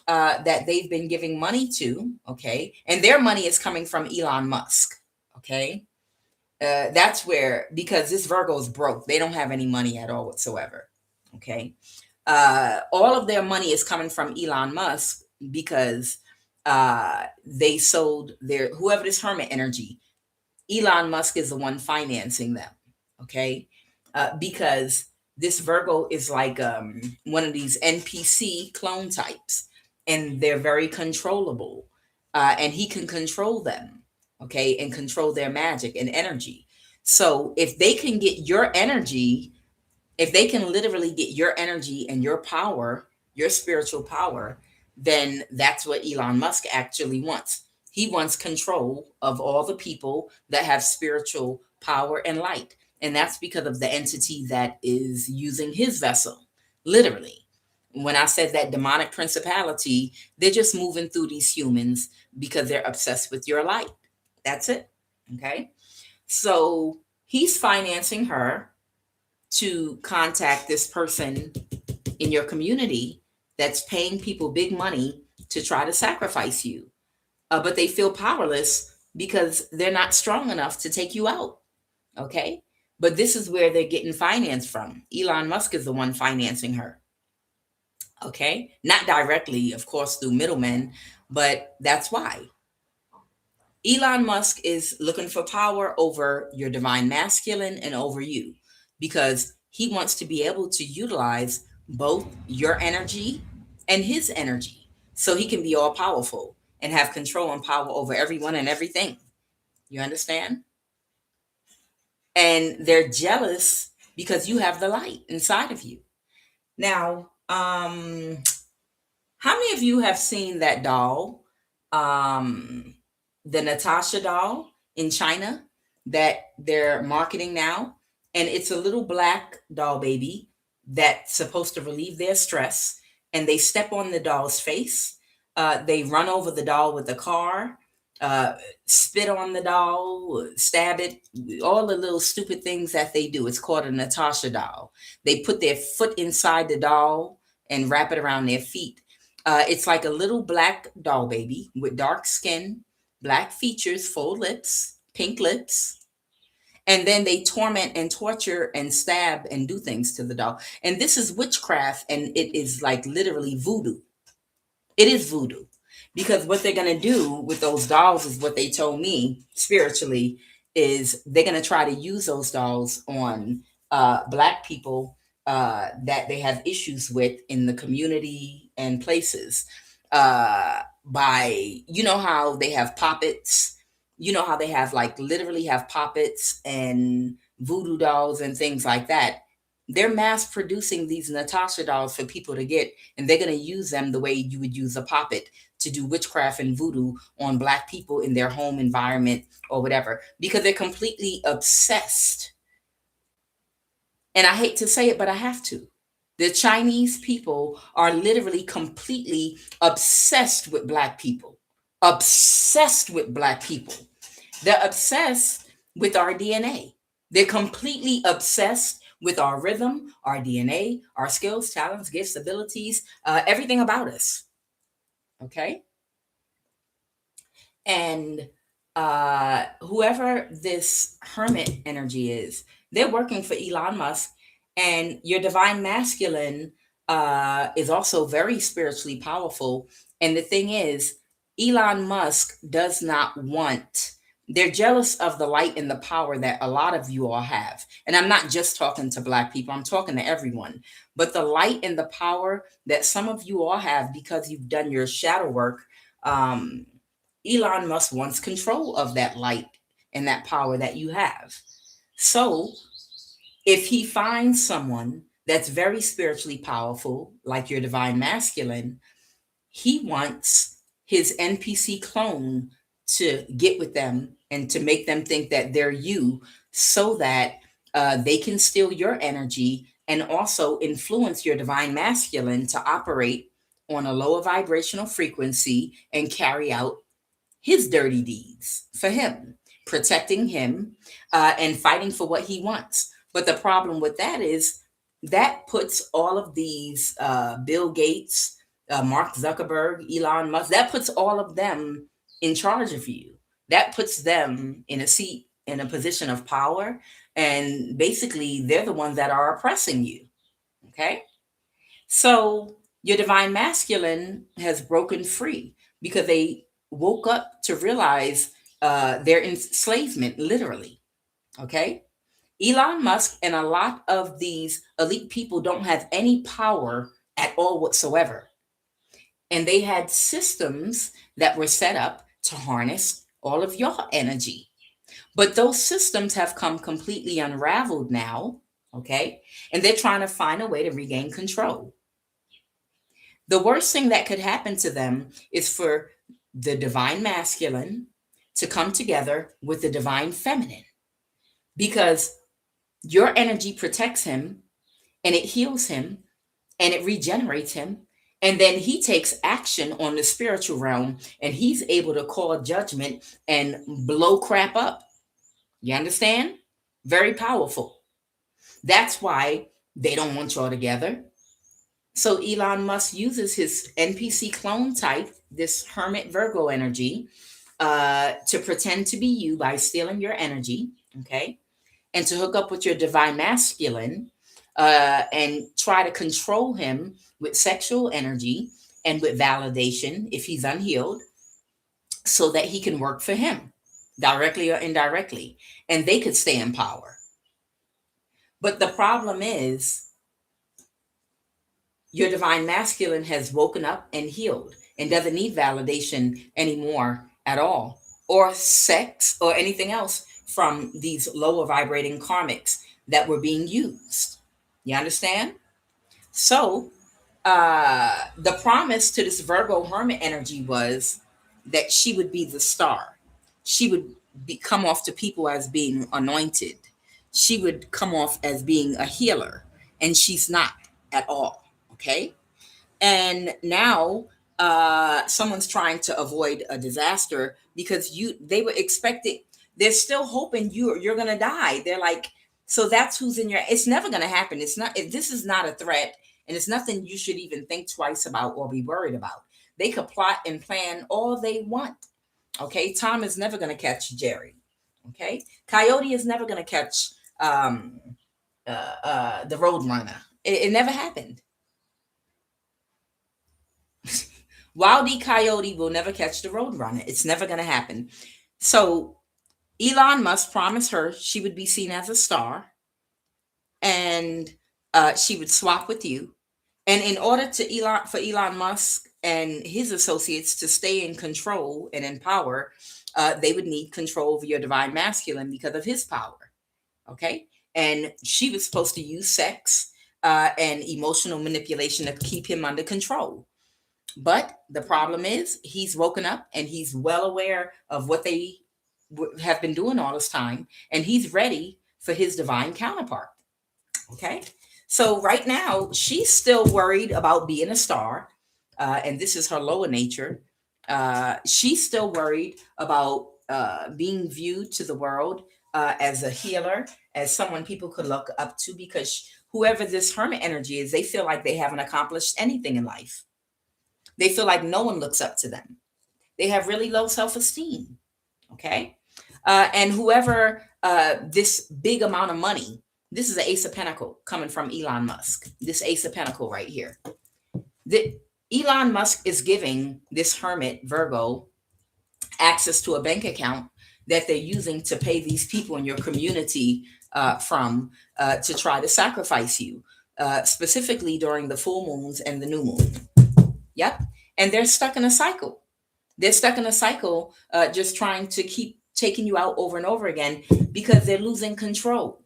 that they've been giving money to, okay? And their money is coming from Elon Musk, okay? That's where, because this Virgo is broke, they don't have any money at all whatsoever, okay? All of their money is coming from Elon Musk because they sold their, whoever this Hermit energy, Elon Musk is the one financing them, okay? Because this Virgo is like one of these NPC clone types, and they're very controllable, and he can control them, okay, and control their magic and energy. So if they can get your energy, if they can literally get your energy and your power, your spiritual power, then that's what Elon Musk actually wants. He wants control of all the people that have spiritual power and light. And that's because of the entity that is using his vessel, literally. When I said that demonic principality, they're just moving through these humans because they're obsessed with your light. That's it. Okay. So he's financing her to contact this person in your community that's paying people big money to try to sacrifice you. But they feel powerless because they're not strong enough to take you out. Okay. But this is where they're getting finance from. Elon Musk is the one financing her. Okay. Not directly, of course, through middlemen, but that's why. Elon Musk is looking for power over your divine masculine and over you because he wants to be able to utilize both your energy and his energy so he can be all powerful and have control and power over everyone and everything. You understand? And they're jealous because you have the light inside of you. Now, how many of you have seen that doll, um, the Natasha doll in China that they're marketing now? And it's a little black doll baby that's supposed to relieve their stress. And they step on the doll's face. They run over the doll with a car, uh, spit on the doll, stab it, all the little stupid things that they do. It's called a Natasha doll. They put their foot inside the doll and wrap it around their feet. It's like a little black doll baby with dark skin, black features, full lips, pink lips. And then they torment and torture and stab and do things to the doll. And this is witchcraft, and it is like literally voodoo. It is voodoo. Because what they're going to do with those dolls is what they told me spiritually is they're going to try to use those dolls on black people that they have issues with in the community and places. By, you know, how they have puppets, you know, how they have like literally have puppets and voodoo dolls and things like that. They're mass producing these Natasha dolls for people to get, and they're going to use them the way you would use a puppet to do witchcraft and voodoo on black people in their home environment or whatever, because they're completely obsessed. And I hate to say it, but I have to. The Chinese people are literally completely obsessed with black people, obsessed with black people. They're obsessed with our DNA. They're completely obsessed with our rhythm, our DNA, our skills, talents, gifts, abilities, everything about us. Okay. And whoever this hermit energy is, they're working for Elon Musk. And your divine masculine is also very spiritually powerful. And the thing is, Elon Musk does not want, they're jealous of the light and the power that a lot of you all have. And I'm not just talking to black people, I'm talking to everyone. But the light and the power that some of you all have because you've done your shadow work, um, Elon Musk wants control of that light and that power that you have. So if he finds someone that's very spiritually powerful, like your divine masculine, he wants his NPC clone to get with them and to make them think that they're you so that they can steal your energy and also influence your divine masculine to operate on a lower vibrational frequency and carry out his dirty deeds for him, protecting him and fighting for what he wants. But the problem with that is that puts all of these Bill Gates, Mark Zuckerberg, Elon Musk, that puts all of them in charge of you. That puts them in a seat, in a position of power. And basically, they're the ones that are oppressing you. Okay. So your divine masculine has broken free because they woke up to realize their enslavement, literally. Okay. Elon Musk and a lot of these elite people don't have any power at all whatsoever. And they had systems that were set up to harness all of your energy. But those systems have come completely unraveled now. Okay. And they're trying to find a way to regain control. The worst thing that could happen to them is for the divine masculine to come together with the divine feminine because your energy protects him and it heals him and it regenerates him. And then he takes action on the spiritual realm and he's able to call judgment and blow crap up. You understand? Very powerful. That's why they don't want y'all together. So Elon Musk uses his NPC clone type, this Hermit Virgo energy, to pretend to be you by stealing your energy. Okay. and to hook up with your divine masculine and try to control him with sexual energy and with validation if he's unhealed, so that he can work for him directly or indirectly, and they could stay in power. But the problem is, your divine masculine has woken up and healed and doesn't need validation anymore at all, or sex or anything else from these lower vibrating karmics that were being used. You understand? So, the promise to this Virgo hermit energy was that she would be the star. She would come off to people as being anointed. She would come off as being a healer, and she's not at all. Okay. And now someone's trying to avoid a disaster because they were expecting, they're still hoping you're gonna die. They're like, so that's who's in your, it's never gonna happen. It's not, this is not a threat, and it's nothing you should even think twice about or be worried about. They could plot and plan all they want. Okay, Tom is never gonna catch Jerry. Okay, Coyote is never gonna catch the road runner. It never happened. Wildy Coyote will never catch the Roadrunner. It's never going to happen. So Elon Musk promised her she would be seen as a star, and she would swap with you. And in order for Elon Musk and his associates to stay in control and in power, they would need control over your divine masculine because of his power. Okay, and she was supposed to use sex and emotional manipulation to keep him under control. But the problem is, he's woken up and he's well aware of what they have been doing all this time, and he's ready for his divine counterpart. Okay. So right now, she's still worried about being a star, and this is her lower nature. She's still worried about being viewed to the world as a healer, as someone people could look up to, because whoever this hermit energy is, they feel like they haven't accomplished anything in life. They feel like no one looks up to them. They have really low self esteem. Okay. And whoever this big amount of money, this is an Ace of Pentacle coming from Elon Musk. This Ace of Pentacle right here. The, Elon Musk is giving this hermit Virgo access to a bank account that they're using to pay these people in your community from to try to sacrifice you, specifically during the full moons and the new moon. Yep. And they're stuck in a cycle. They're stuck in a cycle, just trying to keep taking you out over and over again because they're losing control.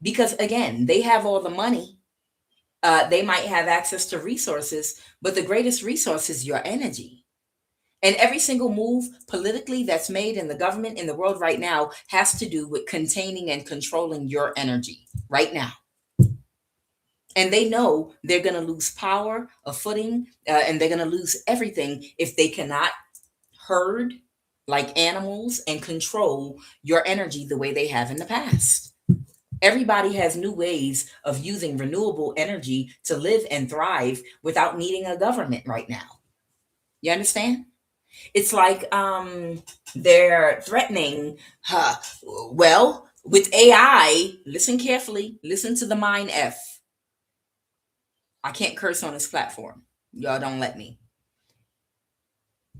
Because again, they have all the money. They might have access to resources, but the greatest resource is your energy. And every single move politically that's made in the government in the world right now has to do with containing and controlling your energy right now. And they know they're going to lose power, a footing, and they're going to lose everything if they cannot herd like animals and control your energy the way they have in the past. Everybody has new ways of using renewable energy to live and thrive without needing a government right now. You understand? It's like they're threatening, well, with AI, listen carefully, listen to the mind F. I can't curse on this platform. Y'all don't let me.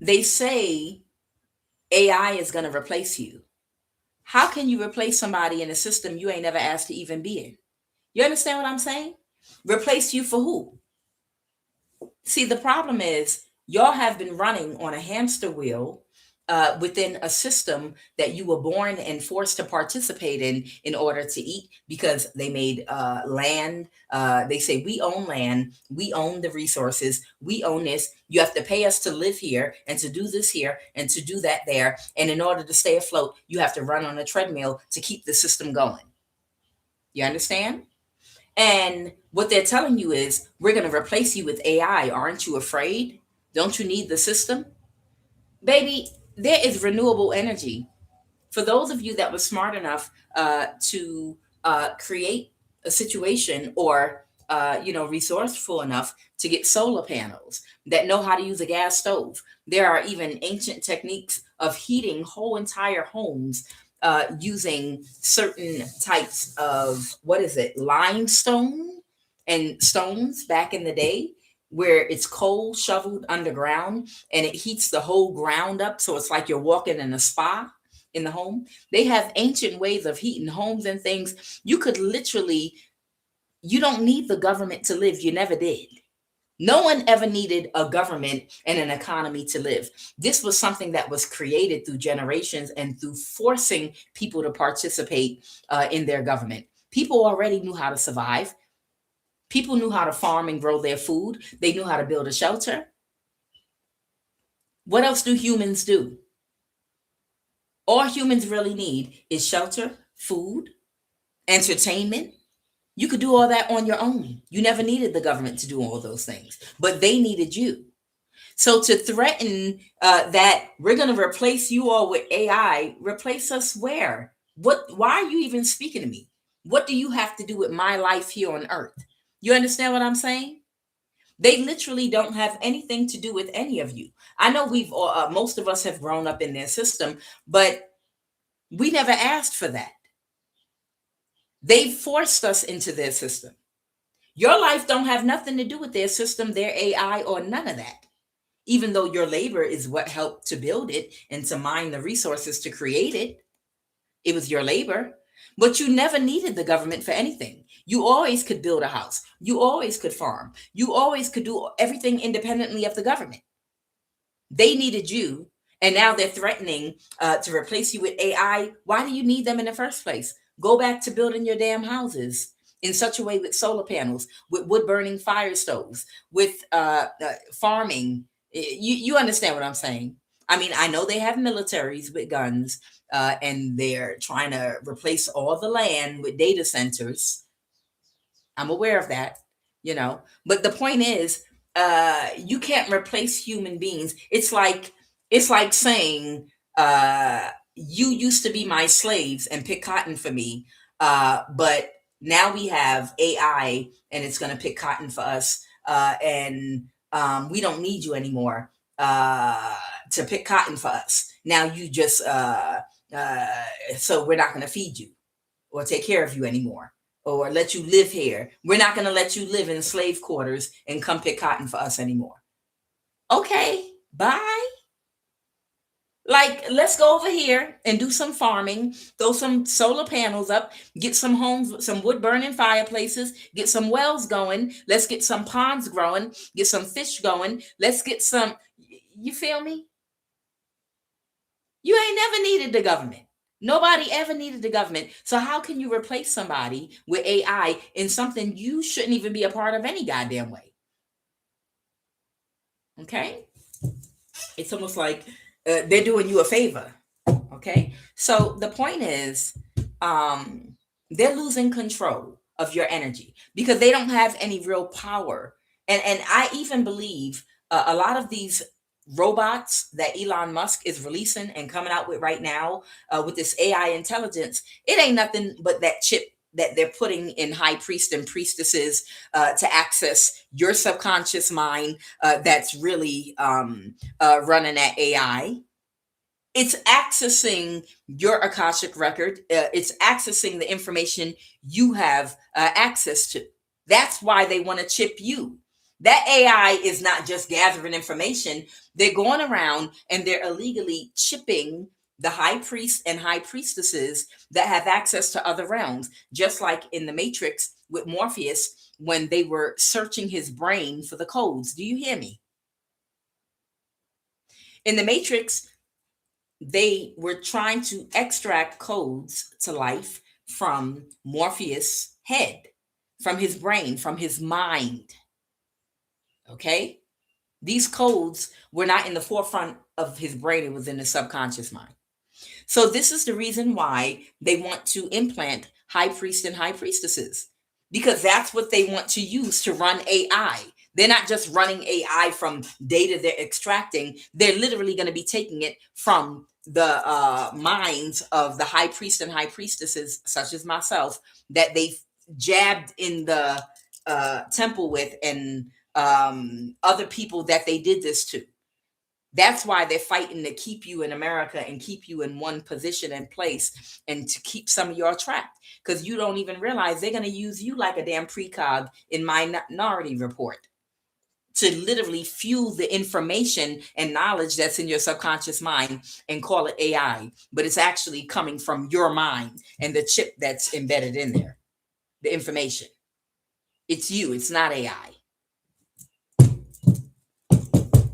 They say AI is going to replace you. How can you replace somebody in a system you ain't never asked to even be in? You understand what I'm saying? Replace you for who? See, the problem is y'all have been running on a hamster wheel within a system that you were born and forced to participate in order to eat, because they made land. They say we own land, we own the resources, we own this. You have to pay us to live here and to do this here and to do that there. And in order to stay afloat, you have to run on a treadmill to keep the system going. You understand? And what they're telling you is, we're going to replace you with AI. Aren't you afraid? Don't you need the system? Baby, there is renewable energy. For those of you that were smart enough to create a situation, or resourceful enough to get solar panels, that know how to use a gas stove. There are even ancient techniques of heating whole entire homes using certain types of, what is it, limestone and stones back in the day, where it's coal shoveled underground and it heats the whole ground up. So it's like you're walking in a spa in the home. They have ancient ways of heating homes and things. You could literally, you don't need the government to live. You never did. No one ever needed a government and an economy to live. This was something that was created through generations and through forcing people to participate in their government. People already knew how to survive. People knew how to farm and grow their food. They knew how to build a shelter. What else do humans do? All humans really need is shelter, food, entertainment. You could do all that on your own. You never needed the government to do all those things, but they needed you. So to threaten that we're going to replace you all with AI, replace us where? What? Why are you even speaking to me? What do you have to do with my life here on earth? You understand what I'm saying? They literally don't have anything to do with any of you. I know we've most of us have grown up in their system, but we never asked for that. They forced us into their system. Your life don't have nothing to do with their system, their AI, or none of that. Even though your labor is what helped to build it and to mine the resources to create it. It was your labor. But you never needed the government for anything. You always could build a house. You always could farm. You always could do everything independently of the government. They needed you, and now they're threatening to replace you with AI. Why do you need them in the first place? Go back to building your damn houses in such a way with solar panels, with wood burning fire stoves, with farming. You understand what I'm saying? I mean, I know they have militaries with guns, and they're trying to replace all the land with data centers. I'm aware of that, But the point is, you can't replace human beings. It's like saying, you used to be my slaves and pick cotton for me, but now we have AI and it's going to pick cotton for us, and we don't need you anymore to pick cotton for us. Now you just so we're not going to feed you or take care of you anymore or let you live here. We're not going to let you live in slave quarters and come pick cotton for us anymore. Okay, bye. Like, let's go over here and do some farming, throw some solar panels up, get some homes with some wood burning fireplaces, get some wells going. Let's get some ponds growing, get some fish going. Let's get some, you feel me? You ain't never needed the government. Nobody ever needed the government. So how can you replace somebody with AI in something you shouldn't even be a part of any goddamn way? Okay? It's almost like they're doing you a favor. Okay? So the point is, they're losing control of your energy because they don't have any real power. And I even believe a lot of these robots that Elon Musk is releasing and coming out with right now, with this AI intelligence, it ain't nothing but that chip that they're putting in high priests and priestesses to access your subconscious mind, that's really running that AI. It's accessing your Akashic record. It's accessing the information you have access to. That's why they want to chip you. That AI is not just gathering information. They're going around and they're illegally chipping the high priests and high priestesses that have access to other realms, just like in the Matrix with Morpheus when they were searching his brain for the codes. Do you hear me? In the Matrix, they were trying to extract codes to life from Morpheus' head, from his brain, from his mind. Okay? These codes were not in the forefront of his brain, it was in the subconscious mind. So this is the reason why they want to implant high priests and high priestesses, because that's what they want to use to run AI. They're not just running AI from data they're extracting. They're literally going to be taking it from the minds of the high priests and high priestesses, such as myself, that they've jabbed in the temple with, and other people that they did this to. That's why they're fighting to keep you in America and keep you in one position and place and to keep some of your trapped, because you don't even realize they're going to use you like a damn precog in Minority Report to literally fuel the information and knowledge that's in your subconscious mind and call it AI, but it's actually coming from your mind and the chip that's embedded in there, the information. It's you, it's not AI.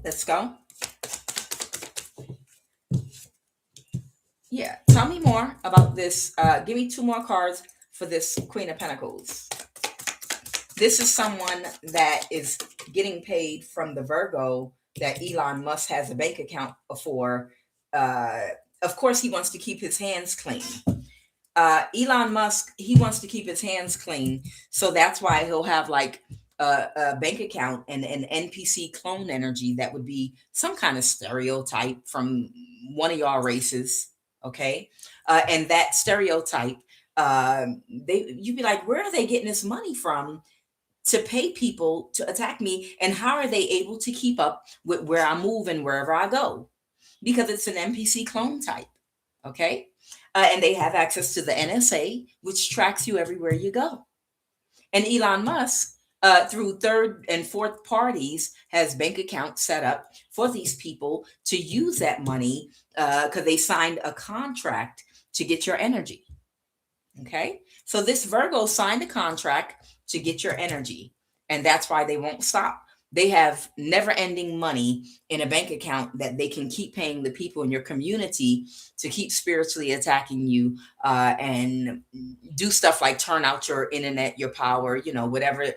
Let's go. Yeah, tell me more about this. Give me 2 more cards for this Queen of Pentacles. This is someone that is getting paid from the Virgo that Elon Musk has a bank account for. Of course, he wants to keep his hands clean. Elon Musk, he wants to keep his hands clean. So that's why he'll have like a bank account and an NPC clone energy that would be some kind of stereotype from one of y'all races. Okay. And that stereotype, you'd be like, where are they getting this money from to pay people to attack me? And how are they able to keep up with where I move and wherever I go? Because it's an NPC clone type. Okay. And they have access to the NSA, which tracks you everywhere you go. And Elon Musk, through third and fourth parties, has bank accounts set up for these people to use that money because they signed a contract to get your energy. Okay. So this Virgo signed a contract to get your energy. And that's why they won't stop. They have never ending money in a bank account that they can keep paying the people in your community to keep spiritually attacking you and do stuff like turn out your internet, your power, you know, whatever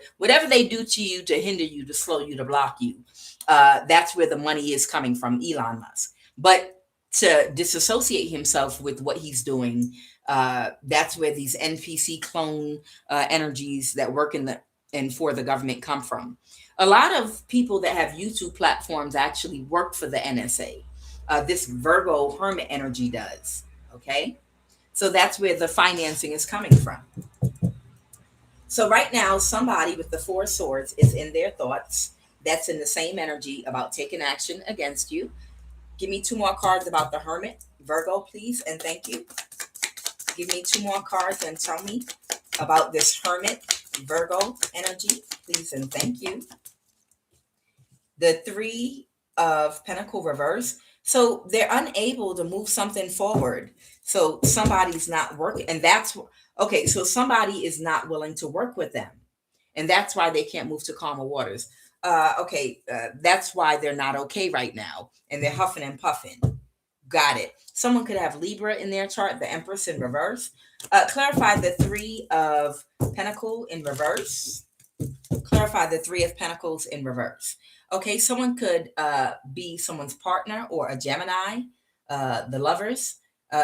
they do to you to hinder you, to slow you, to block you. That's where the money is coming from, Elon Musk. But to disassociate himself with what he's doing, that's where these NPC clone energies that work in the and for the government come from. A lot of people that have YouTube platforms actually work for the NSA. This Virgo hermit energy does. Okay. So that's where the financing is coming from. So right now, somebody with the 4 swords is in their thoughts. That's in the same energy about taking action against you. Give me 2 more cards about the hermit, Virgo, please, and thank you. Give me 2 more cards and tell me about this hermit, Virgo energy, please, and thank you. The 3 of Pentacle reverse. So they're unable to move something forward. So somebody's not working, and that's okay. So somebody is not willing to work with them, and that's why they can't move to calmer waters. That's why they're not okay right now, and they're huffing and puffing. Got it. Someone could have Libra in their chart, the Empress in reverse. Clarify the 3 of Pentacle in reverse. Clarify the 3 of Pentacles in reverse. Okay, someone could be someone's partner or a Gemini, the lovers.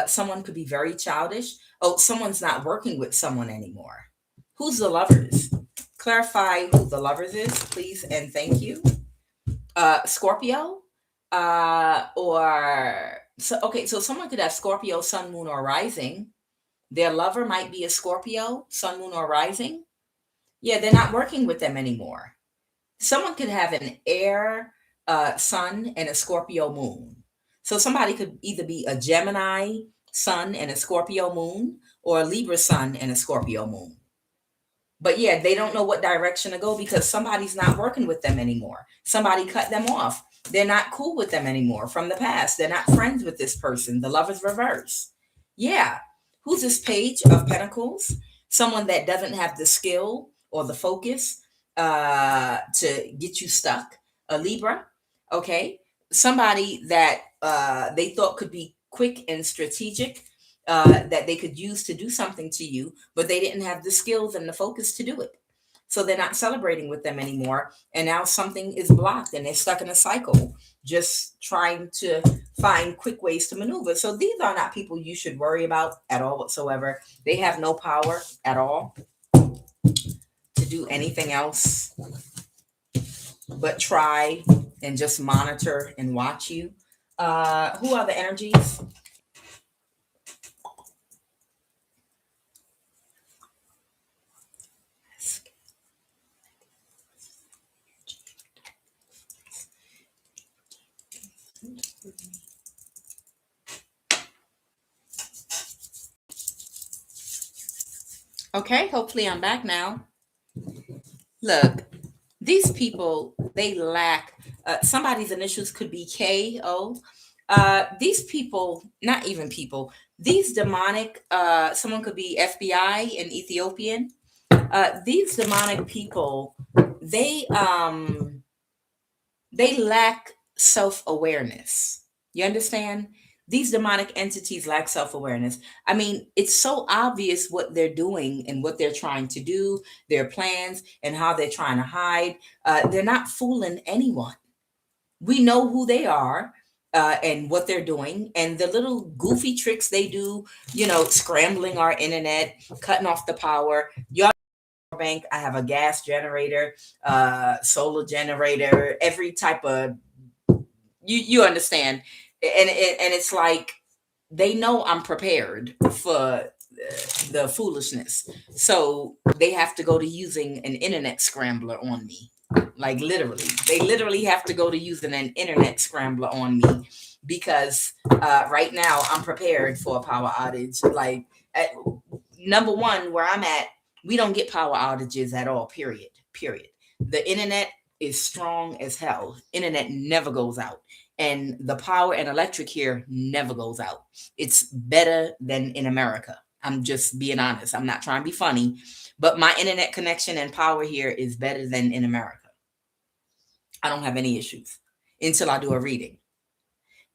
Someone could be very childish. Oh, someone's not working with someone anymore. Who's the lovers? Clarify who the lovers is, please, and thank you. Scorpio, so someone could have Scorpio, sun, moon, or rising. Their lover might be a Scorpio, sun, moon, or rising. Yeah, they're not working with them anymore. Someone could have an air sun and a Scorpio moon. So somebody could either be a Gemini sun and a Scorpio moon, or a Libra sun and a Scorpio moon. But yeah, they don't know what direction to go because somebody's not working with them anymore. Somebody cut them off. They're not cool with them anymore from the past. They're not friends with this person. The lover's reverse. Yeah. Who's this Page of Pentacles? Someone that doesn't have the skill or the focus to get you stuck. A Libra. Okay. Somebody that they thought could be quick and strategic, that they could use to do something to you, but they didn't have the skills and the focus to do it. So they're not celebrating with them anymore. And now something is blocked and they're stuck in a cycle, just trying to find quick ways to maneuver. So these are not people you should worry about at all whatsoever. They have no power at all to do anything else but try and just monitor and watch you. Who are the energies? Okay, hopefully I'm back now. Look, these people, they lack, somebody's initials could be KO. These people, not even people, these demonic, someone could be FBI in Ethiopian. These demonic people, they um they lack self-awareness. You understand? These demonic entities lack self-awareness. I mean, it's so obvious what they're doing and what they're trying to do, their plans and how they're trying to hide. They're not fooling anyone. We know who they are. And what they're doing and the little goofy tricks they do, scrambling our internet, cutting off the power. Y'all bank, I have a gas generator, solar generator, every type of, you understand. And it's like they know I'm prepared for the foolishness, so they have to go to using an internet scrambler on me. Like literally, they literally have to go to using an internet scrambler on me because right now I'm prepared for a power outage. Like at, number one, where I'm at, we don't get power outages at all. Period. The internet is strong as hell. Internet never goes out, and the power and electric here never goes out. It's better than in America. I'm just being honest. I'm not trying to be funny, but my internet connection and power here is better than in America. I don't have any issues until I do a reading.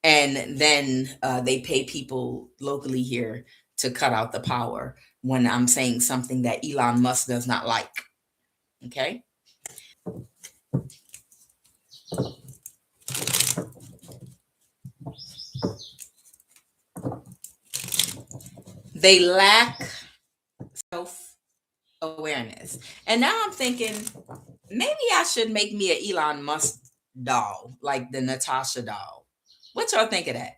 And then they pay people locally here to cut out the power when I'm saying something that Elon Musk does not like. Okay. They lack self awareness. And now I'm thinking maybe I should make me an Elon Musk doll, like the Natasha doll. What y'all think of that?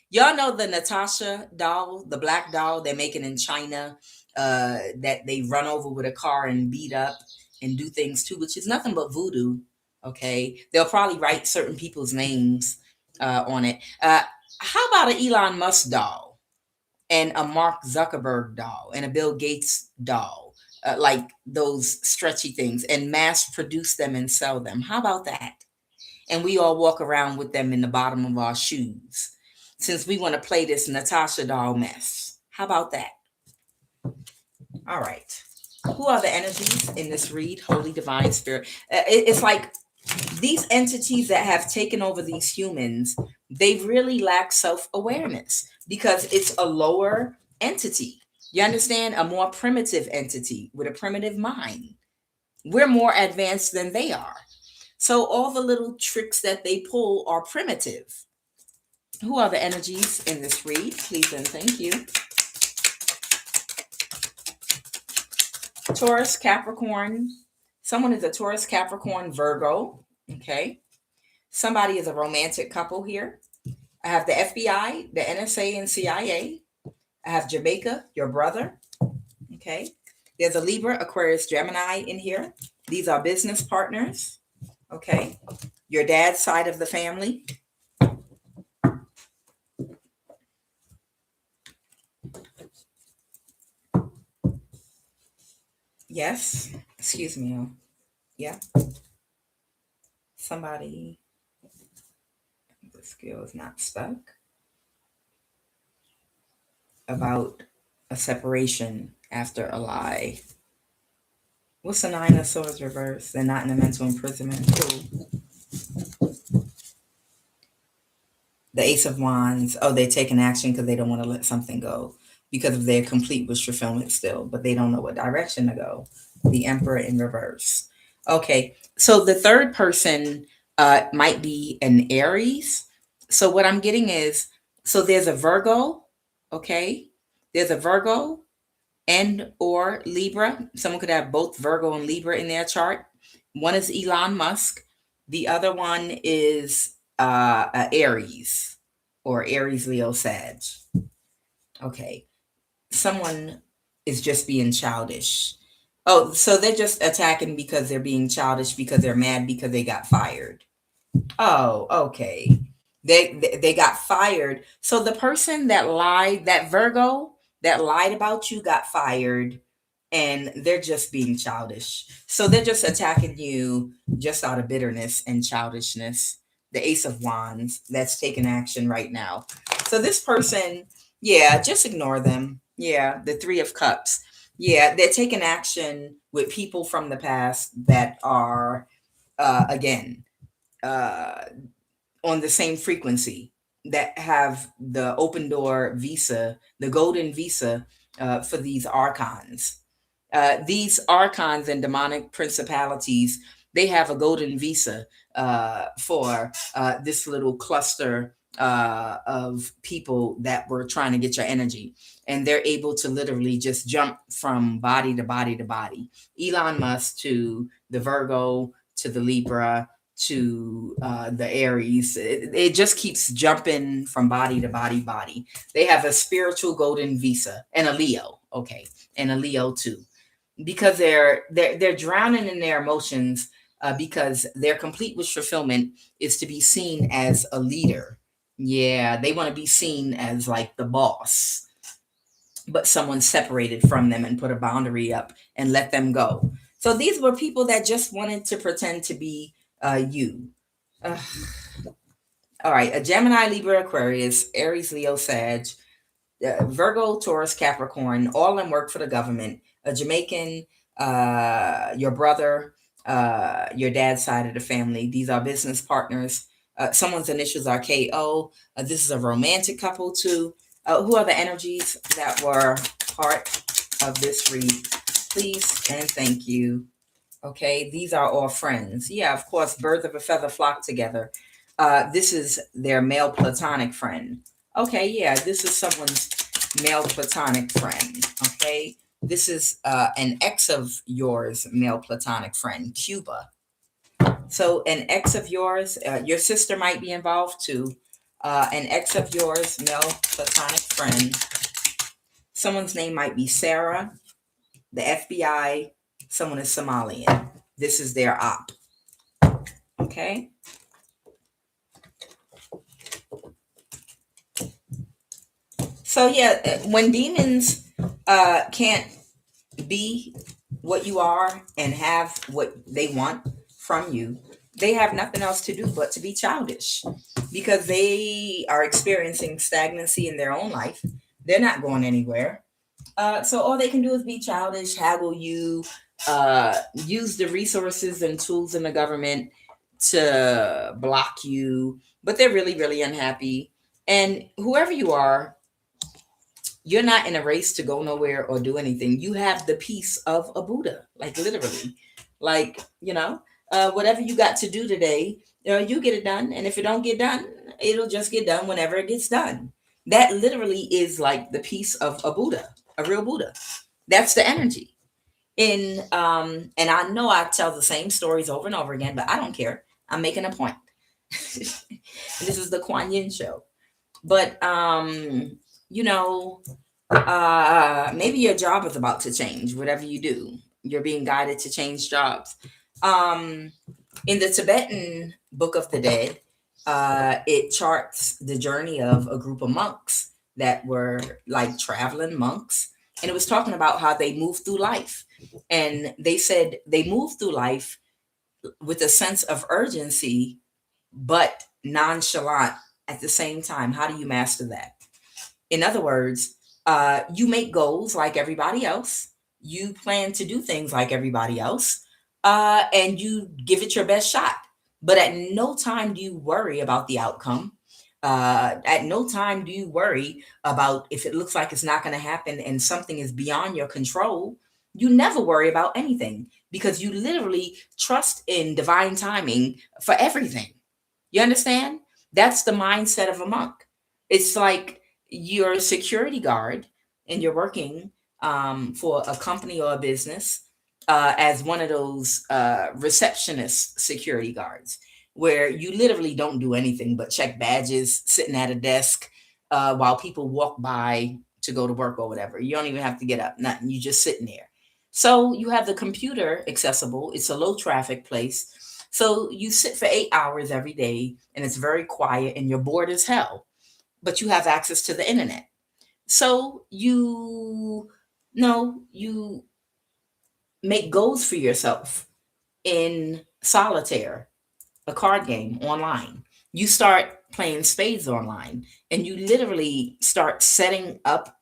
Y'all know the Natasha doll, the black doll they're making in China, that they run over with a car and beat up and do things to, which is nothing but voodoo. Okay, they'll probably write certain people's names on it. How about an Elon Musk doll and a Mark Zuckerberg doll and a Bill Gates doll? Like those stretchy things, and mass produce them and sell them. How about that? And we all walk around with them in the bottom of our shoes, since we want to play this Natasha doll mess. How about that? All right. Who are the energies in this read? Holy Divine Spirit. It's like these entities that have taken over these humans, they really lack self awareness because it's a lower entity. You understand? A more primitive entity with a primitive mind. We're more advanced than they are. So all the little tricks that they pull are primitive. Who are the energies in this read? Please and thank you. Taurus, Capricorn. Someone is a Taurus, Capricorn, Virgo. Okay. Somebody is a romantic couple here. I have the FBI, the NSA, and CIA. I have Jamaica, your brother. Okay. There's a Libra, Aquarius, Gemini in here. These are business partners. Okay. Your dad's side of the family. Yes. Excuse me. Yeah. Somebody, the skill is not stuck. About a separation after a lie. What's the Nine of Swords reverse? They're not in a mental imprisonment. Cool. The Ace of Wands. Oh, they're taking action because they don't want to let something go because of their complete wish fulfillment still, but they don't know what direction to go. The Emperor in reverse. Okay, so the third person might be an Aries. So what I'm getting is, so there's a Virgo, okay? There's a Virgo and or Libra. Someone could have both Virgo and Libra in their chart. One is Elon Musk. The other one is Aries or Aries Leo Sag. Okay. Someone is just being childish. Oh, so they're just attacking because they're being childish because they're mad because they got fired. Oh, okay. They got fired. So the person that lied, that Virgo that lied about you, got fired, and they're just being childish. So they're just attacking you just out of bitterness and childishness. The Ace of Wands that's taking action right now. So this person, yeah, just ignore them. Yeah, the Three of Cups. Yeah, they're taking action with people from the past that are again uh on the same frequency, that have the open door visa, the golden visa for these archons. These archons and demonic principalities, they have a golden visa for this little cluster of people that were trying to get your energy. And they're able to literally just jump from body to body to body. Elon Musk to the Virgo to the Libra to the Aries. It just keeps jumping from body to body. They have a spiritual golden visa, and a Leo, okay, and a Leo too, because they're drowning in their emotions, because their complete wish fulfillment is to be seen as a leader. Yeah, they want to be seen as like the boss, but someone separated from them and put a boundary up and let them go. So these were people that just wanted to pretend to be you. Ugh. All right, a Gemini, Libra, Aquarius, Aries, Leo, Sag, Virgo, Taurus, Capricorn, all in work for the government. A Jamaican, your brother, your dad's side of the family. These are business partners. Someone's initials are KO. This is a romantic couple too. Who are the energies that were part of this read? Please and thank you. Okay, these are all friends. Yeah, of course, birds of a feather flock together. This is their male platonic friend. Okay, yeah, this is someone's male platonic friend. Okay, this is an ex of yours, male platonic friend, Cuba. So, an ex of yours, your sister might be involved too. An ex of yours, male platonic friend. Someone's name might be Sarah, the FBI. Someone is Somalian. This is their op. Okay. So yeah, when demons can't be what you are and have what they want from you, they have nothing else to do but to be childish, because they are experiencing stagnancy in their own life. They're not going anywhere. So all they can do is be childish, haggle you, use the resources and tools in the government to block you, but they're really, really unhappy. And whoever you are, you're not in a race to go nowhere or do anything. You have the peace of a Buddha, like literally, like, whatever you got to do today, you get it done. And if it don't get done, it'll just get done whenever it gets done. That literally is like the peace of a Buddha, a real Buddha. That's the energy. And I know I tell the same stories over and over again, but I don't care. I'm making a point. This is the Kuan Yin show. But you know, maybe your job is about to change. Whatever you do, you're being guided to change jobs. Um, in the Tibetan Book of the Dead, it charts the journey of a group of monks that were like traveling monks, and it was talking about how they moved through life. And they said they moved through life with a sense of urgency, but nonchalant at the same time. How do you master that? In other words, you make goals like everybody else. You plan to do things like everybody else, and you give it your best shot. But at no time do you worry about the outcome. At no time do you worry about if it looks like it's not going to happen and something is beyond your control. You never worry about anything because you literally trust in divine timing for everything. You understand? That's the mindset of a monk. It's like you're a security guard and you're working for a company or a business as one of those receptionist security guards, where you literally don't do anything but check badges, sitting at a desk while people walk by to go to work or whatever. You don't even have to get up, nothing. You just sitting there. So you have the computer accessible. It's a low traffic place. So you sit for 8 hours every day and it's very quiet and you're bored as hell, but you have access to the internet. So you know, you make goals for yourself in solitaire, a card game online. You start playing spades online and you literally start setting up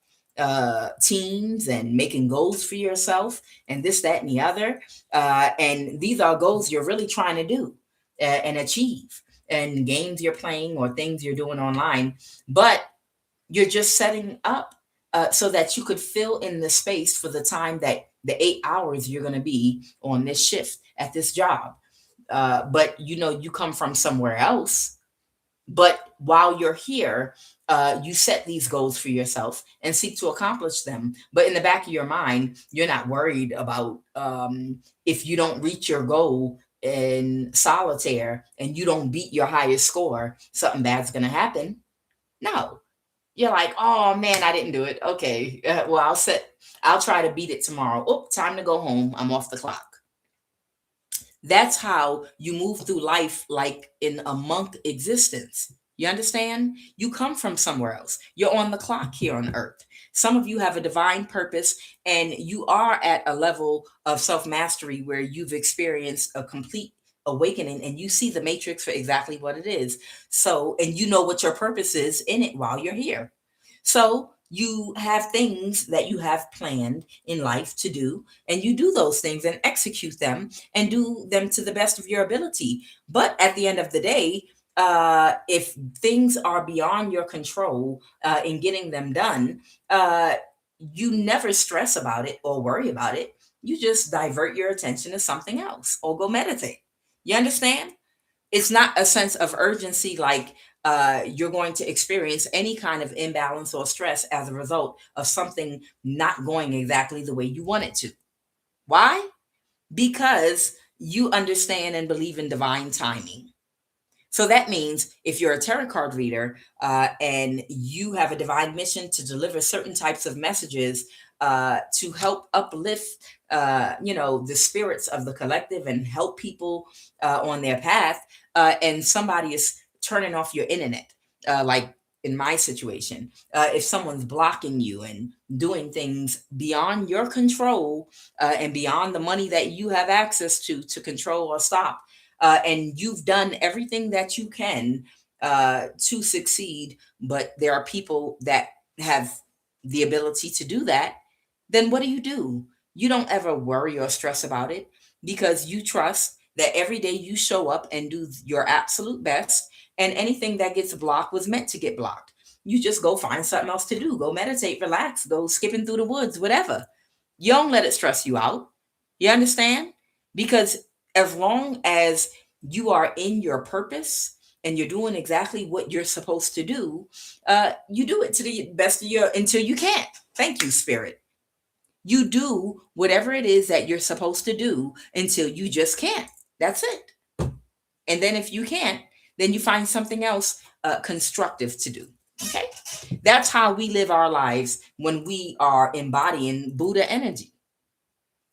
teams and making goals for yourself and this, that, and the other. And these are goals you're really trying to do and achieve, and games you're playing or things you're doing online. But you're just setting up so that you could fill in the space for the time that the 8 hours you're going to be on this shift at this job. But you know, you come from somewhere else. But while you're here, you set these goals for yourself and seek to accomplish them. But in the back of your mind, you're not worried about if you don't reach your goal in solitaire and you don't beat your highest score, something bad's going to happen. No, you're like, oh man, I didn't do it. Okay, well, I'll try to beat it tomorrow. Oh, time to go home. I'm off the clock. That's how you move through life like in a monk existence. You understand? You come from somewhere else. You're on the clock here on earth. Some of you have a divine purpose and you are at a level of self mastery where you've experienced a complete awakening and you see the matrix for exactly what it is. So, and you know what your purpose is in it while you're here. So, you have things that you have planned in life to do, and you do those things and execute them and do them to the best of your ability. But at the end of the day, if things are beyond your control in getting them done, you never stress about it or worry about it. You just divert your attention to something else or go meditate. You understand? It's not a sense of urgency like you're going to experience any kind of imbalance or stress as a result of something not going exactly the way you want it to. Why? Because you understand and believe in divine timing. So that means if you're a tarot card reader and you have a divine mission to deliver certain types of messages to help uplift, you know, the spirits of the collective and help people on their path, and somebody is turning off your internet, like in my situation, if someone's blocking you and doing things beyond your control and beyond the money that you have access to control or stop, and you've done everything that you can to succeed, but there are people that have the ability to do that, then what do? You don't ever worry or stress about it because you trust that every day you show up and do your absolute best, and anything that gets blocked was meant to get blocked. You just go find something else to do, go meditate, relax, go skipping through the woods, whatever. You don't let it stress you out. You understand? Because as long as you are in your purpose and you're doing exactly what you're supposed to do, you do it to the best of your until you can't. Thank you, Spirit. You do whatever it is that you're supposed to do until you just can't. That's it. And then if you can't, then you find something else constructive to do. Okay. That's how we live our lives when we are embodying Buddha energy.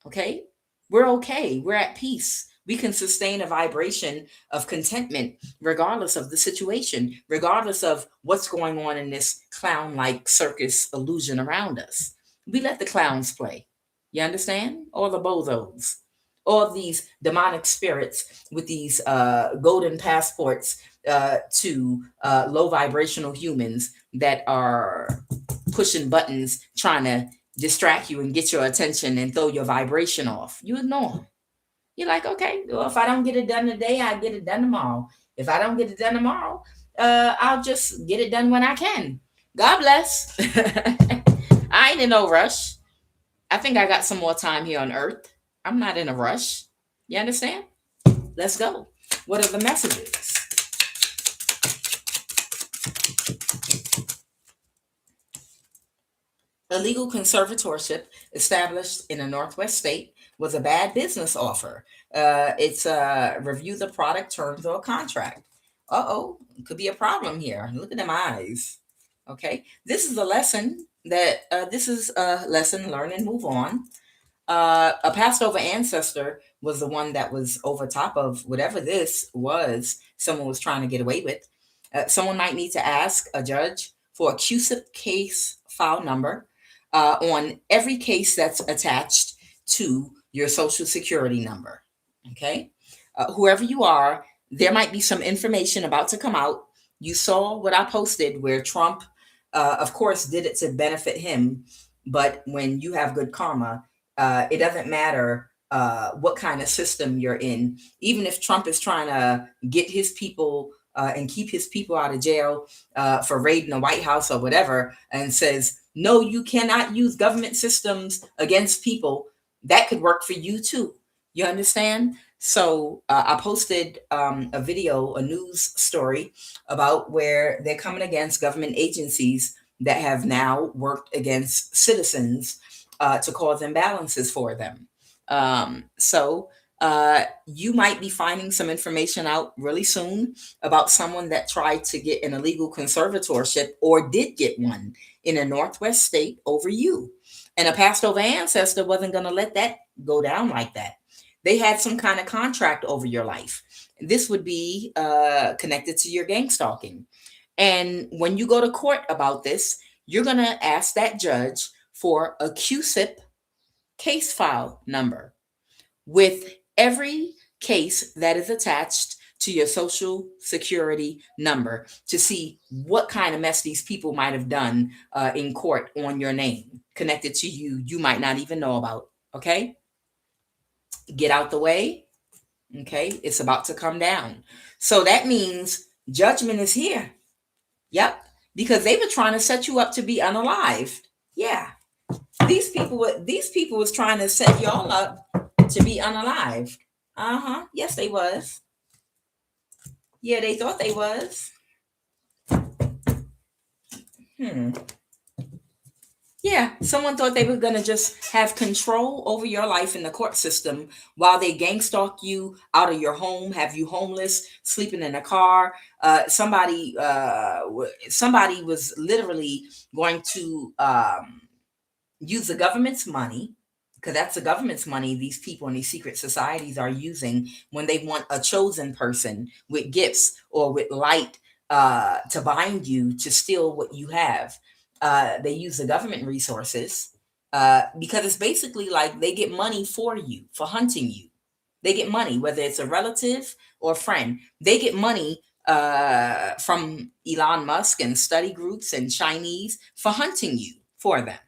Okay. We're okay. We're at peace. We can sustain a vibration of contentment regardless of the situation, regardless of what's going on in this clown like circus illusion around us. We let the clowns play. You understand? All the bozos, all these demonic spirits with these golden passports to low vibrational humans that are pushing buttons, trying to distract you and get your attention and throw your vibration off. You ignore them. You're like, okay, well, if I don't get it done today, I get it done tomorrow. If I don't get it done tomorrow, I'll just get it done when I can. God bless. I ain't in no rush. I think I got some more time here on earth. I'm not in a rush. You understand? Let's go. What are the messages? Illegal conservatorship established in a Northwest state was a bad business offer. It's review the product terms or contract. Uh-oh, could be a problem here. Look at them eyes. Okay, this is a lesson that this is a lesson, learn and move on. A passed over ancestor was the one that was over top of whatever this was someone was trying to get away with. Someone might need to ask a judge for a QSIP case file number on every case that's attached to your social security number. Okay? Whoever you are, there might be some information about to come out. You saw what I posted where Trump, of course, did it to benefit him. But when you have good karma, it doesn't matter what kind of system you're in. Even if Trump is trying to get his people and keep his people out of jail for raiding the White House or whatever, and says, no, you cannot use government systems against people, that could work for you too. You understand? So I posted a video, a news story about where they're coming against government agencies that have now worked against citizens to cause imbalances for them. You might be finding some information out really soon about someone that tried to get an illegal conservatorship or did get one in a Northwest state over you. And a passed over ancestor wasn't going to let that go down like that. They had some kind of contract over your life. This would be connected to your gang stalking. And when you go to court about this, you're going to ask that judge for a QSIP case file number with every case that is attached to your social security number to see what kind of mess these people might have done in court on your name connected to you, you might not even know about. Okay? Get out the way. Okay? It's about to come down. So that means judgment is here. Yep. Because they were trying to set you up to be unalived. Yeah. These people was trying to set y'all up to be unalived. Yes, they was. Yeah, they thought they was. Yeah, someone thought they were going to just have control over your life in the court system while they gang stalk you out of your home, have you homeless, sleeping in a car. Somebody was literally going to use the government's money, because that's the government's money these people in these secret societies are using when they want a chosen person with gifts or with light to bind you to steal what you have. They use the government resources because it's basically like they get money for you, for hunting you. They get money, whether it's a relative or friend. They get money from Elon Musk and study groups and Chinese for hunting you for them.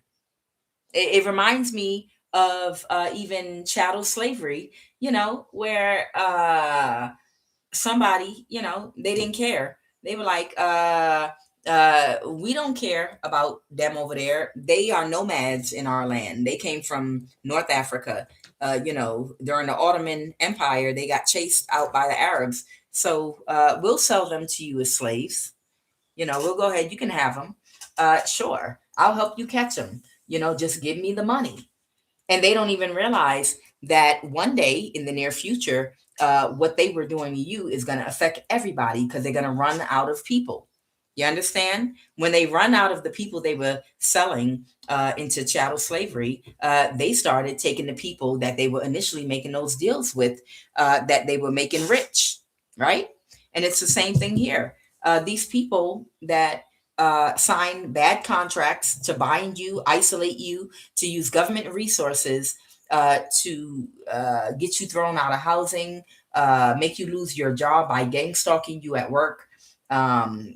It reminds me of even chattel slavery, where somebody, they didn't care. They were like, we don't care about them over there. They are nomads in our land. They came from North Africa. During the Ottoman Empire, they got chased out by the Arabs. So we'll sell them to you as slaves. We'll go ahead. You can have them. Sure. I'll help you catch them. Just give me the money. And they don't even realize that one day in the near future, what they were doing to you is going to affect everybody because they're going to run out of people. You understand? When they run out of the people they were selling into chattel slavery, they started taking the people that they were initially making those deals with, that they were making rich, right? And it's the same thing here. These people that sign bad contracts to bind you, isolate you, to use government resources to get you thrown out of housing, make you lose your job by gang stalking you at work,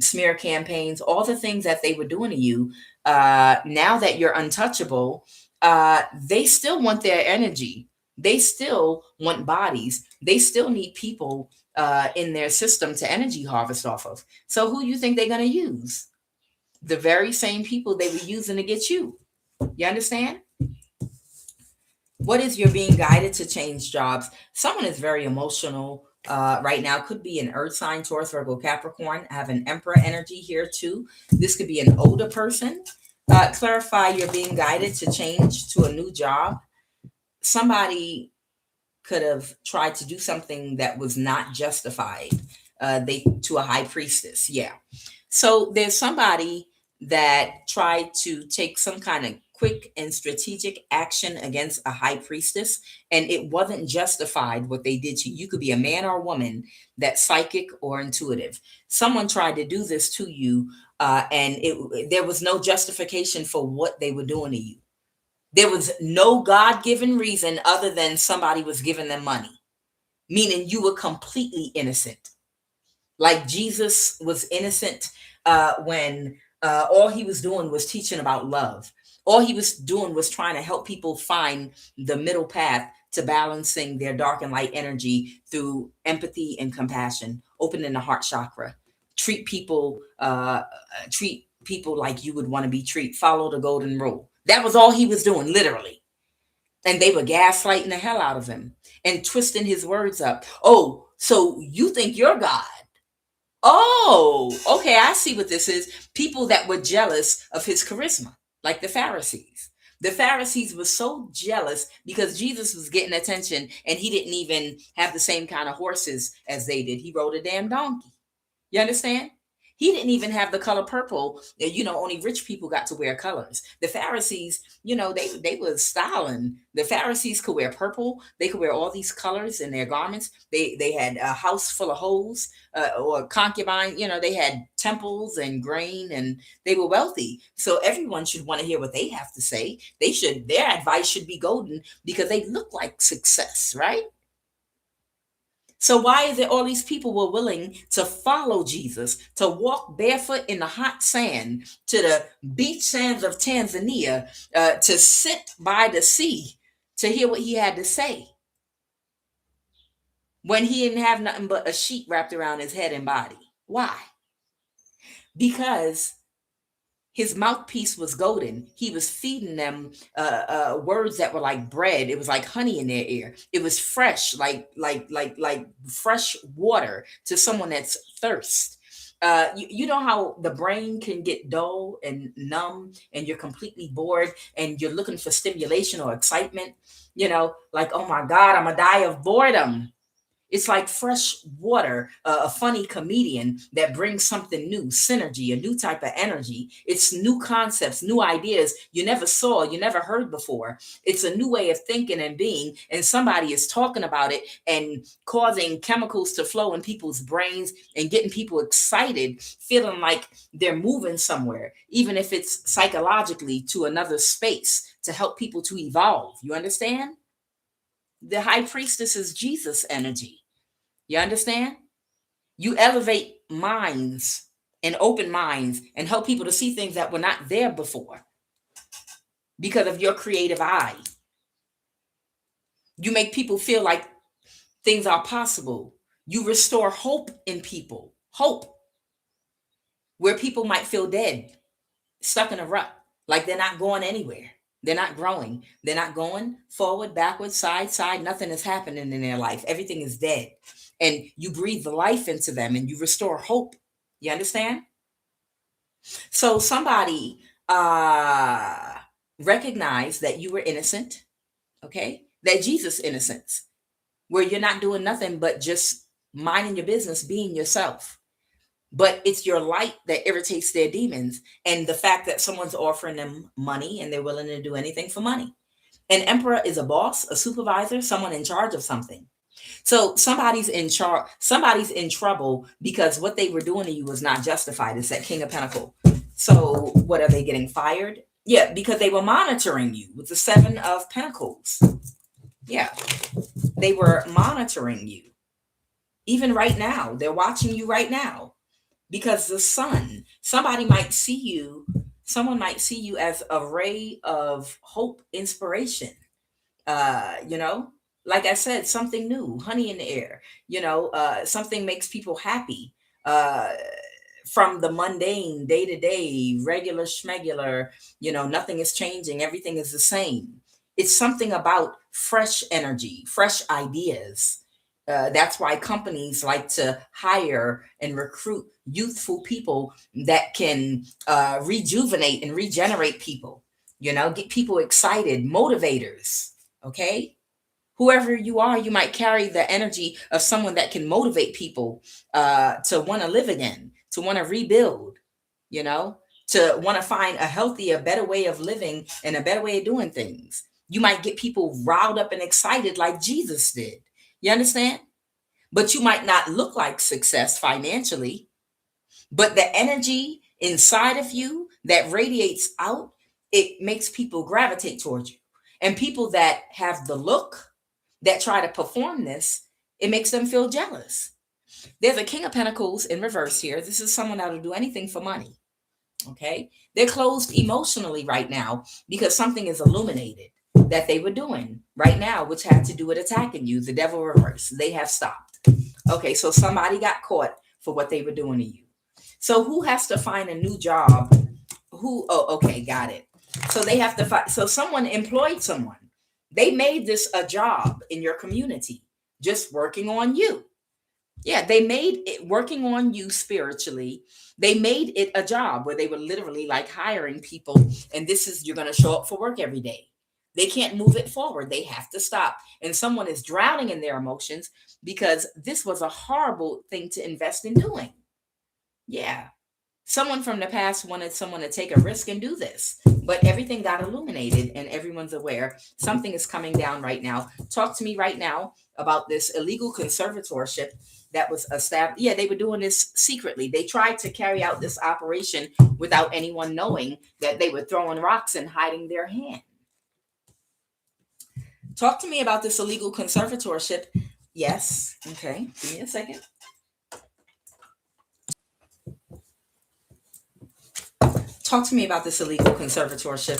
smear campaigns, all the things that they were doing to you. Now that you're untouchable, they still want their energy. They still want bodies. They still need people in their system to energy harvest off of. So who you think they're going to use? The very same people they were using to get you. You understand? What is you're being guided to change jobs? Someone is very emotional right now. Could be an earth sign, Taurus, Virgo, Capricorn. I have an emperor energy here too. This could be an older person. Clarify you're being guided to change to a new job. Somebody could have tried to do something that was not justified. To a high priestess. Yeah. So there's somebody that tried to take some kind of quick and strategic action against a high priestess, and it wasn't justified what they did to you. You could be a man or a woman that's psychic or intuitive. Someone tried to do this to you, and there was no justification for what they were doing to you. There was no God-given reason other than somebody was giving them money, meaning you were completely innocent. Like Jesus was innocent when all he was doing was teaching about love. All he was doing was trying to help people find the middle path to balancing their dark and light energy through empathy and compassion, opening the heart chakra, treat people, treat people like you would want to be treated, follow the golden rule. That was all he was doing, literally. And they were gaslighting the hell out of him and twisting his words up. Oh, so you think you're God? Oh, okay, I see what this is. People that were jealous of his charisma, like the Pharisees. The Pharisees were so jealous because Jesus was getting attention and he didn't even have the same kind of horses as they did. He rode a damn donkey. You understand? He didn't even have the color purple. Only rich people got to wear colors. The Pharisees, they were styling. The Pharisees could wear purple. They could wear all these colors in their garments. They had a house full of hoes or concubine. They had temples and grain, and they were wealthy. So everyone should want to hear what they have to say. Their advice should be golden because they look like success, right? So why is it all these people were willing to follow Jesus, to walk barefoot in the hot sand to the beach sands of Tanzania, to sit by the sea to hear what he had to say when he didn't have nothing but a sheet wrapped around his head and body? Why? Because his mouthpiece was golden. He was feeding them words that were like bread. It was like honey in their ear. It was fresh, like fresh water to someone that's thirst. You know how the brain can get dull and numb, and you're completely bored, and you're looking for stimulation or excitement. Like, oh my God, I'm gonna die of boredom. It's like fresh water, a funny comedian that brings something new, synergy, a new type of energy. It's new concepts, new ideas you never saw, you never heard before. It's a new way of thinking and being, and somebody is talking about it and causing chemicals to flow in people's brains and getting people excited, feeling like they're moving somewhere, even if it's psychologically to another space to help people to evolve. You understand? The high priestess is Jesus energy. You understand? You elevate minds and open minds and help people to see things that were not there before because of your creative eye. You make people feel like things are possible. You restore hope in people. Hope. Where people might feel dead, stuck in a rut, like they're not going anywhere. They're not growing. They're not going forward, backwards, side. Nothing is happening in their life. Everything is dead. And you breathe the life into them and you restore hope. You understand? So somebody recognized that you were innocent, okay? That Jesus innocence, where you're not doing nothing but just minding your business, being yourself. But it's your light that irritates their demons, and the fact that someone's offering them money and they're willing to do anything for money. An emperor is a boss, a supervisor, someone in charge of something. So somebody's in charge, somebody's in trouble because what they were doing to you was not justified. It's that King of Pentacles. So what, are they getting fired? Yeah, because they were monitoring you with the Seven of Pentacles. Yeah, they were monitoring you. Even right now, they're watching you right now. Because the sun, someone might see you as a ray of hope, inspiration. Like I said, something new, honey in the air. Something makes people happy. From the mundane, day to day, regular schmegular, nothing is changing, everything is the same. It's something about fresh energy, fresh ideas. That's why companies like to hire and recruit youthful people that can rejuvenate and regenerate people, get people excited, motivators. Okay. Whoever you are, you might carry the energy of someone that can motivate people to want to live again, to want to rebuild, to want to find a healthier, better way of living and a better way of doing things. You might get people riled up and excited like Jesus did. You understand? But you might not look like success financially, but the energy inside of you that radiates out, it makes people gravitate towards you. And people that have the look, that try to perform this, it makes them feel jealous. There's a King of Pentacles in reverse here. This is someone that will do anything for money. Okay. They're closed emotionally right now because something is illuminated that they were doing right now, which had to do with attacking you. The devil reverse. They have stopped. Okay. So somebody got caught for what they were doing to you. So who has to find a new job? Who? Oh, okay. Got it. So they have to find. So someone employed someone. They made this a job in your community, just working on you. Yeah, they made it working on you spiritually. They made it a job where they were literally like hiring people. And this is, you're going to show up for work every day. They can't move it forward. They have to stop. And someone is drowning in their emotions because this was a horrible thing to invest in doing. Yeah. Someone from the past wanted someone to take a risk and do this, but everything got illuminated and everyone's aware. Something is coming down right now. Talk to me right now about this illegal conservatorship that was established. Yeah, they were doing this secretly. They tried to carry out this operation without anyone knowing that they were throwing rocks and hiding their hand. Talk to me about this illegal conservatorship. Yes. Okay. Give me a second. Talk to me about this illegal conservatorship.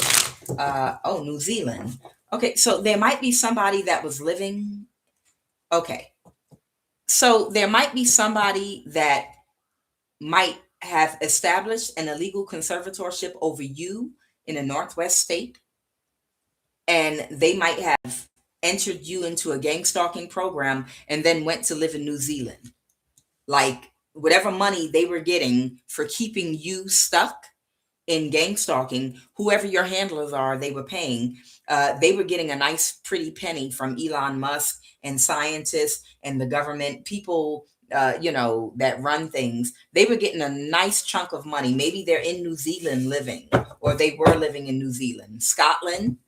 New Zealand. Okay, so there might be somebody that was living. Okay, so there might be somebody that might have established an illegal conservatorship over you in a Northwest state, and they might have entered you into a gang stalking program and then went to live in New Zealand. Like whatever money they were getting for keeping you stuck in gang stalking, whoever your handlers are, they were paying. They were getting a nice, pretty penny from Elon Musk and scientists and the government people, that run things. They were getting a nice chunk of money. Maybe they're in New Zealand living, or they were living in New Zealand, Scotland.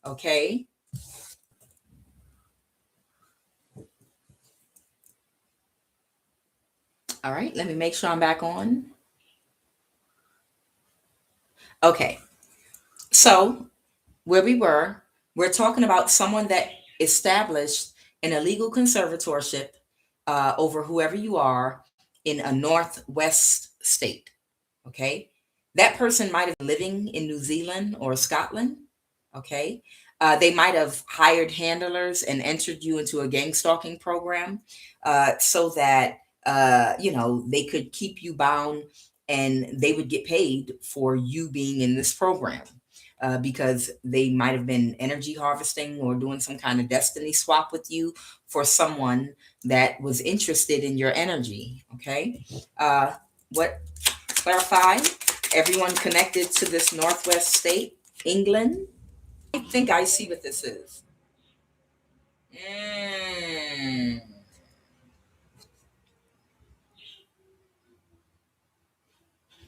Okay. All right. Let me make sure I'm back on. Okay. So where we're talking about someone that established an illegal conservatorship over whoever you are in a Northwest state. Okay. That person might have been living in New Zealand or Scotland. Okay. They might have hired handlers and entered you into a gang stalking program so that, they could keep you bound and they would get paid for you being in this program. Because they might have been energy harvesting or doing some kind of destiny swap with you for someone that was interested in your energy. Okay. What clarify? Everyone connected to this Northwest state, England. I think I see what this is. Mm.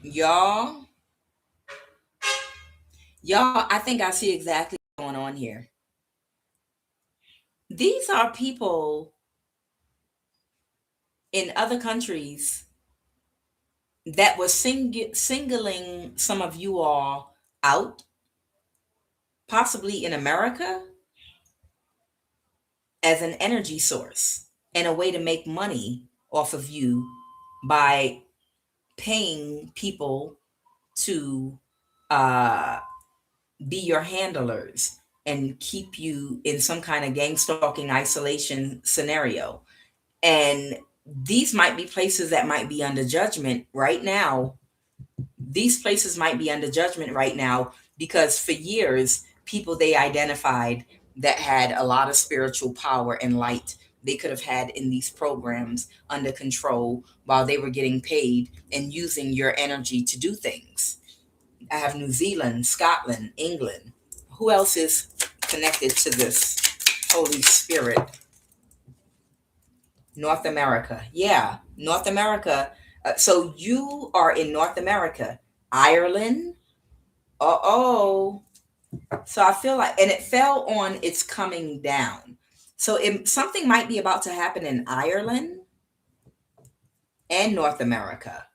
Y'all, I think I see exactly what's going on here. These are people in other countries that was singling some of you all out, possibly in America, as an energy source and a way to make money off of you by paying people to uh, be your handlers and keep you in some kind of gang stalking isolation scenario. And these might be places that might be under judgment right now. These places might be under judgment right now because for years, people they identified that had a lot of spiritual power and light, they could have had in these programs under control while they were getting paid and using your energy to do things. I have New Zealand, Scotland, England. Who else is connected to this Holy Spirit? North America. Yeah, North America. So you are in North America. Ireland. Oh, so I feel like, and it fell on it's coming down. So something might be about to happen in Ireland and North America.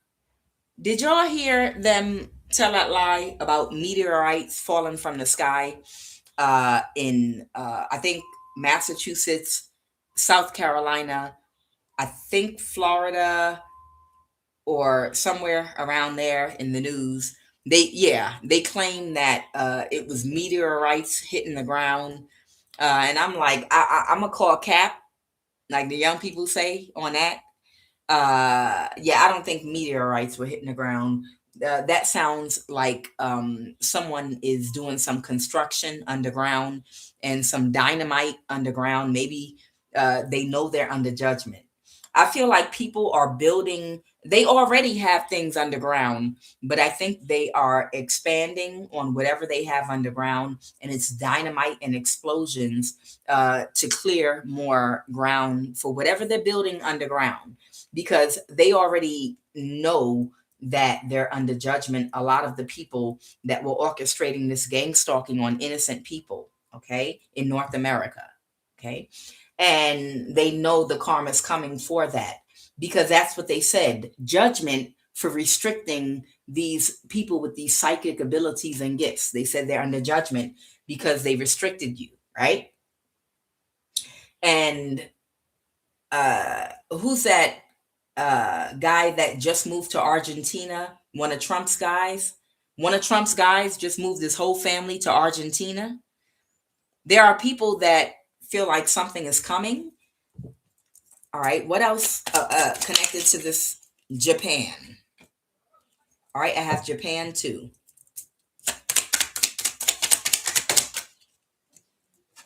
Did y'all hear them tell that lie about meteorites falling from the sky in, I think, Massachusetts, South Carolina, I think Florida, or somewhere around there in the news? They claim that it was meteorites hitting the ground. And I'm like, I'm going to call cap, like the young people say on that. Yeah, I don't think meteorites were hitting the ground. That sounds like someone is doing some construction underground and some dynamite underground. Maybe they know they're under judgment. I feel like people are building, they already have things underground, but I think they are expanding on whatever they have underground, and it's dynamite and explosions to clear more ground for whatever they're building underground, because they already know that they're under judgment. A lot of the people that were orchestrating this gang stalking on innocent people, okay, in North America, okay, and they know the karma's coming for that, because that's what they said, judgment for restricting these people with these psychic abilities and gifts. They said they're under judgment because they restricted you, right? And who's that guy that just moved to Argentina? One of Trump's guys. One of Trump's guys just moved his whole family to Argentina. There are people that feel like something is coming. All right. What else connected to this? Japan. All right. I have Japan too.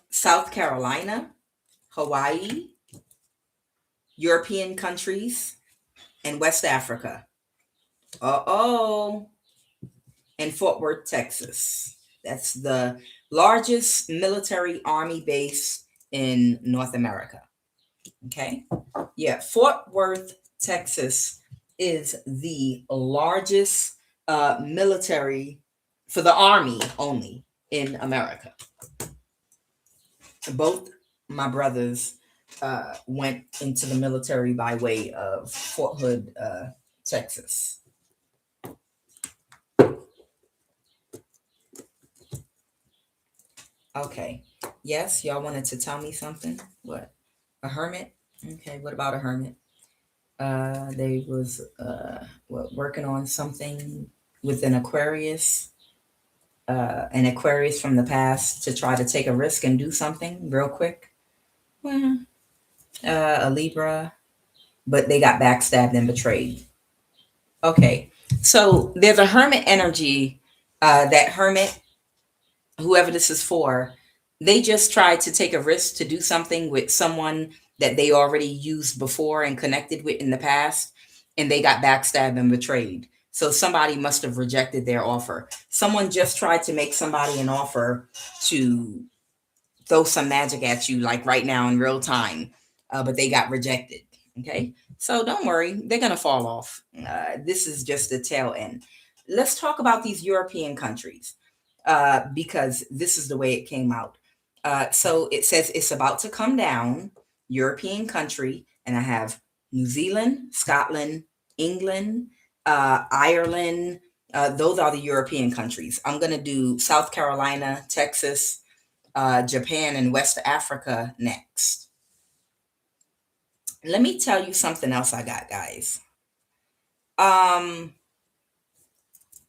South Carolina, Hawaii, European countries, and West Africa. Uh-oh. And Fort Worth, Texas. That's the largest military army base in North America. Okay. Yeah. Fort Worth, Texas is the largest military for the army only in America. Both my brothers went into the military by way of Fort Hood, Texas. Okay. Yes, y'all wanted to tell me something? What? A hermit? Okay, what about a hermit? They was working on something with an Aquarius from the past, to try to take a risk and do something real quick. Well, a Libra, but they got backstabbed and betrayed. Okay, so there's a hermit energy. That hermit, whoever this is for, they just tried to take a risk to do something with someone that they already used before and connected with in the past, and they got backstabbed and betrayed. So somebody must have rejected their offer. Someone just tried to make somebody an offer to throw some magic at you, like right now in real time, but they got rejected. Okay, so don't worry, they're gonna fall off. This is just the tail end. Let's talk about these European countries, because this is the way it came out. So it says it's about to come down, European country, and I have New Zealand, Scotland, England, Ireland. Those are the European countries. I'm going to do South Carolina, Texas, Japan, and West Africa next. Let me tell you something else I got, guys.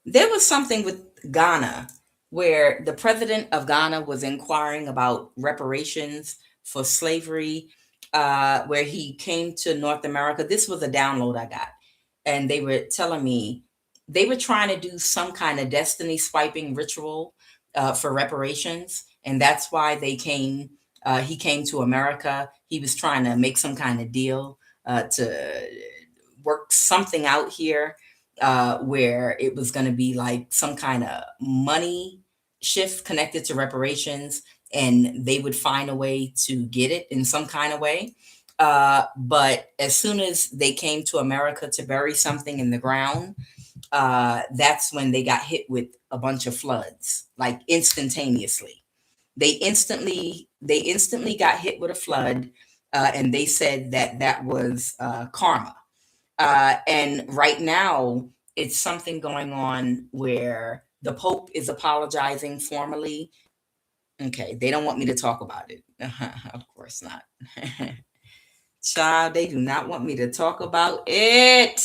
There was something with Ghana where the president of Ghana was inquiring about reparations for slavery, where he came to North America. This was a download I got, and they were telling me they were trying to do some kind of destiny swiping ritual for reparations, and that's why they came. He came to America. He was trying to make some kind of deal to work something out here, where it was going to be like some kind of money shift connected to reparations, and they would find a way to get it in some kind of way. But as soon as they came to America to bury something in the ground, that's when they got hit with a bunch of floods, like instantaneously. They instantly got hit with a flood, and they said that that was karma. And right now, it's something going on where the Pope is apologizing formally. Okay, they don't want me to talk about it. Of course not. Child, they do not want me to talk about it.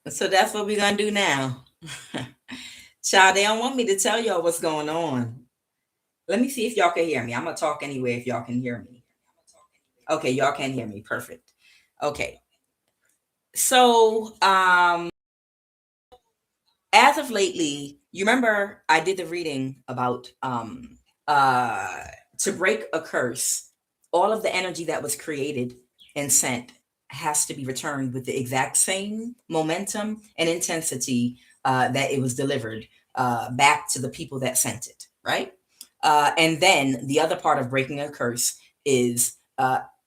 So that's what we're gonna do now. Child, they don't want me to tell y'all what's going on. Let me see if y'all can hear me. I'm gonna talk anyway if y'all can hear me. Okay, y'all can hear me. Perfect. Okay. So, as of lately, you remember I did the reading about uh to break a curse, all of the energy that was created and sent has to be returned with the exact same momentum and intensity that it was delivered back to the people that sent it, right? And then the other part of breaking a curse is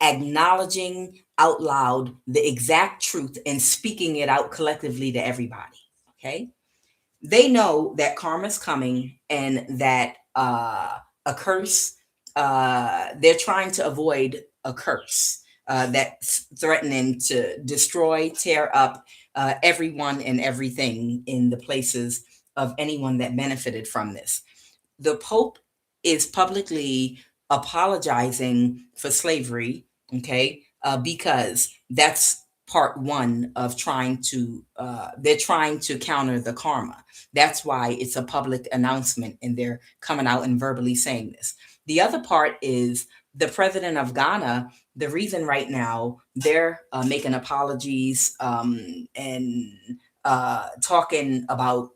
acknowledging out loud the exact truth and speaking it out collectively to everybody. Okay, they know that karma's coming and that a curse, they're trying to avoid a curse that's threatening to destroy, tear up everyone and everything in the places of anyone that benefited from this. The Pope is publicly apologizing for slavery, okay, because that's part one of trying to, they're trying to counter the karma. That's why it's a public announcement and they're coming out and verbally saying this. The other part is the president of Ghana. The reason right now they're making apologies and talking about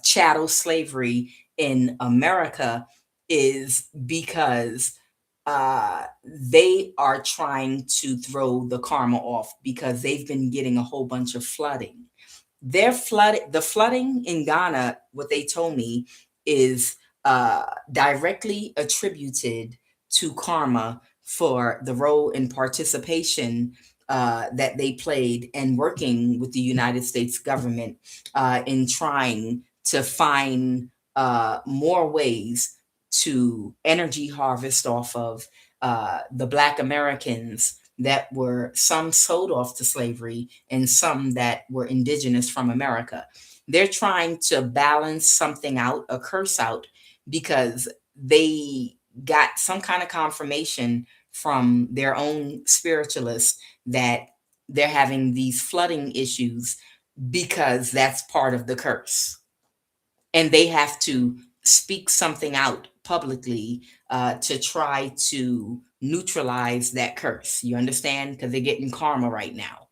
chattel slavery in America is because they are trying to throw the karma off because they've been getting a whole bunch of flooding. The flooding in Ghana, what they told me is directly attributed to karma for the role and participation that they played and working with the United States government in trying to find more ways to energy harvest off of the Black Americans that were some sold off to slavery and some that were indigenous from America. They're trying to balance something out, a curse out, because they got some kind of confirmation from their own spiritualists that they're having these flooding issues because that's part of the curse. And they have to speak something out publicly to try to neutralize that curse. You understand? Because they're getting karma right now.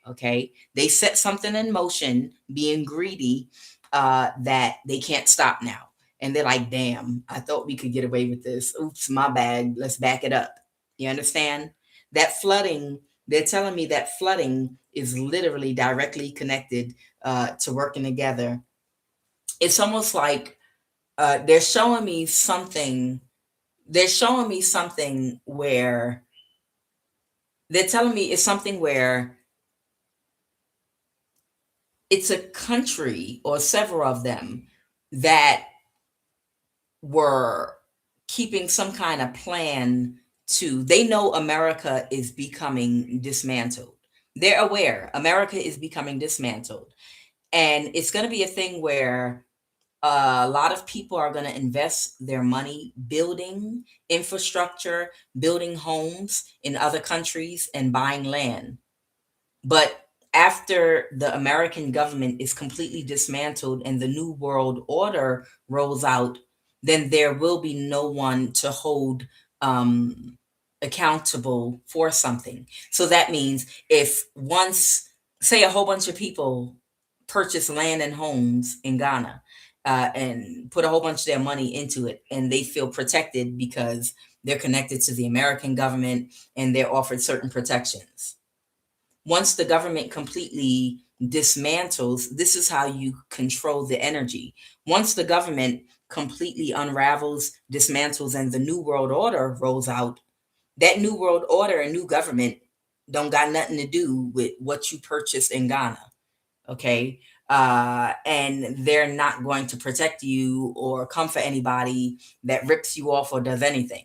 Okay. They set something in motion, being greedy, that they can't stop now. And they're like, damn, I thought we could get away with this. Oops, my bad. Let's back it up. You understand? That flooding, they're telling me that flooding is literally directly connected to working together. It's almost like they're showing me something. They're showing me something where they're telling me it's something where it's a country or several of them that were keeping some kind of plan to, they know America is becoming dismantled. They're aware America is becoming dismantled. And it's going to be a thing where a lot of people are going to invest their money building infrastructure, building homes in other countries, and buying land. But after the American government is completely dismantled and the New World Order rolls out, then there will be no one to hold um, accountable for something. So that means if once, say, a whole bunch of people purchase land and homes in Ghana and put a whole bunch of their money into it, and they feel protected because they're connected to the American government and they're offered certain protections. Once the government completely dismantles, this is how you control the energy. Once the government completely unravels, dismantles, and the New World Order rolls out, That new world order and new government don't got nothing to do with what you purchased in Ghana. Okay. And they're not going to protect you or comfort anybody that rips you off or does anything.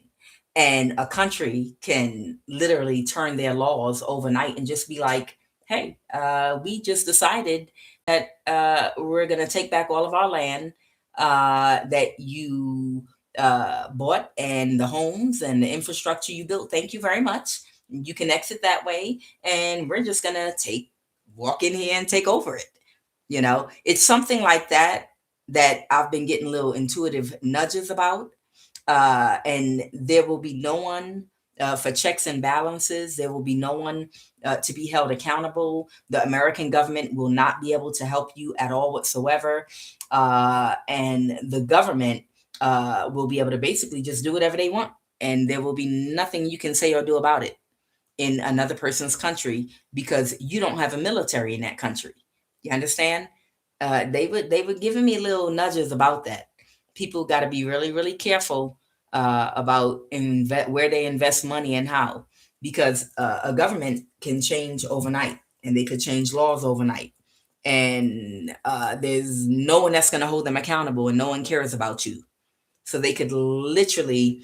And a country can literally turn their laws overnight and just be like, hey, we just decided that we're going to take back all of our land that you bought, and the homes and the infrastructure you built. Thank you very much. You can exit that way. And we're just going to walk in here and take over it. It's something like that that I've been getting little intuitive nudges about. And there will be no one for checks and balances. There will be no one to be held accountable. The American government will not be able to help you at all whatsoever. And the government will be able to basically just do whatever they want. And there will be nothing you can say or do about it in another person's country, because you don't have a military in that country. You understand? They were giving me little nudges about that. People got to be really, really careful about where they invest money and how, because a government can change overnight, and they could change laws overnight, and there's no one that's going to hold them accountable, and no one cares about you. So they could literally.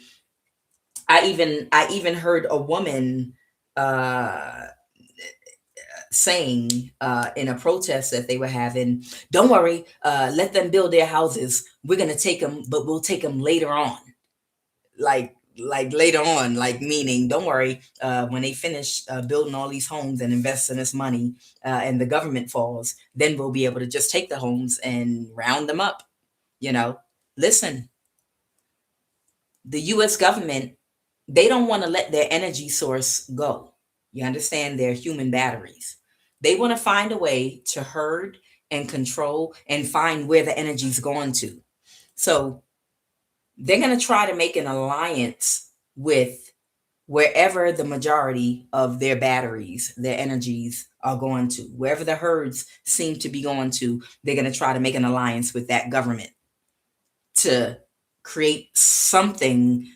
I even heard a woman saying in a protest that they were having, don't worry, let them build their houses. We're going to take them, but we'll take them later on. Like later on, like meaning, don't worry, when they finish building all these homes and invest in this money, and the government falls, then we'll be able to just take the homes and round them up. Listen, the US government, they don't want to let their energy source go. You understand? Their human batteries. They want to find a way to herd and control and find where the energy's going to. So they're going to try to make an alliance with wherever the majority of their batteries, their energies are going to. Wherever the herds seem to be going to, they're going to try to make an alliance with that government to create something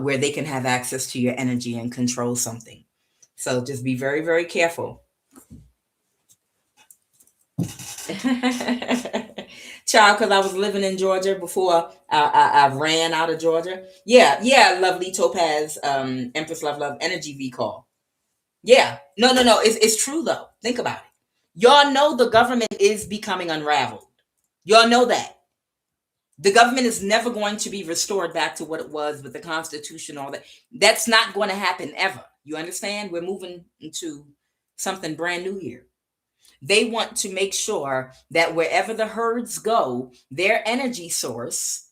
where they can have access to your energy and control something. So just be very, very careful. Child, because I was living in Georgia before I ran out of Georgia. Yeah, lovely Topaz, Empress Love Energy V call. Yeah, no, it's true though. Think about it. Y'all know the government is becoming unraveled. Y'all know that. The government is never going to be restored back to what it was with the Constitution, all that. That's not going to happen ever. You understand? We're moving into something brand new here. They want to make sure that wherever the herds go, their energy source,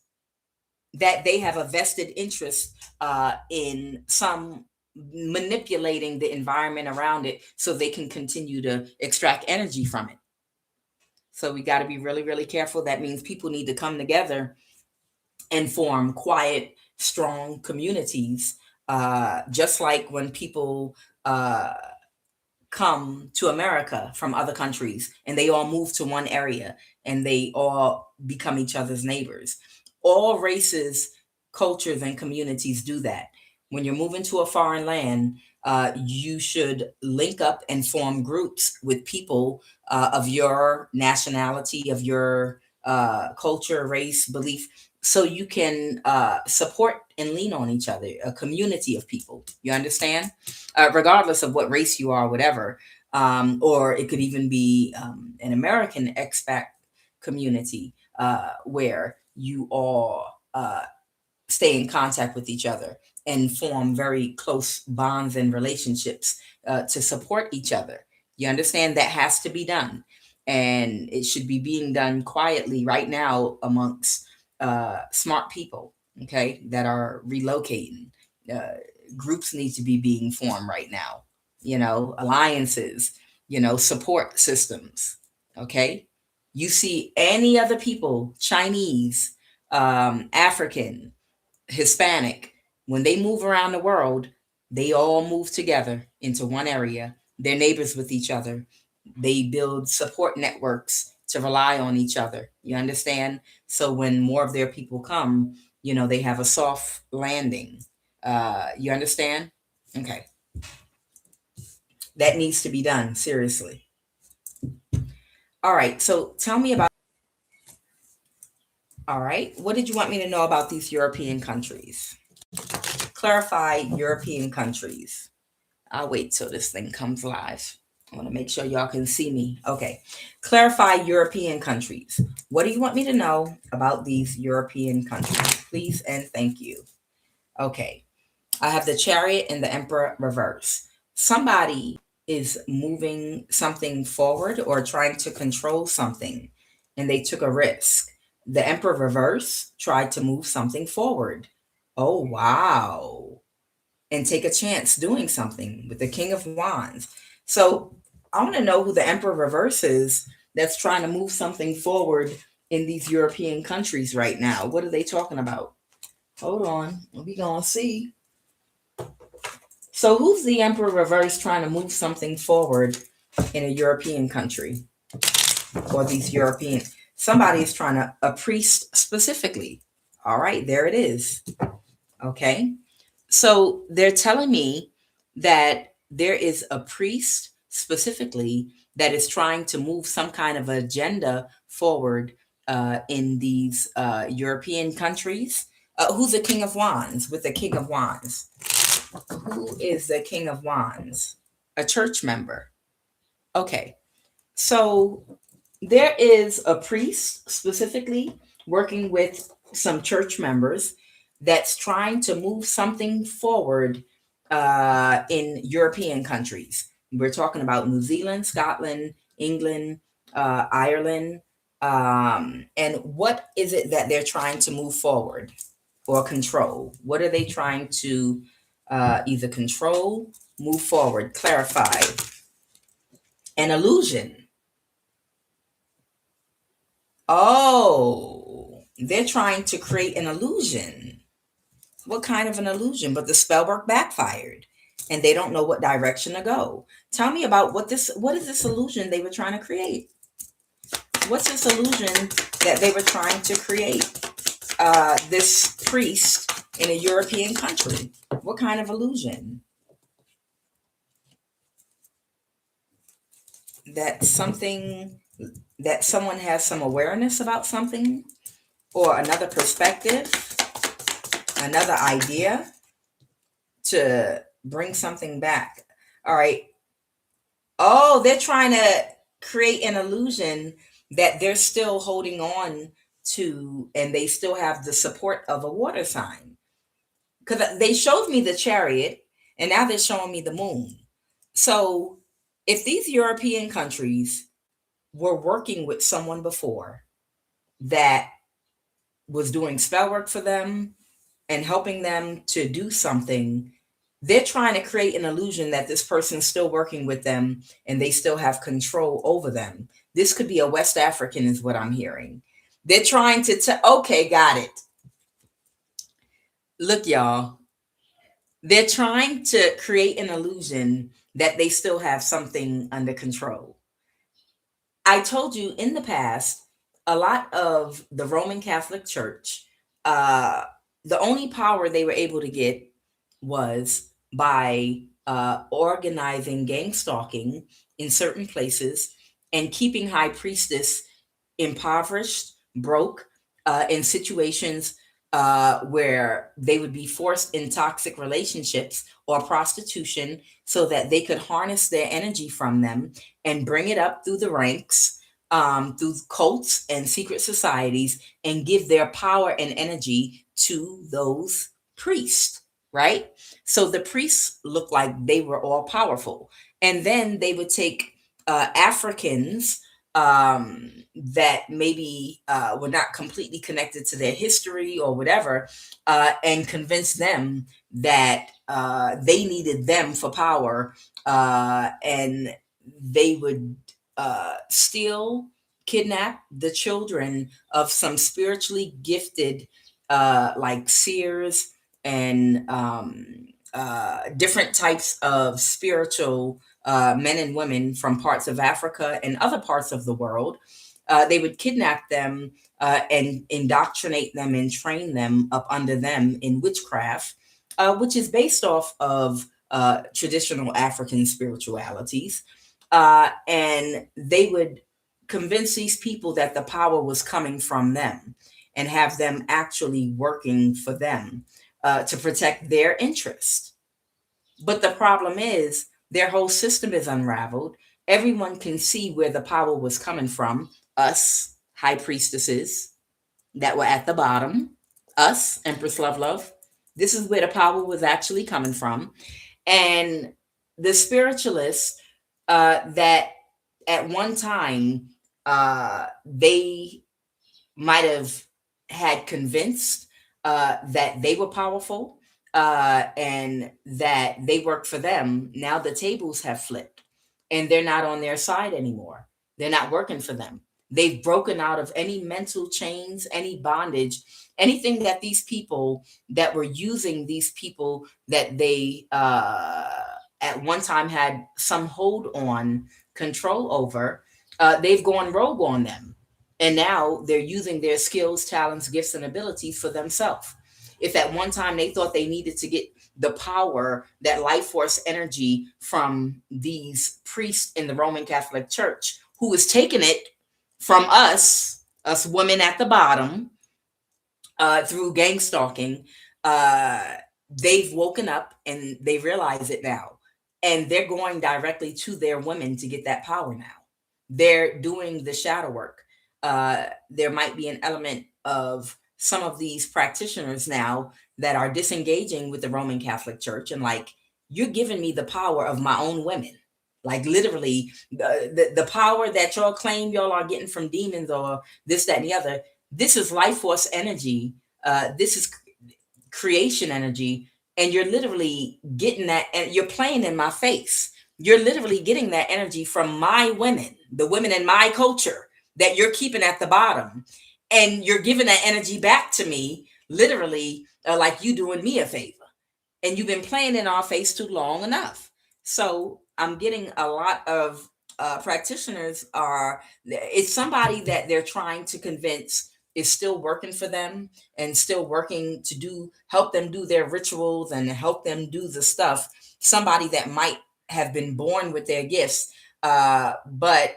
that they have a vested interest in some manipulating the environment around it so they can continue to extract energy from it. So we got to be really, really careful. That means people need to come together and form quiet, strong communities, just like when people come to America from other countries and they all move to one area and they all become each other's neighbors. All races, cultures, and communities do that. When you're moving to a foreign land, you should link up and form groups with people of your nationality, of your culture, race, belief, so you can support and lean on each other, a community of people. You understand? Regardless of what race you are, whatever. Or it could even be an American expat community where you all stay in contact with each other and form very close bonds and relationships to support each other. You understand? That has to be done. And it should be being done quietly right now amongst smart people, okay, that are relocating. Groups need to be being formed right now, alliances, support systems, okay? You see any other people, Chinese, African, Hispanic, when they move around the world, they all move together into one area. They're neighbors with each other. They build support networks to rely on each other. You understand? So when more of their people come, they have a soft landing. You understand? Okay. That needs to be done, seriously. All right. So tell me about, all right. What did you want me to know about these European countries? Clarify European countries. I'll wait till this thing comes live. I want to make sure y'all can see me. Okay. Clarify European countries. What do you want me to know about these European countries? Please and thank you. Okay. I have the Chariot and the Emperor reverse. Somebody is moving something forward or trying to control something, and they took a risk. The Emperor reverse tried to move something forward. Oh, wow. And take a chance doing something with the King of Wands. So I want to know who the Emperor reverse is that's trying to move something forward in these European countries right now. What are they talking about? Hold on. We gonna see. So who's the Emperor reverse trying to move something forward in a European country? Or these European, somebody is trying to, a priest specifically. All right, there it is. Okay. So they're telling me that there is a priest specifically that is trying to move some kind of agenda forward in these European countries. Who's the King of Wands with the King of Wands? Who is the King of Wands? A church member. Okay. So there is a priest specifically working with some church members that's trying to move something forward in European countries. We're talking about New Zealand, Scotland, England, Ireland. And what is it that they're trying to move forward or control? What are they trying to either control, move forward, clarify? An illusion. Oh, they're trying to create an illusion. What kind of an illusion? But the spell work backfired and they don't know what direction to go. Tell me about what is this illusion they were trying to create? What's this illusion that they were trying to create? This priest in a European country. What kind of illusion? That something, that someone has some awareness about something or another perspective, another idea to bring something back. All right. Oh, they're trying to create an illusion that they're still holding on to and they still have the support of a water sign. Because they showed me the Chariot and now they're showing me the moon. So if these European countries were working with someone before that was doing spell work for them and helping them to do something, they're trying to create an illusion that this person's still working with them and they still have control over them. This could be a West African, is what I'm hearing. They're trying to okay, got it. Look, y'all. They're trying to create an illusion that they still have something under control. I told you in the past, a lot of the Roman Catholic Church, uh, the only power they were able to get was by organizing gang stalking in certain places and keeping high priestess impoverished, broke, in situations where they would be forced in toxic relationships or prostitution so that they could harness their energy from them and bring it up through the ranks, through cults and secret societies, and give their power and energy to those priests, right? So the priests looked like they were all powerful. And then they would take Africans that maybe were not completely connected to their history or whatever, and convince them that they needed them for power, and they would steal, kidnap the children of some spiritually gifted, like seers and different types of spiritual men and women from parts of Africa and other parts of the world. They would kidnap them and indoctrinate them and train them up under them in witchcraft, which is based off of traditional African spiritualities. And they would convince these people that the power was coming from them and have them actually working for them to protect their interest. But the problem is their whole system is unraveled. Everyone can see where the power was coming from. Us, high priestesses that were at the bottom, us, Empress Love. This is where the power was actually coming from. And the spiritualists that at one time they might have had convinced that they were powerful and that they worked for them. Now the tables have flipped and they're not on their side anymore. They're not working for them. They've broken out of any mental chains, any bondage, anything that these people that were using these people that they at one time had some hold on, control over. They've gone rogue on them. And now they're using their skills, talents, gifts, and abilities for themselves. If at one time they thought they needed to get the power, that life force energy from these priests in the Roman Catholic Church, who was taking it from us women at the bottom, through gang stalking, they've woken up and they realize it now. And they're going directly to their women to get that power now. They're doing the shadow work. There might be an element of some of these practitioners now that are disengaging with the Roman Catholic Church and like, you're giving me the power of my own women. Like literally the power that y'all claim y'all are getting from demons or this, that, and the other. This is life force energy. This is creation energy. And you're literally getting that, and you're playing in my face. You're literally getting that energy from my women, the women in my culture that you're keeping at the bottom. And you're giving that energy back to me, literally, like you doing me a favor. And you've been playing in our face too long enough. So I'm getting a lot of practitioners it's somebody that they're trying to convince is still working for them and still working to help them do their rituals and help them do the stuff. Somebody that might have been born with their gifts, but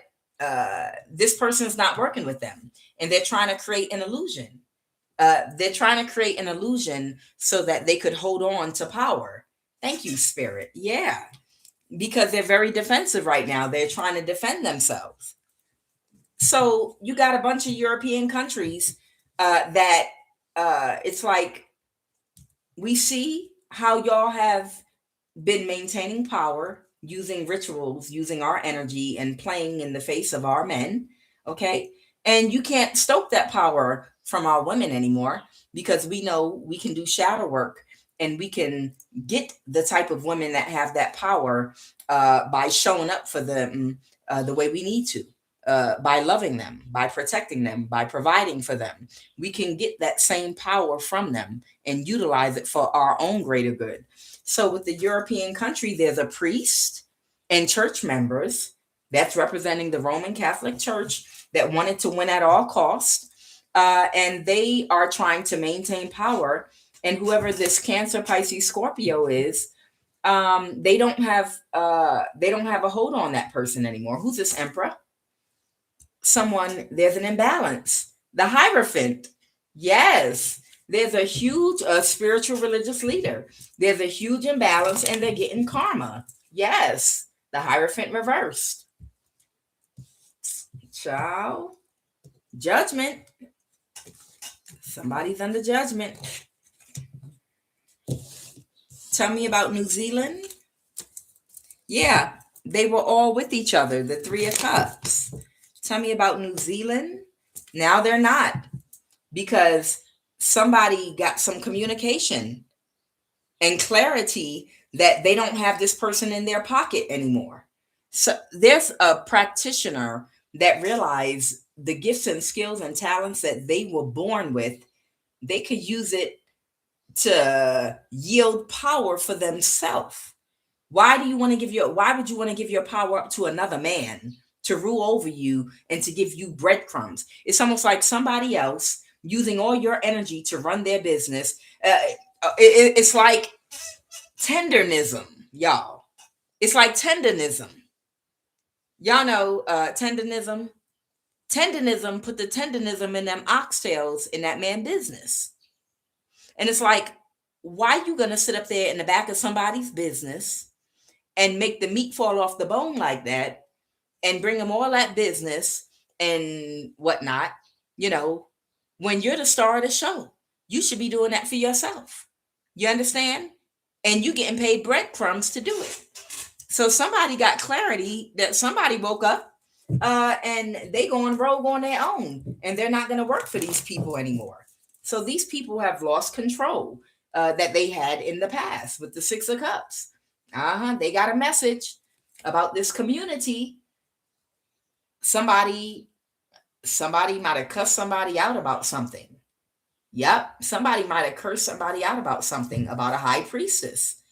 this person's not working with them, and they're trying to create an illusion. They're trying to create an illusion so that they could hold on to power. Thank you, Spirit. Yeah, because they're very defensive right now. They're trying to defend themselves. So you got a bunch of European countries that it's like, we see how y'all have been maintaining power using rituals, using our energy and playing in the face of our men. Okay. And you can't stoke that power from our women anymore, because we know we can do shadow work and we can get the type of women that have that power by showing up for them the way we need to. By loving them, by protecting them, by providing for them. We can get that same power from them and utilize it for our own greater good. So with the European country, there's a priest and church members that's representing the Roman Catholic Church that wanted to win at all costs. And they are trying to maintain power. And whoever this Cancer, Pisces, Scorpio is, they don't have a hold on that person anymore. Who's this Emperor? There's an imbalance. The Hierophant. Yes. There's a huge spiritual religious leader. There's a huge imbalance and they're getting karma. Yes. The Hierophant reversed. Ciao. Judgment. Somebody's under judgment. Tell me about New Zealand. Yeah. They were all with each other. The Three of Cups. Tell me about New Zealand. Now they're not, because somebody got some communication and clarity that they don't have this person in their pocket anymore. So there's a practitioner that realized the gifts and skills and talents that they were born with, they could use it to yield power for themselves. Why would you want to give your power up to another man to rule over you and to give you breadcrumbs? It's almost like somebody else using all your energy to run their business. It's like tendernism. y'all. It's like tendonism. Y'all know tendonism. Tendonism put the tendonism in them oxtails in that man business. And it's like, why you gonna sit up there in the back of somebody's business and make the meat fall off the bone like that and bring them all that business and whatnot, you know, when you're the star of the show? You should be doing that for yourself. You understand? And you getting paid breadcrumbs to do it. So somebody got clarity that somebody woke up and they going rogue on their own, and they're not going to work for these people anymore. So these people have lost control that they had in the past with the Six of Cups. They got a message about this community. Somebody might have cussed somebody out about something. Yep, somebody might have cursed somebody out about something, about a high priestess.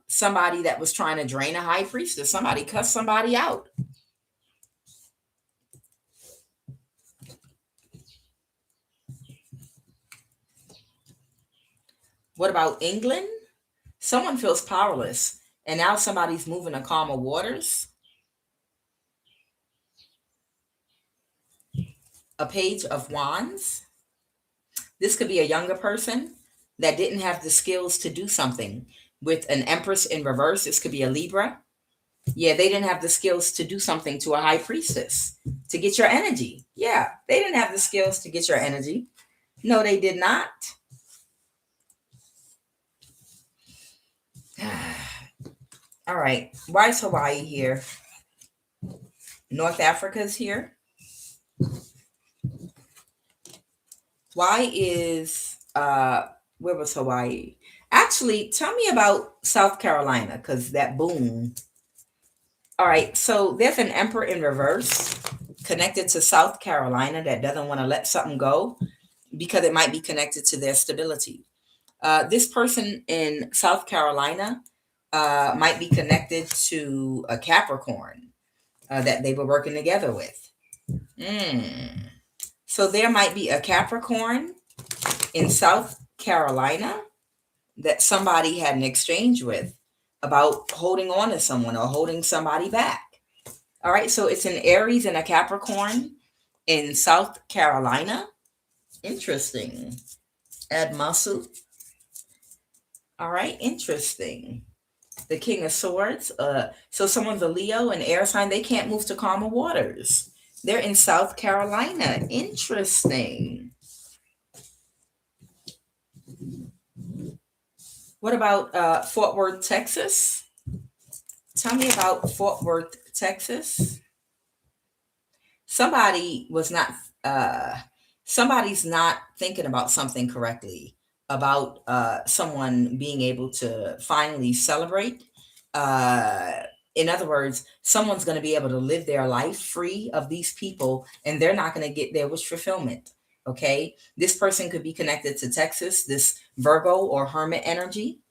Somebody that was trying to drain a high priestess. Somebody cussed somebody out. What about England? Someone feels powerless, and now somebody's moving to calmer waters. A page of wands. This could be a younger person that didn't have the skills to do something. With an empress in reverse, this could be a Libra. Yeah, they didn't have the skills to do something to a high priestess to get your energy. Yeah, they didn't have the skills to get your energy. No, they did not. All right. Why is Hawaii here? North Africa's here. Why is where was Hawaii? Actually, tell me about South Carolina, because that boom. All right, so there's an emperor in reverse connected to South Carolina that doesn't want to let something go because it might be connected to their stability. This person in South Carolina might be connected to a Capricorn that they were working together with. So there might be a Capricorn in South Carolina that somebody had an exchange with about holding on to someone or holding somebody back. All right, so it's an Aries and a Capricorn in South Carolina. Interesting. Add muscle. All right, interesting. The King of Swords. So someone's a Leo, an air sign. They can't move to calmer waters. They're in South Carolina. Interesting. What about Fort Worth, Texas? Tell me about Fort Worth, Texas. Somebody was not, somebody's not thinking about something correctly, about someone being able to finally celebrate. In other words, someone's going to be able to live their life free of these people, and they're not going to get their wish fulfillment. Okay, this person could be connected to Texas, this Virgo or Hermit energy.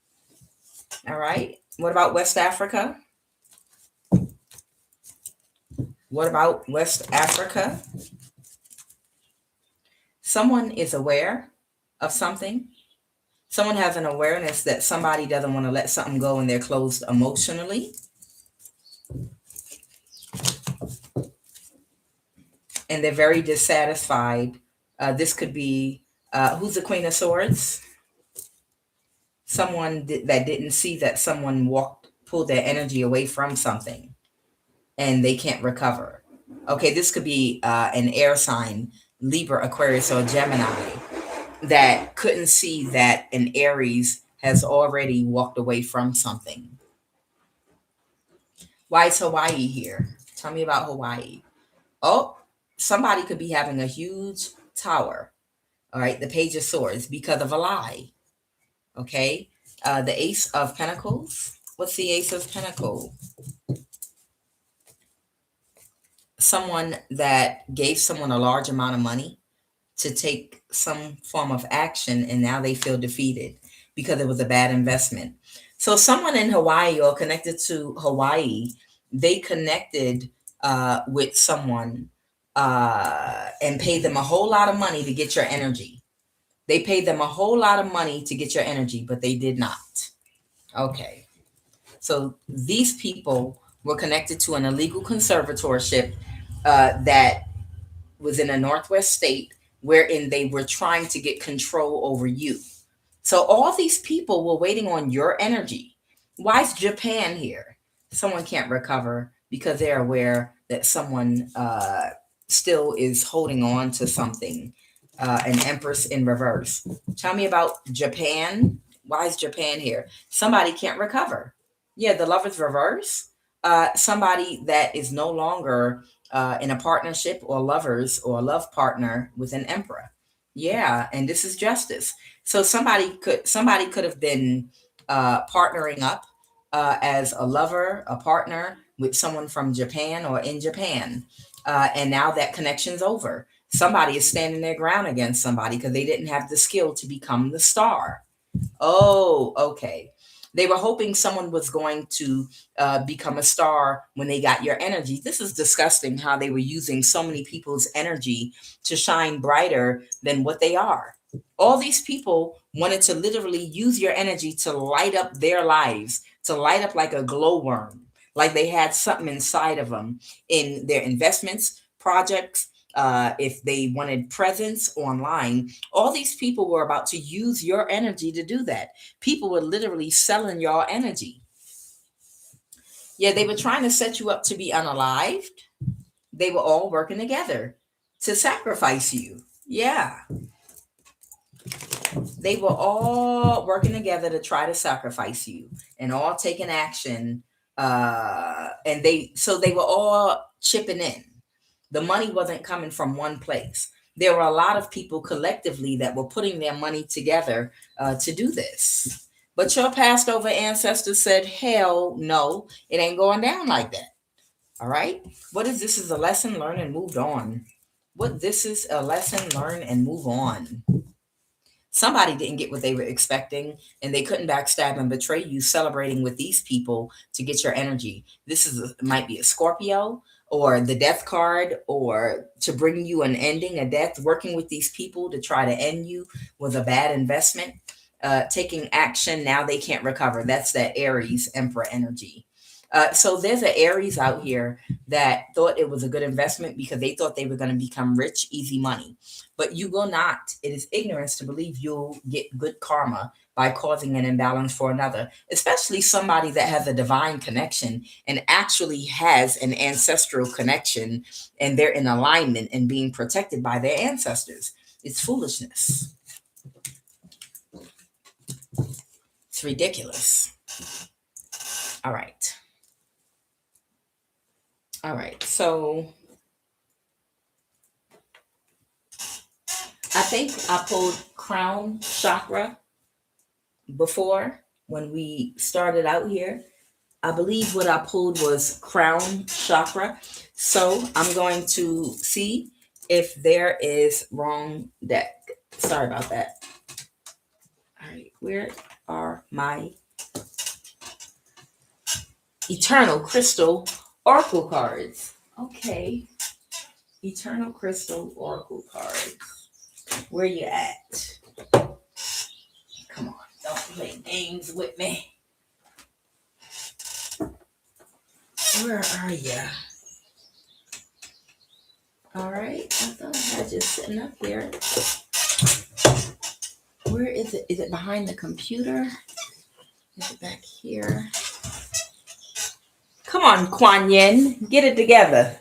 All right. What about West Africa? What about West Africa? Someone is aware of something. Someone has an awareness that somebody doesn't want to let something go and they're closed emotionally. And they're very dissatisfied. This could be, who's the Queen of Swords? Someone that didn't see that someone pulled their energy away from something and they can't recover. Okay, this could be an air sign, Libra, Aquarius, or Gemini, that couldn't see that an Aries has already walked away from something. Why is Hawaii here? Tell me about Hawaii. Oh, somebody could be having a huge tower. All right, the Page of Swords, because of a lie. Okay, the Ace of Pentacles. What's the Ace of Pentacles? Someone that gave someone a large amount of money to take some form of action, and now they feel defeated because it was a bad investment. So someone in Hawaii or connected to Hawaii, they connected with someone and paid them a whole lot of money to get your energy. They paid them a whole lot of money to get your energy, but they did not. Okay. So these people were connected to an illegal conservatorship that was in a Northwest state wherein they were trying to get control over you. So all these people were waiting on your energy. Why is Japan here? Someone can't recover because they're aware that someone still is holding on to something. An empress in reverse. Tell me about Japan. Why is Japan here? Somebody can't recover. Yeah, the lovers reverse. Somebody that is no longer in a partnership or lovers or a love partner with an emperor. Yeah, and this is justice. So somebody could have been partnering up as a lover, a partner with someone from Japan or in Japan, and now that connection's over. Somebody is standing their ground against somebody because they didn't have the skill to become the star. Oh, okay. They were hoping someone was going to become a star when they got your energy. This is disgusting how they were using so many people's energy to shine brighter than what they are. All these people wanted to literally use your energy to light up their lives, to light up like a glowworm, like they had something inside of them in their investments, projects. If they wanted presence online, all these people were about to use your energy to do that. People were literally selling your energy. Yeah, they were trying to set you up to be unalived. They were all working together to sacrifice you. Yeah, they were all working together to try to sacrifice you and all taking action. And they were all chipping in. The money wasn't coming from one place. There were a lot of people collectively that were putting their money together to do this. But your passed over ancestors said, hell no, it ain't going down like that. All right. What is this? Is a lesson learned and moved on. What this is a lesson learned and move on. Somebody didn't get what they were expecting and they couldn't backstab and betray you celebrating with these people to get your energy. Might be a Scorpio or the death card, or to bring you an ending, a death. Working with these people to try to end you was a bad investment. Taking action, now they can't recover. That's that Aries Emperor energy. So there's an Aries out here that thought it was a good investment because they thought they were going to become rich, easy money. But you will not. It is ignorance to believe you'll get good karma by causing an imbalance for another, especially somebody that has a divine connection and actually has an ancestral connection and they're in alignment and being protected by their ancestors. It's foolishness. It's ridiculous. All right. All right. So I think I pulled crown chakra before when we started out here. I believe what I pulled was crown chakra. So I'm going to see if there is wrong deck. Sorry about that. All right, where are my Eternal Crystal Oracle cards? Okay, Eternal Crystal Oracle cards. Where you at? Come on, don't play games with me. Where are you? All right, I thought I had you sitting up here. Where is it? Is it behind the computer? Is it back here? Come on, Kuan Yin, get it together.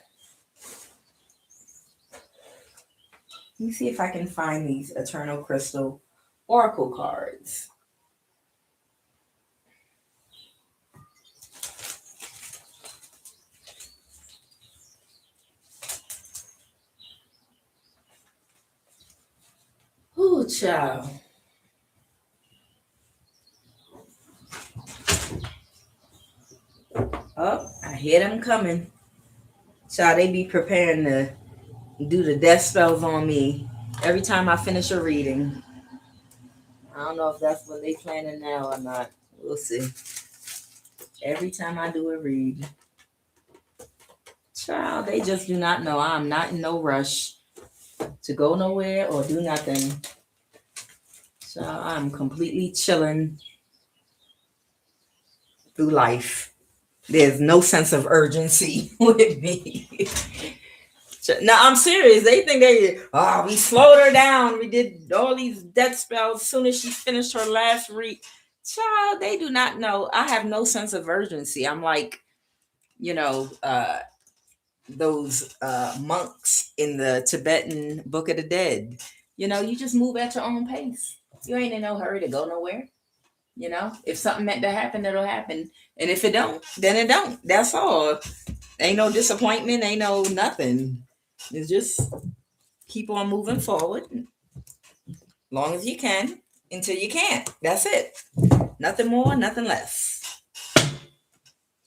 Let me see if I can find these Eternal Crystal Oracle cards. Ooh, child. Oh, I hear them coming. Child, they be preparing to do the death spells on me every time I finish a reading. I don't know if that's what they planning now or not. We'll see. Every time I do a read. Child, they just do not know. I'm not in no rush to go nowhere or do nothing. So I'm completely chilling. through life. There's no sense of urgency with me. No, I'm serious. They think we slowed her down. We did all these death spells as soon as she finished her last read. Child, they do not know. I have no sense of urgency. I'm like, you know, those monks in the Tibetan Book of the Dead. You just move at your own pace. You ain't in no hurry to go nowhere. If something meant to happen, it'll happen. And if it don't, then it don't. That's all. Ain't no disappointment. Ain't no nothing. It's just keep on moving forward. Long as you can, until you can't. That's it. Nothing more, nothing less.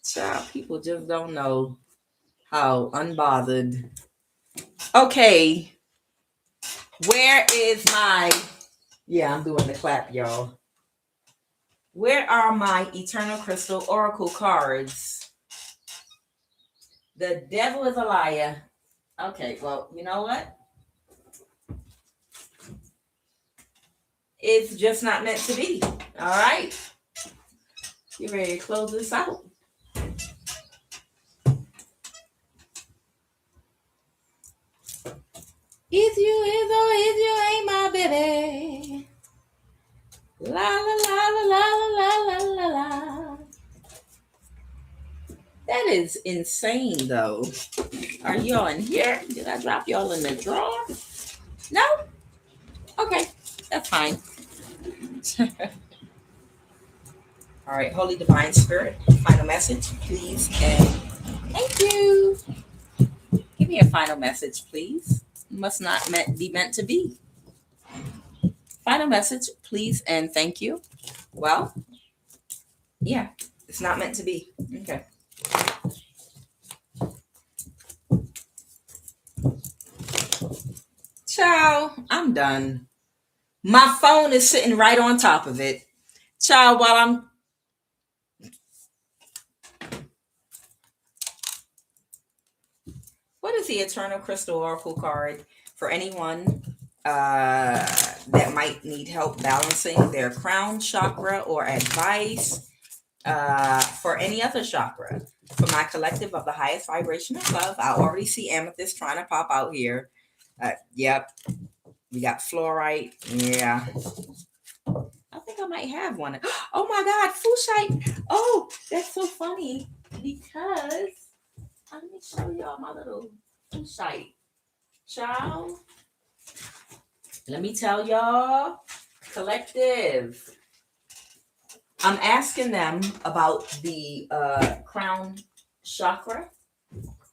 Child, people just don't know how unbothered. Okay. Where is my... Yeah, I'm doing the clap, y'all. Where are my Eternal Crystal Oracle cards? The devil is a liar. Okay, well, you know what? It's just not meant to be. All right. You ready to close this out? Is you ain't my baby. La la la la la la la la. That is insane, though. Are y'all in here? Did I drop y'all in the drawer? No? Okay, that's fine. All right, Holy Divine Spirit, final message, please. And thank you. Give me a final message, please. Must not be meant to be. Final message, please, and thank you. Well, yeah, it's not meant to be. Okay. Ciao, I'm done. My phone is sitting right on top of it. Ciao, while I'm... What is the Eternal Crystal Oracle card for anyone that might need help balancing their crown chakra or advice for any other chakra? For my collective of the highest vibration of love, I already see amethyst trying to pop out here. Yep. We got fluorite. Yeah. I think I might have one. Oh my God, flushite. Oh, that's so funny because let me show y'all my little flushite. Child. Let me tell y'all, collective. I'm asking them about the crown chakra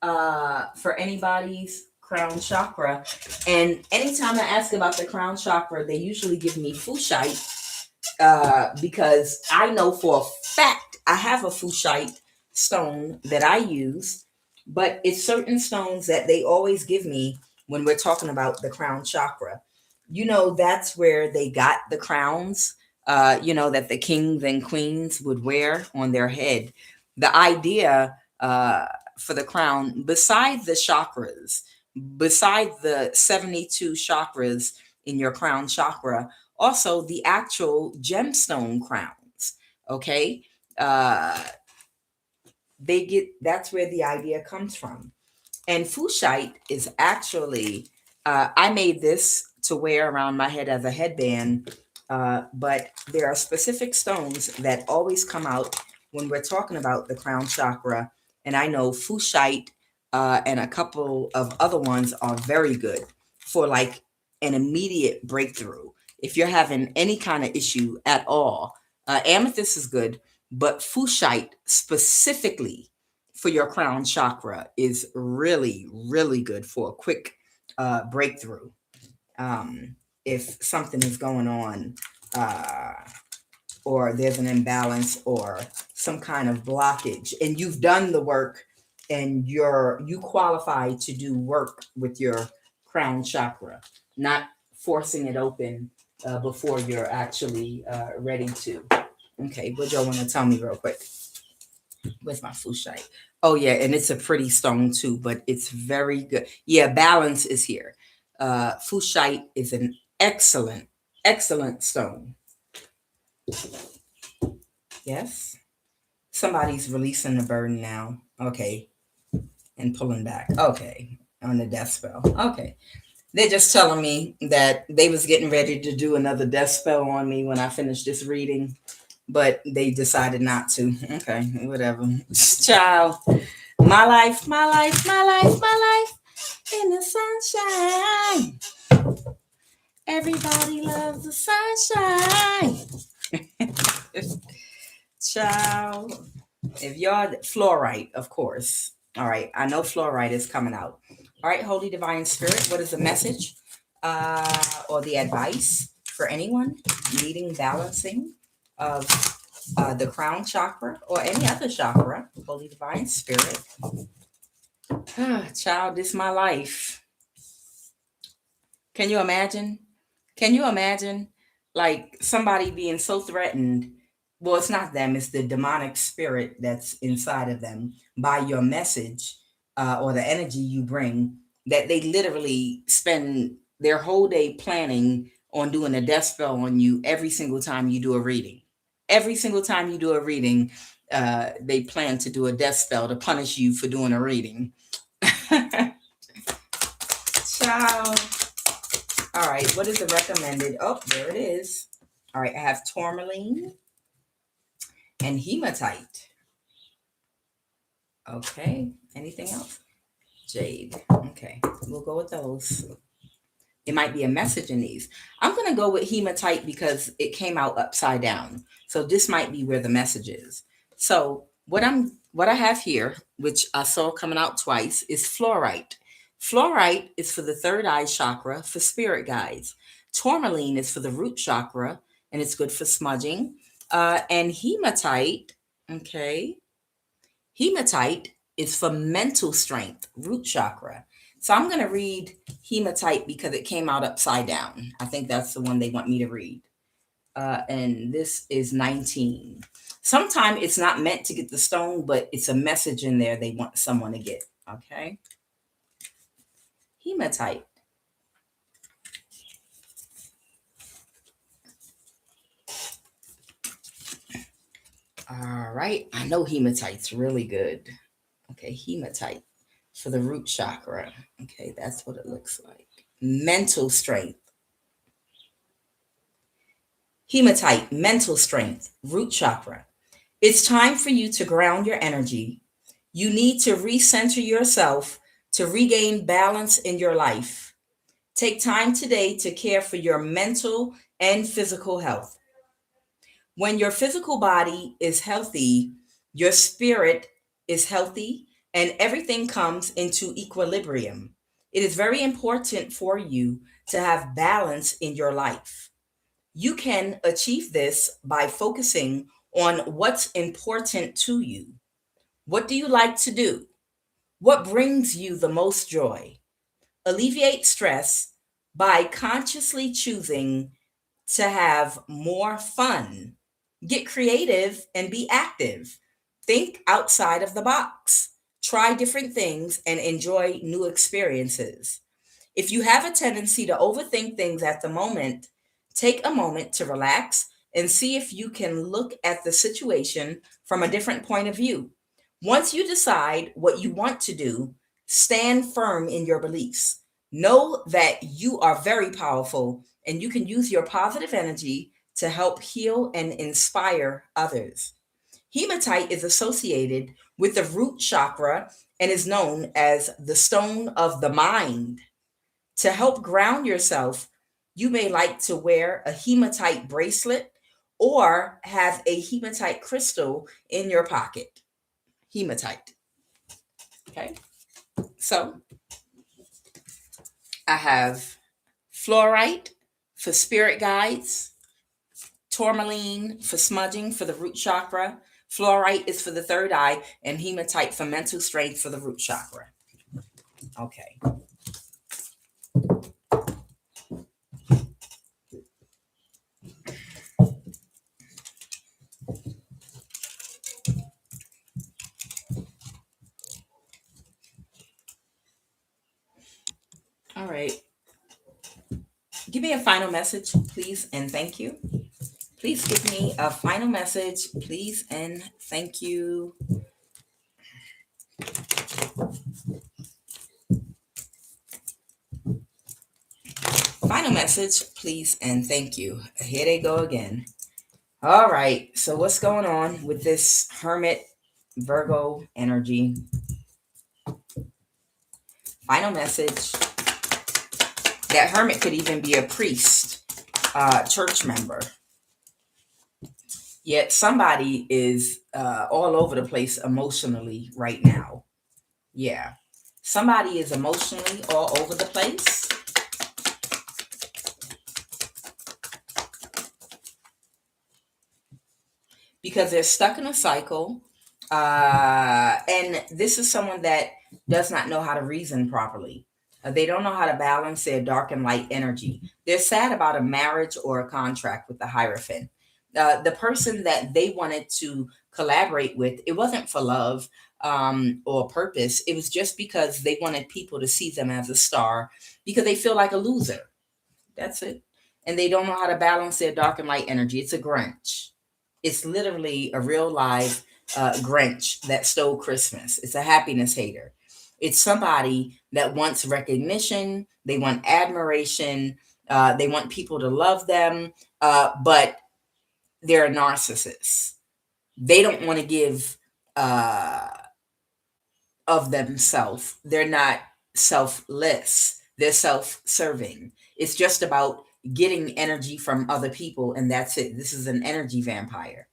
for anybody's crown chakra. And anytime I ask about the crown chakra, they usually give me flushite because I know for a fact I have a flushite stone that I use, but it's certain stones that they always give me when we're talking about the crown chakra. That's where they got the crowns, that the kings and queens would wear on their head. The idea for the crown, besides the chakras, besides the 72 chakras in your crown chakra, also the actual gemstone crowns. Okay. That's where the idea comes from. And flushite is actually, I made this to wear around my head as a headband, but there are specific stones that always come out when we're talking about the crown chakra. And I know flushite and a couple of other ones are very good for like an immediate breakthrough. If you're having any kind of issue at all, amethyst is good, but flushite specifically for your crown chakra is really, really good for a quick breakthrough. If something is going on or there's an imbalance or some kind of blockage and you've done the work and you qualify to do work with your crown chakra, not forcing it open before you're actually ready to. Okay, what y'all want to tell me real quick? Where's my flushite? Oh yeah, and it's a pretty stone too, but it's very good. Yeah, balance is here. Flushite is an excellent, excellent stone. Yes. Somebody's releasing the burden now. Okay. And pulling back. Okay. On the death spell. Okay. They're just telling me that they was getting ready to do another death spell on me when I finished this reading, but they decided not to. Okay, whatever. Child, my life, my life, my life, my life in the sunshine. Everybody loves the sunshine. Child, if y'all fluorite, of course. All right, I know fluorite is coming out. All right, Holy Divine Spirit, what is the message or the advice for anyone needing balancing of the crown chakra or any other chakra? Holy Divine Spirit. Child, this is my life. Can you imagine? Can you imagine like somebody being so threatened? Well, it's not them, it's the demonic spirit that's inside of them by your message or the energy you bring, that they literally spend their whole day planning on doing a death spell on you every single time you do a reading. Every single time you do a reading, they plan to do a death spell to punish you for doing a reading. Ciao. All right, what is the recommended? Oh, there it is. All right, I have tourmaline and hematite. Okay, anything else? Jade. Okay, we'll go with those. It might be a message in these. I'm going to go with hematite because it came out upside down. So this might be where the message is. So what I have here, which I saw coming out twice, is fluorite. Fluorite is for the third eye chakra for spirit guides. Tourmaline is for the root chakra, and it's good for smudging. And hematite, okay, hematite is for mental strength, root chakra. So I'm going to read hematite because it came out upside down. I think that's the one they want me to read. And this is 19. Sometimes it's not meant to get the stone, but it's a message in there they want someone to get. Okay. Hematite. All right. I know hematite's really good. Okay. Hematite for the root chakra. Okay. That's what it looks like. Mental strength. Hematite, mental strength, root chakra. It's time for you to ground your energy. You need to recenter yourself to regain balance in your life. Take time today to care for your mental and physical health. When your physical body is healthy, your spirit is healthy and everything comes into equilibrium. It is very important for you to have balance in your life. You can achieve this by focusing on what's important to you. What do you like to do? What brings you the most joy? Alleviate stress by consciously choosing to have more fun. Get creative and be active. Think outside of the box. Try different things and enjoy new experiences. If you have a tendency to overthink things at the moment, take a moment to relax and see if you can look at the situation from a different point of view. Once you decide what you want to do, stand firm in your beliefs. Know that you are very powerful and you can use your positive energy to help heal and inspire others. Hematite is associated with the root chakra and is known as the stone of the mind. To help ground yourself, you may like to wear a hematite bracelet or have a hematite crystal in your pocket. Hematite. Okay. So I have fluorite for spirit guides, tourmaline for smudging for the root chakra, fluorite is for the third eye, and hematite for mental strength for the root chakra. Okay. All right. Give me a final message, please, and thank you. Please give me a final message, please, and thank you. Final message, please, and thank you. Here they go again. All right. So what's going on with this Hermit Virgo energy? Final message. That Hermit could even be a priest, church member. Yet somebody is all over the place emotionally right now. Yeah. Somebody is emotionally all over the place. Because they're stuck in a cycle. And this is someone that does not know how to reason properly. They don't know how to balance their dark and light energy. They're sad about a marriage or a contract with the Hierophant. The person that they wanted to collaborate with, it wasn't for love or purpose. It was just because they wanted people to see them as a star because they feel like a loser. That's it. And they don't know how to balance their dark and light energy. It's a Grinch. It's literally a real live Grinch that stole Christmas. It's a happiness hater. It's somebody that wants recognition. They want admiration. They want people to love them. But they're a narcissist. They don't want to give of themselves. They're not selfless. They're self-serving. It's just about getting energy from other people, and that's it. This is an energy vampire.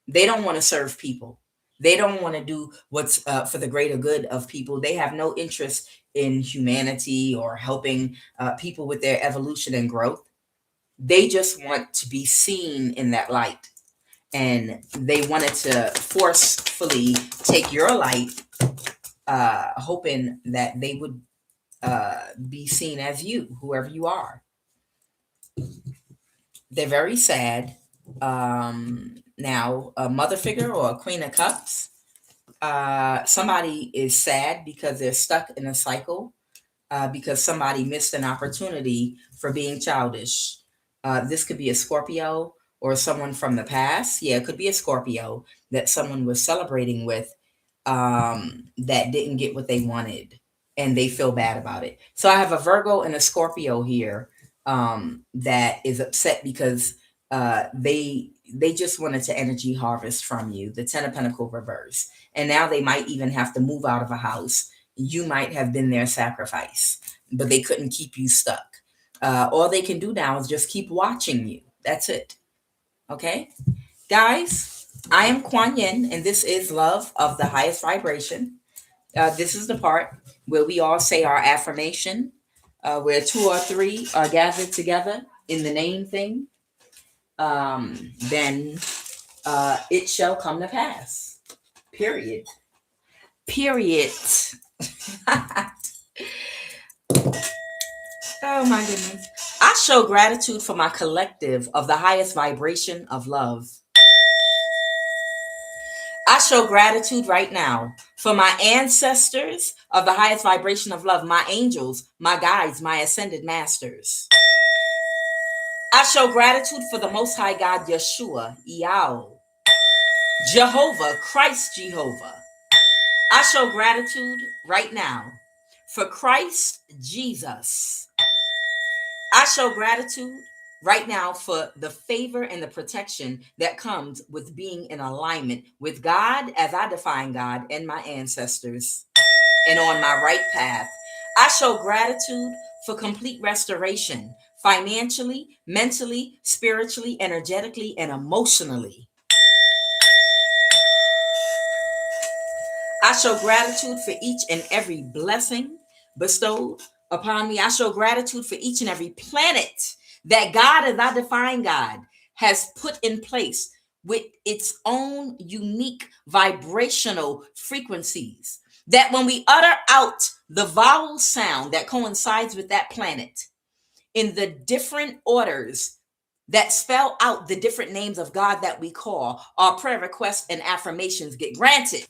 They don't want to serve people. They don't want to do what's for the greater good of people. They have no interest in humanity or helping people with their evolution and growth. They just want to be seen in that light. And they wanted to forcefully take your light, hoping that they would be seen as you, whoever you are. They're very sad. Now, a mother figure or a Queen of Cups. Somebody is sad because they're stuck in a cycle because somebody missed an opportunity for being childish. This could be a Scorpio or someone from the past. Yeah, it could be a Scorpio that someone was celebrating with that didn't get what they wanted and they feel bad about it. So I have a Virgo and a Scorpio here that is upset because they just wanted to energy harvest from you, the Ten of Pentacles reverse. And now they might even have to move out of a house. You might have been their sacrifice, but they couldn't keep you stuck. All they can do now is just keep watching you. That's it. Okay? Guys, I am Kuan Yin, and this is Love of the Highest Vibration. This is the part where we all say our affirmation, where two or three are gathered together in the name thing, then it shall come to pass. Period. Period. Oh my goodness. I show gratitude for my collective of the highest vibration of love. I show gratitude right now for my ancestors of the highest vibration of love, my angels, my guides, my ascended masters. I show gratitude for the Most High God, Yeshua, Yahweh, Jehovah, Christ Jehovah. I show gratitude right now for Christ Jesus. I show gratitude right now for the favor and the protection that comes with being in alignment with God as I define God and my ancestors and on my right path. I show gratitude for complete restoration financially, mentally, spiritually, energetically, and emotionally. I show gratitude for each and every blessing bestowed upon me. I show gratitude for each and every planet that God, as I define God, has put in place with its own unique vibrational frequencies. That when we utter out the vowel sound that coincides with that planet in the different orders that spell out the different names of God that we call, our prayer requests and affirmations get granted.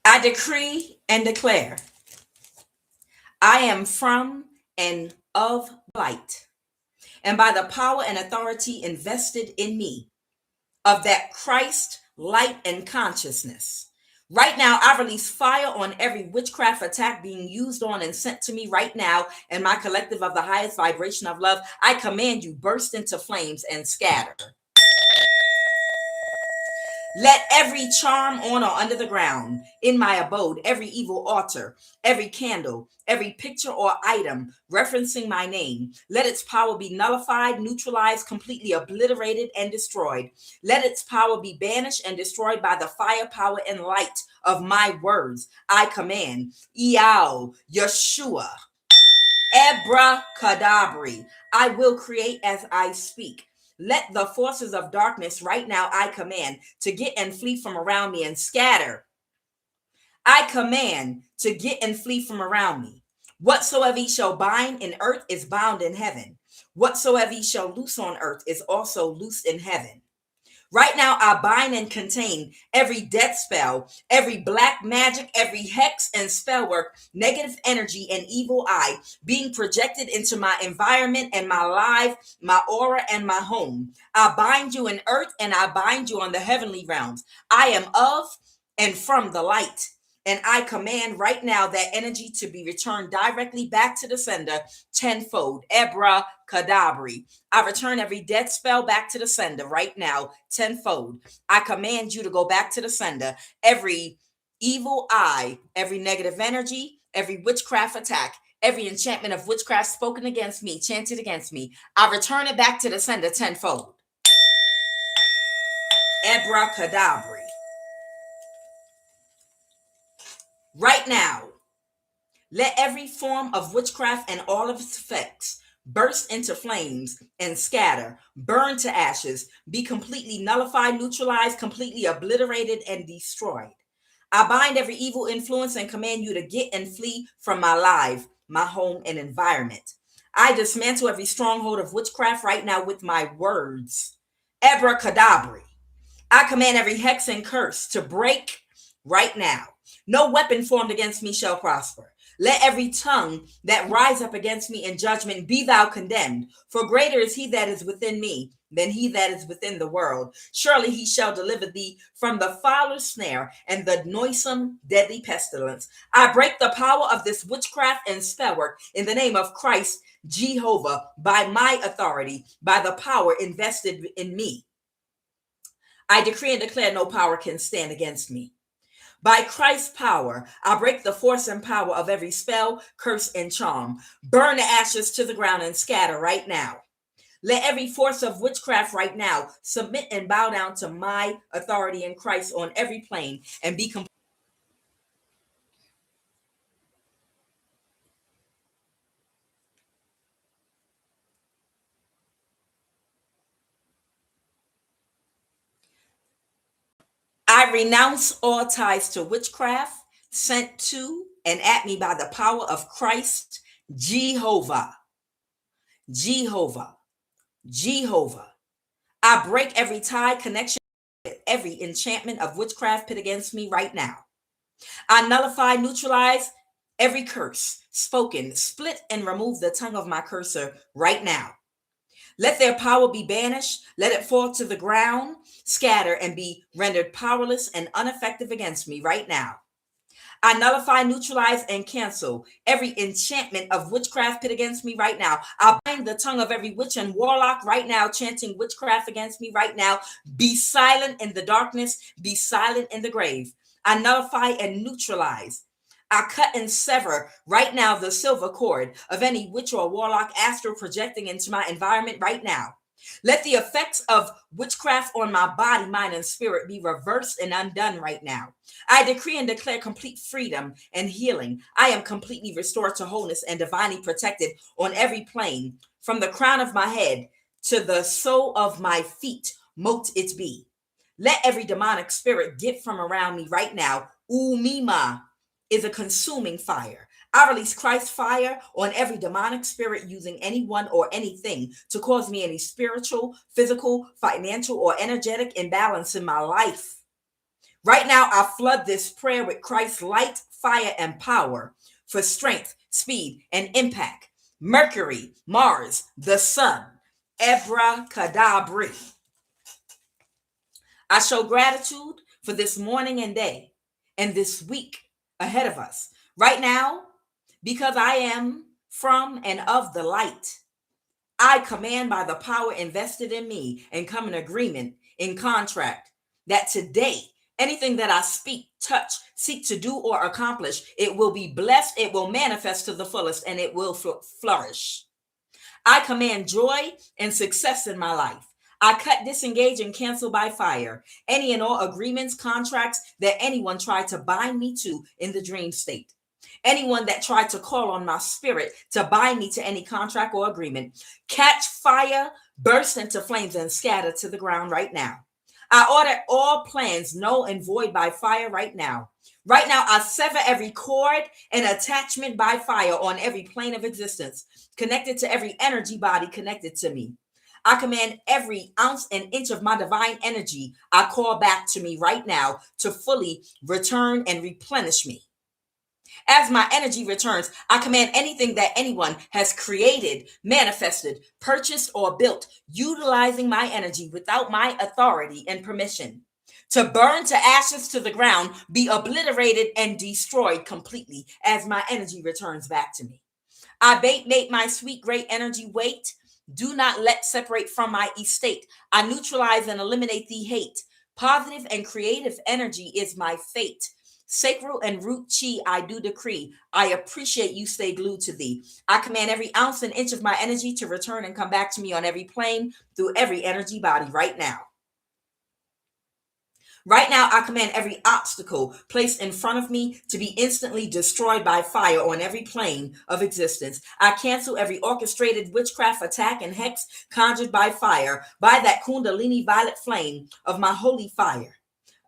I decree and declare, I am from and of light, and by the power and authority invested in me, of that Christ light and consciousness. Right now, I release fire on every witchcraft attack being used on and sent to me right now, and my collective of the highest vibration of love. I command you, burst into flames and scatter. Let every charm on or under the ground in my abode, every evil altar, every candle, every picture or item referencing my name, let its power be nullified, neutralized, completely obliterated, and destroyed. Let its power be banished and destroyed by the fire, power, and light of my words. I command, Eao, Yeshua, Abracadabra. I will create as I speak. Let the forces of darkness right now, I command, to get and flee from around me and scatter. I command to get and flee from around me. Whatsoever he shall bind in earth is bound in heaven. Whatsoever he shall loose on earth is also loosed in heaven. Right now, I bind and contain every death spell, every black magic, every hex and spell work, negative energy and evil eye being projected into my environment and my life, my aura and my home. I bind you in earth and I bind you on the heavenly realms. I am of and from the light. And I command right now that energy to be returned directly back to the sender tenfold. Abracadabra. I return every death spell back to the sender right now tenfold. I command you to go back to the sender. Every evil eye, every negative energy, every witchcraft attack, every enchantment of witchcraft spoken against me, chanted against me, I return it back to the sender tenfold. Abracadabra. Right now, let every form of witchcraft and all of its effects burst into flames and scatter, burn to ashes, be completely nullified, neutralized, completely obliterated, and destroyed. I bind every evil influence and command you to get and flee from my life, my home, and environment. I dismantle every stronghold of witchcraft right now with my words. Abracadabra. I command every hex and curse to break right now. No weapon formed against me shall prosper. Let every tongue that rise up against me in judgment be thou condemned. For greater is he that is within me than he that is within the world. Surely he shall deliver thee from the fowler's snare and the noisome deadly pestilence. I break the power of this witchcraft and spell work in the name of Christ Jehovah, by my authority, by the power invested in me. I decree and declare no power can stand against me. By Christ's power, I break the force and power of every spell, curse, and charm. Burn the ashes to the ground and scatter right now. Let every force of witchcraft right now submit and bow down to my authority in Christ on every plane and be complete. I renounce all ties to witchcraft sent to and at me by the power of Christ Jehovah. Jehovah. Jehovah. I break every tie, connection, every enchantment of witchcraft pit against me right now. I nullify, neutralize every curse spoken, split and remove the tongue of my cursor right now. Let their power be banished. Let it fall to the ground, scatter, and be rendered powerless and ineffective against me right now. I nullify, neutralize, and cancel every enchantment of witchcraft pit against me right now. I bind the tongue of every witch and warlock right now, chanting witchcraft against me right now. Be silent in the darkness. Be silent in the grave. I nullify and neutralize. I cut and sever right now the silver cord of any witch or warlock astral projecting into my environment right now. Let the effects of witchcraft on my body, mind, and spirit be reversed and undone right now. I decree and declare complete freedom and healing. I am completely restored to wholeness and divinely protected on every plane, from the crown of my head to the sole of my feet. Mote it be. Let every demonic spirit get from around me right now. Umima is a consuming fire. I release Christ's fire on every demonic spirit using anyone or anything to cause me any spiritual, physical, financial, or energetic imbalance in my life. Right now, I flood this prayer with Christ's light, fire, and power for strength, speed, and impact. Mercury, Mars, the sun, abracadabra. I show gratitude for this morning and day and this week ahead of us. Right now, because I am from and of the light, I command by the power invested in me and come in agreement in contract that today, anything that I speak, touch, seek to do, or accomplish, it will be blessed, it will manifest to the fullest, and it will flourish. I command joy and success in my life. I cut, disengage, and cancel by fire any and all agreements, contracts that anyone tried to bind me to in the dream state. Anyone that tried to call on my spirit to bind me to any contract or agreement, catch fire, burst into flames, and scatter to the ground right now. I order all plans null and void by fire right now. Right now, I sever every cord and attachment by fire on every plane of existence, connected to every energy body connected to me. I command every ounce and inch of my divine energy I call back to me right now to fully return and replenish me. As my energy returns, I command anything that anyone has created, manifested, purchased, or built utilizing my energy without my authority and permission to burn to ashes to the ground, be obliterated and destroyed completely as my energy returns back to me. I make my sweet, great energy wait. Do not let separate from my estate. I neutralize and eliminate the hate. Positive and creative energy is my fate. Sacral and root chi, I do decree. I appreciate you, stay glued to thee. I command every ounce and inch of my energy to return and come back to me on every plane through every energy body right now. Right now, I command every obstacle placed in front of me to be instantly destroyed by fire on every plane of existence. I cancel every orchestrated witchcraft attack and hex conjured by fire, by that kundalini violet flame of my holy fire,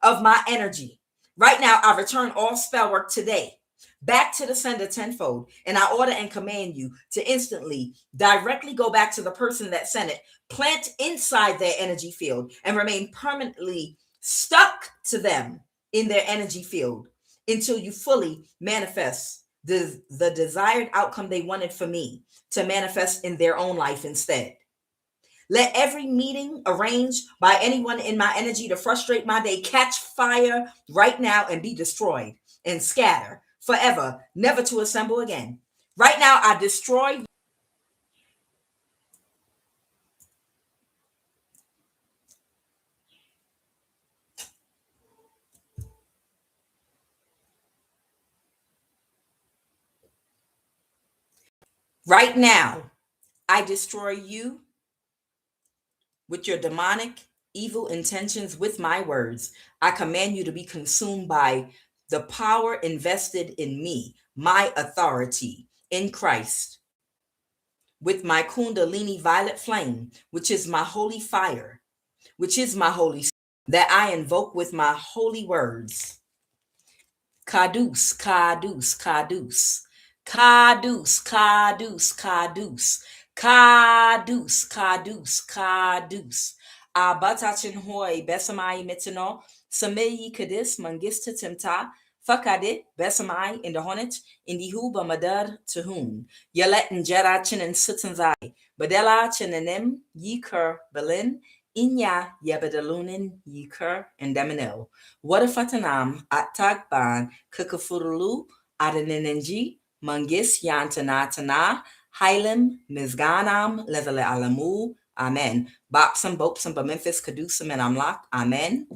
of my energy. Right now, I return all spell work today back to the sender tenfold, and I order and command you to instantly, directly go back to the person that sent it, plant inside their energy field, and remain permanently stuck to them in their energy field until you fully manifest the desired outcome they wanted for me to manifest in their own life instead. Let every meeting arranged by anyone in my energy to frustrate my day catch fire right now and be destroyed and scatter forever, never to assemble again. Right now, I destroy. Right now, I destroy you with your demonic, evil intentions with my words. I command you to be consumed by the power invested in me, my authority in Christ, with my kundalini violet flame, which is my holy fire, which is my holy spirit, that I invoke with my holy words. Kadus, kadus, kadus. Kadus, kadus, kadus. Kadus, kadus, kadus. Abatachin hoy besamai mitino. Sameyi kadis mangista timta. Fakadit besamai in the honnet in the huba madar to whom. Yalet and jera chin and sutanzai. Badela chinanim yiker belin. Inya yabadalunin yiker and deminil. Wadafatanam at tagban kukafurulu adanenenji mangis yantanatana hylim mizganam levele alamu. Amen. Bopsum bopsum bamemphis kadusum and amlak. Amen.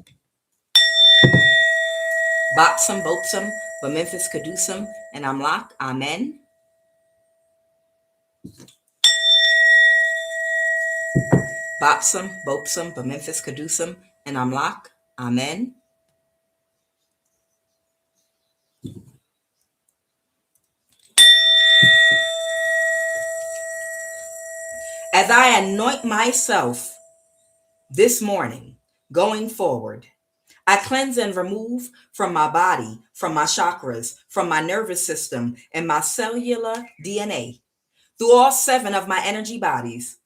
Bopsum bopsum bamemphis kadusum and amlak. Amen. Bopsum bopsum bamemphis kadusum and amlak. Amen. As I anoint myself this morning, going forward, I cleanse and remove from my body, from my chakras, from my nervous system, and my cellular DNA, through all 7 of my energy bodies,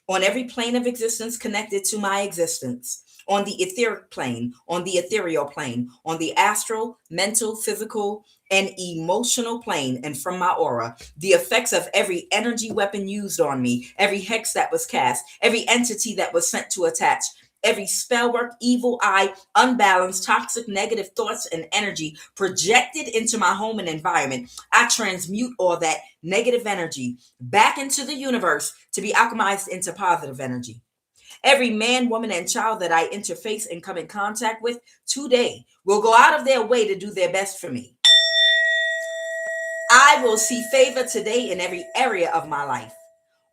on every plane of existence connected to my existence, on the etheric plane, on the ethereal plane, on the astral, mental, physical, and emotional plane, and from my aura. The effects of every energy weapon used on me, every hex that was cast, every entity that was sent to attach, every spell work, evil eye, unbalanced, toxic, negative thoughts and energy projected into my home and environment. I transmute all that negative energy back into the universe to be alchemized into positive energy. Every man, woman, and child that I interface and come in contact with today will go out of their way to do their best for me. I will see favor today in every area of my life.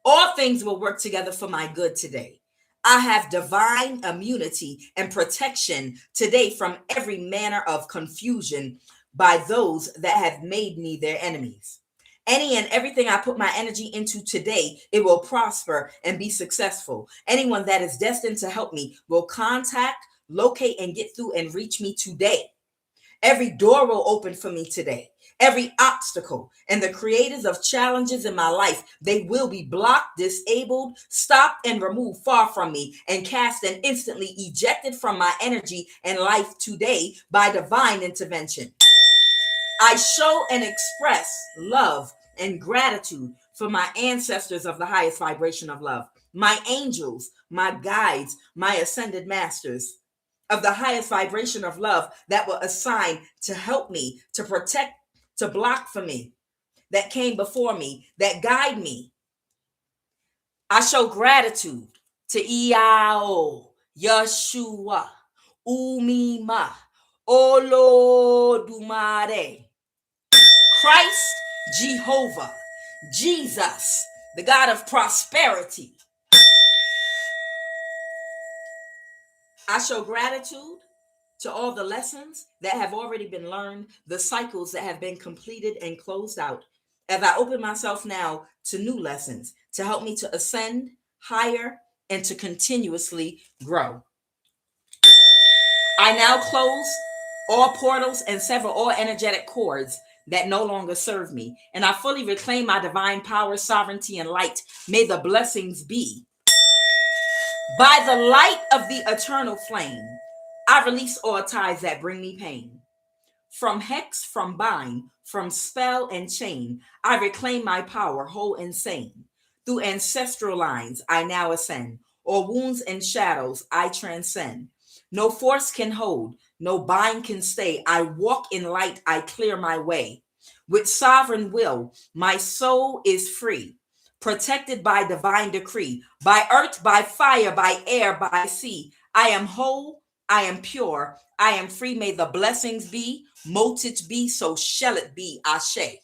All things will work together for my good today. I have divine immunity and protection today from every manner of confusion by those that have made me their enemies. Any and everything I put my energy into today, it will prosper and be successful. Anyone that is destined to help me will contact, locate, and get through and reach me today. Every door will open for me today. Every obstacle and the creators of challenges in my life, they will be blocked, disabled, stopped, and removed far from me and cast and instantly ejected from my energy and life today by divine intervention. I show and express love and gratitude for my ancestors of the highest vibration of love, my angels, my guides, my ascended masters of the highest vibration of love that were assigned to help me, to protect, to block for me, that came before me, that guide me. I show gratitude to Iao, Yeshua, Umima, Olodumare, Christ, Jehovah, Jesus, the God of prosperity. I show gratitude to all the lessons that have already been learned, the cycles that have been completed and closed out, as I open myself now to new lessons to help me to ascend higher and to continuously grow. I now close all portals and sever all energetic cords that no longer serve me, and I fully reclaim my divine power, sovereignty, and light. May the blessings be. By the light of the eternal flame, I release all ties that bring me pain. From hex, from bind, from spell and chain, I reclaim my power, whole and sane. Through ancestral lines, I now ascend. All wounds and shadows, I transcend. No force can hold, no bind can stay. I walk in light, I clear my way. With sovereign will, my soul is free, protected by divine decree, by earth, by fire, by air, by sea. I am whole, I am pure, I am free. May the blessings be, mote it be, so shall it be. Ashe.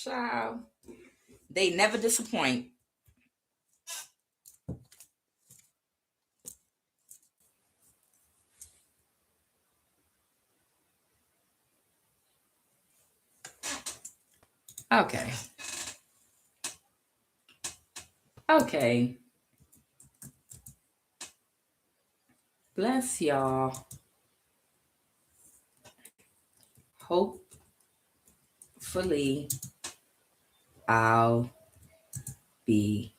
Child, they never disappoint. Okay. Okay. Bless y'all. Hopefully, I'll be